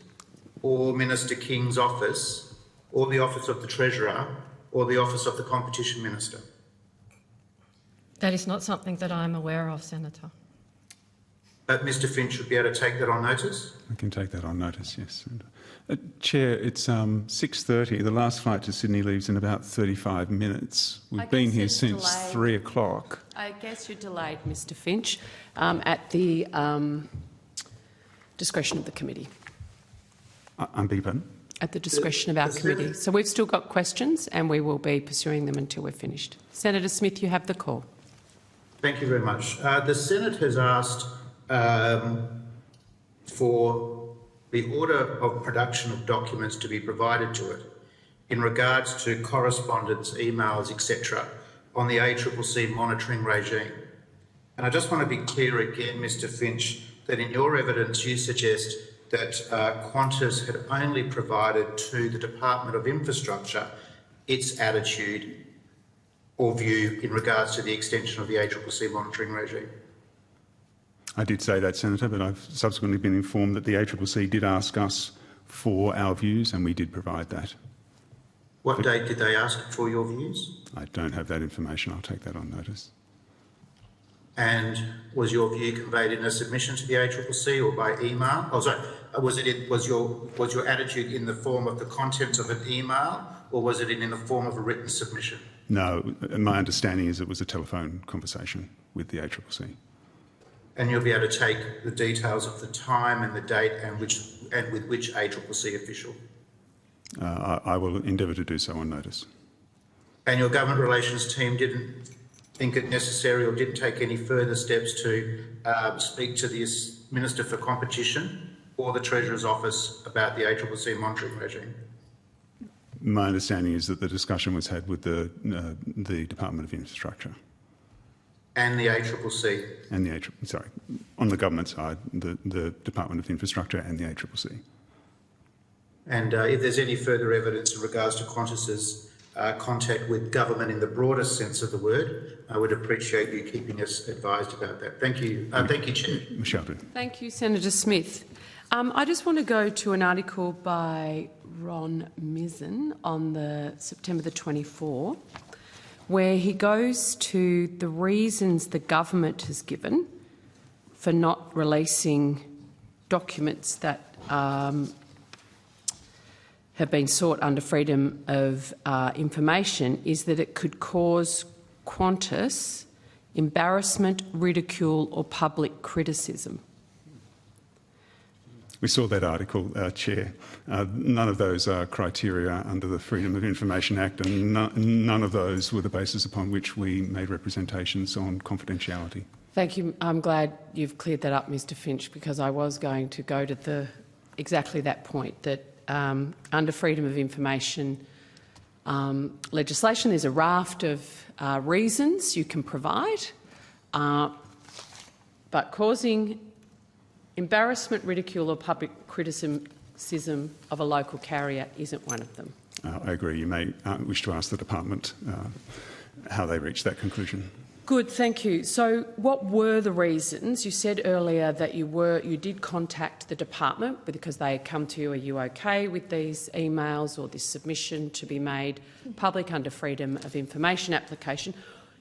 Speaker 13: or Minister King's office, or the Office of the Treasurer, or the Office of the Competition Minister?
Speaker 3: That is not something that I'm aware of, Senator.
Speaker 13: But Mr Finch should be able to take that on notice?
Speaker 4: I can take that on notice, yes. Chair, it's 6:30. The last flight to Sydney leaves in about 35 minutes. We've been here since 3 o'clock.
Speaker 1: I guess you're delayed, Mr Finch, at the discretion of the committee.
Speaker 4: I'm beg your pardon?
Speaker 1: At the discretion of our committee. So we've still got questions and we will be pursuing them until we're finished. Senator Smith, you have the call.
Speaker 13: Thank you very much. The Senate has asked for the order of production of documents to be provided to it in regards to correspondence, emails, etc., on the ACCC monitoring regime. And I just want to be clear again, Mr Finch, that in your evidence you suggest that Qantas had only provided to the Department of Infrastructure its attitude or view in regards to the extension of the ACCC monitoring regime.
Speaker 4: I did say that, Senator, but I've subsequently been informed that the ACCC did ask us for our views and we did provide that.
Speaker 13: What date did they ask for your views?
Speaker 4: I don't have that information. I'll take that on notice.
Speaker 13: And was your view conveyed in a submission to the ACCC or by email? Oh, sorry. Was your attitude in the form of the contents of an email, or was it in the form of a written submission?
Speaker 4: No, my understanding is it was a telephone conversation with the ACCC.
Speaker 13: And you'll be able to take the details of the time and the date and with which ACCC official?
Speaker 4: I will endeavour to do so on notice.
Speaker 13: And your government relations team didn't think it necessary or didn't take any further steps to speak to the Minister for Competition or the Treasurer's Office about the ACCC monitoring regime?
Speaker 4: My understanding is that the discussion was had with the Department of Infrastructure.
Speaker 13: And the ACCC?
Speaker 4: And the ACCC, sorry, on the government side, the Department of Infrastructure and the ACCC.
Speaker 13: And if there's any further evidence in regards to Qantas's contact with government in the broadest sense of the word, I would appreciate you keeping us advised about that. Thank you. Thank you, Chair.
Speaker 4: Michelle.
Speaker 1: Thank you, Senator Smith. I just want to go to an article by Ron Mizzen on the September the 24th, where he goes to the reasons the government has given for not releasing documents that have been sought under freedom of information, is that it could cause Qantas embarrassment, ridicule or public criticism.
Speaker 4: We saw that article, Chair. None of those are criteria under the Freedom of Information Act, and none of those were the basis upon which we made representations on confidentiality.
Speaker 1: Thank you. I'm glad you've cleared that up, Mr Finch, because I was going to go to exactly that point, that under Freedom of Information legislation there's a raft of reasons you can provide, but causing embarrassment, ridicule or public criticism of a local carrier isn't one of them.
Speaker 4: I agree. You may wish to ask the department how they reached that conclusion.
Speaker 1: Good, thank you. So what were the reasons? You said earlier that you did contact the department because they had come to you. Are you okay with these emails or this submission to be made public under Freedom of Information application?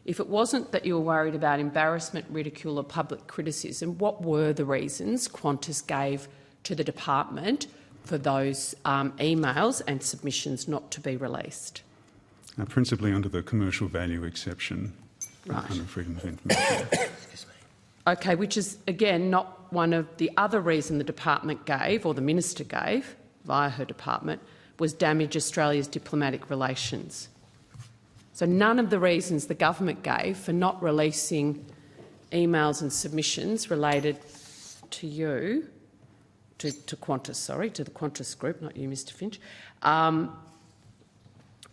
Speaker 1: If it wasn't that you were worried about embarrassment, ridicule or public criticism, what were the reasons Qantas gave to the department for those emails and submissions not to be released?
Speaker 4: Principally under the commercial value exception.
Speaker 1: Right.
Speaker 4: Under Freedom of Information.
Speaker 1: Okay, which is, again, not one of the other reasons the department gave, or the minister gave, via her department, was damage Australia's diplomatic relations. So none of the reasons the government gave for not releasing emails and submissions related to you, to Qantas, sorry, to the Qantas group, not you, Mr Finch,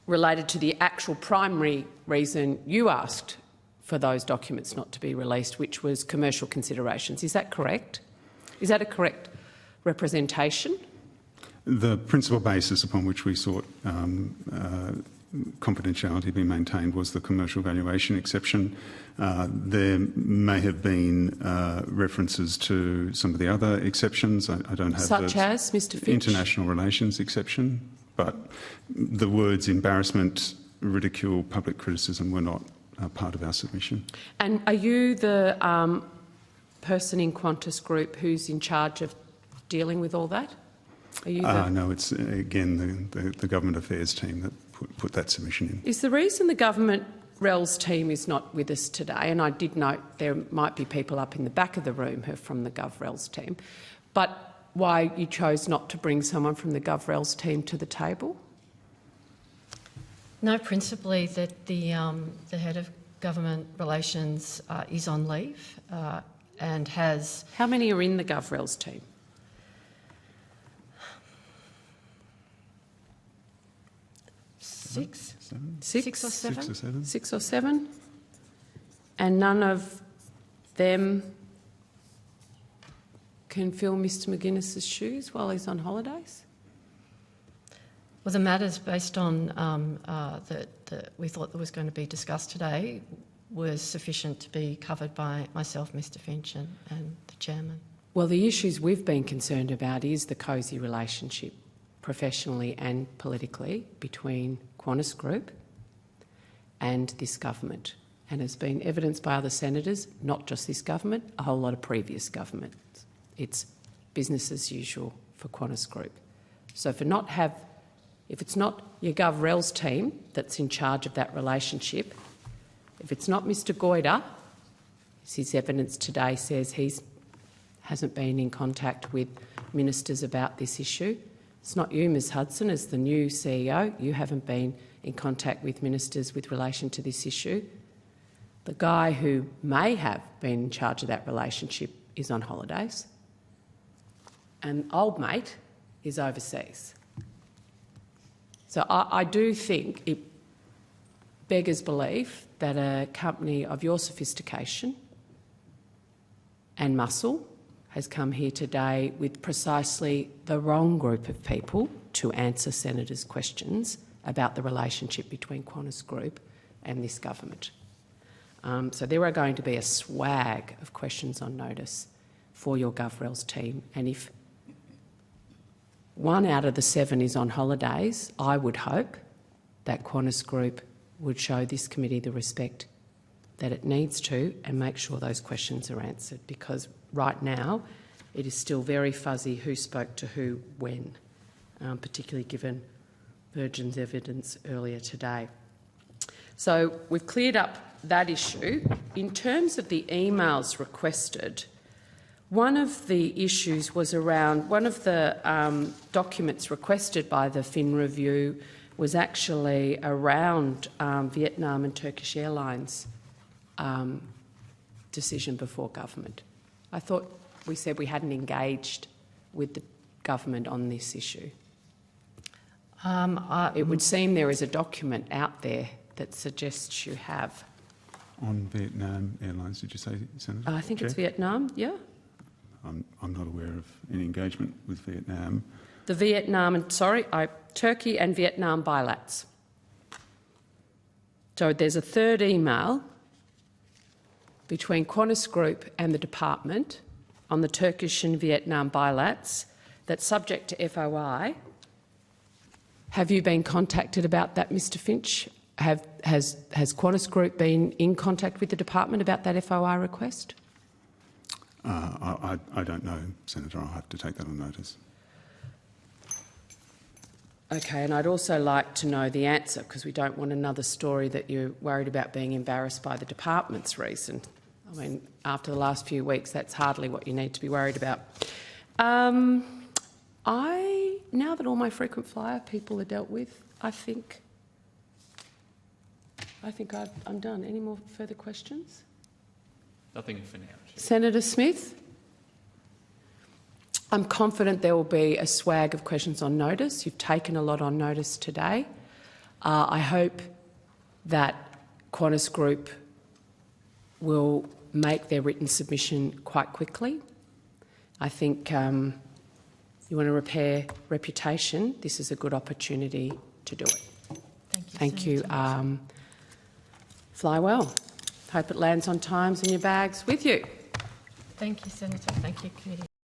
Speaker 1: related to the actual primary reason you asked for those documents not to be released, which was commercial considerations. Is that correct? Is that a correct representation?
Speaker 4: The principal basis upon which we sought confidentiality be maintained was the commercial valuation exception. There may have been references to some of the other exceptions. I don't have
Speaker 1: such as, Mr Finch?
Speaker 4: International relations exception, but the words embarrassment, ridicule, public criticism were not part of our submission.
Speaker 1: And are you the person in Qantas Group who's in charge of dealing with all that? Are you
Speaker 4: No, it's again the Government Affairs team that put that submission in.
Speaker 1: Is the reason the Government Rels team is not with us today, and I did note there might be people up in the back of the room who are from the GovRels team, but why you chose not to bring someone from the GovRels team to the table?
Speaker 3: No, principally that the head of government relations is on leave and has...
Speaker 1: How many are in the GovRels team?
Speaker 3: Six?
Speaker 1: Six or seven?
Speaker 4: 6 or 7.
Speaker 1: 6 or 7? And none of them can fill Mr McGuinness's shoes while he's on holidays?
Speaker 3: Well, the matters based on that we thought that was going to be discussed today was sufficient to be covered by myself, Mr Finch and the chairman.
Speaker 1: Well, the issues we've been concerned about is the cosy relationship, professionally and politically, between Qantas Group and this government, and has been evidenced by other senators, not just this government, a whole lot of previous governments. It's business as usual for Qantas Group. So if it's not your GovRels team that's in charge of that relationship, if it's not Mr Goyder, as his evidence today says he hasn't been in contact with ministers about this issue, it's not you, Ms Hudson, as the new CEO, you haven't been in contact with ministers with relation to this issue. The guy who may have been in charge of that relationship is on holidays, and old mate is overseas. So I do think it beggars belief that a company of your sophistication and muscle has come here today with precisely the wrong group of people to answer senators' questions about the relationship between Qantas Group and this government. So there are going to be a swag of questions on notice for your GovRels team, and if 1 out of the 7 is on holidays, I would hope that Qantas Group would show this committee the respect that it needs to and make sure those questions are answered, because right now it is still very fuzzy who spoke to who when, particularly given Virgin's evidence earlier today. So we've cleared up that issue. In terms of the emails requested, one of the issues was around one of the documents requested by the Fin Review was actually around Vietnam and Turkish Airlines decision before government. I thought we said we hadn't engaged with the government on this issue. It would seem there is a document out there that suggests you have.
Speaker 4: On Vietnam Airlines, did you say, Senator?
Speaker 1: I think it's Vietnam, yeah.
Speaker 4: I'm not aware of any engagement with Vietnam.
Speaker 1: The Vietnam and, Turkey and Vietnam bilats. So there's a third email between Qantas Group and the department on the Turkish and Vietnam bilats that's subject to FOI. Have you been contacted about that, Mr Finch? Has Qantas Group been in contact with the department about that FOI request?
Speaker 4: I don't know, Senator. I'll have to take that on notice.
Speaker 1: Okay, and I'd also like to know the answer, because we don't want another story that you're worried about being embarrassed by the department's reason. I mean, after the last few weeks, that's hardly what you need to be worried about. Now that all my frequent flyer people are dealt with, I think I'm done. Any more further questions?
Speaker 7: Nothing for now.
Speaker 1: Senator Smith? I'm confident there will be a swag of questions on notice. You've taken a lot on notice today. I hope that Qantas Group will make their written submission quite quickly. I think you want to repair reputation. This is a good opportunity to do it.
Speaker 3: Thank you.
Speaker 1: Thank you. Fly well. Hope it lands on times in your bags with you.
Speaker 3: Thank you, Senator. Thank you, Committee.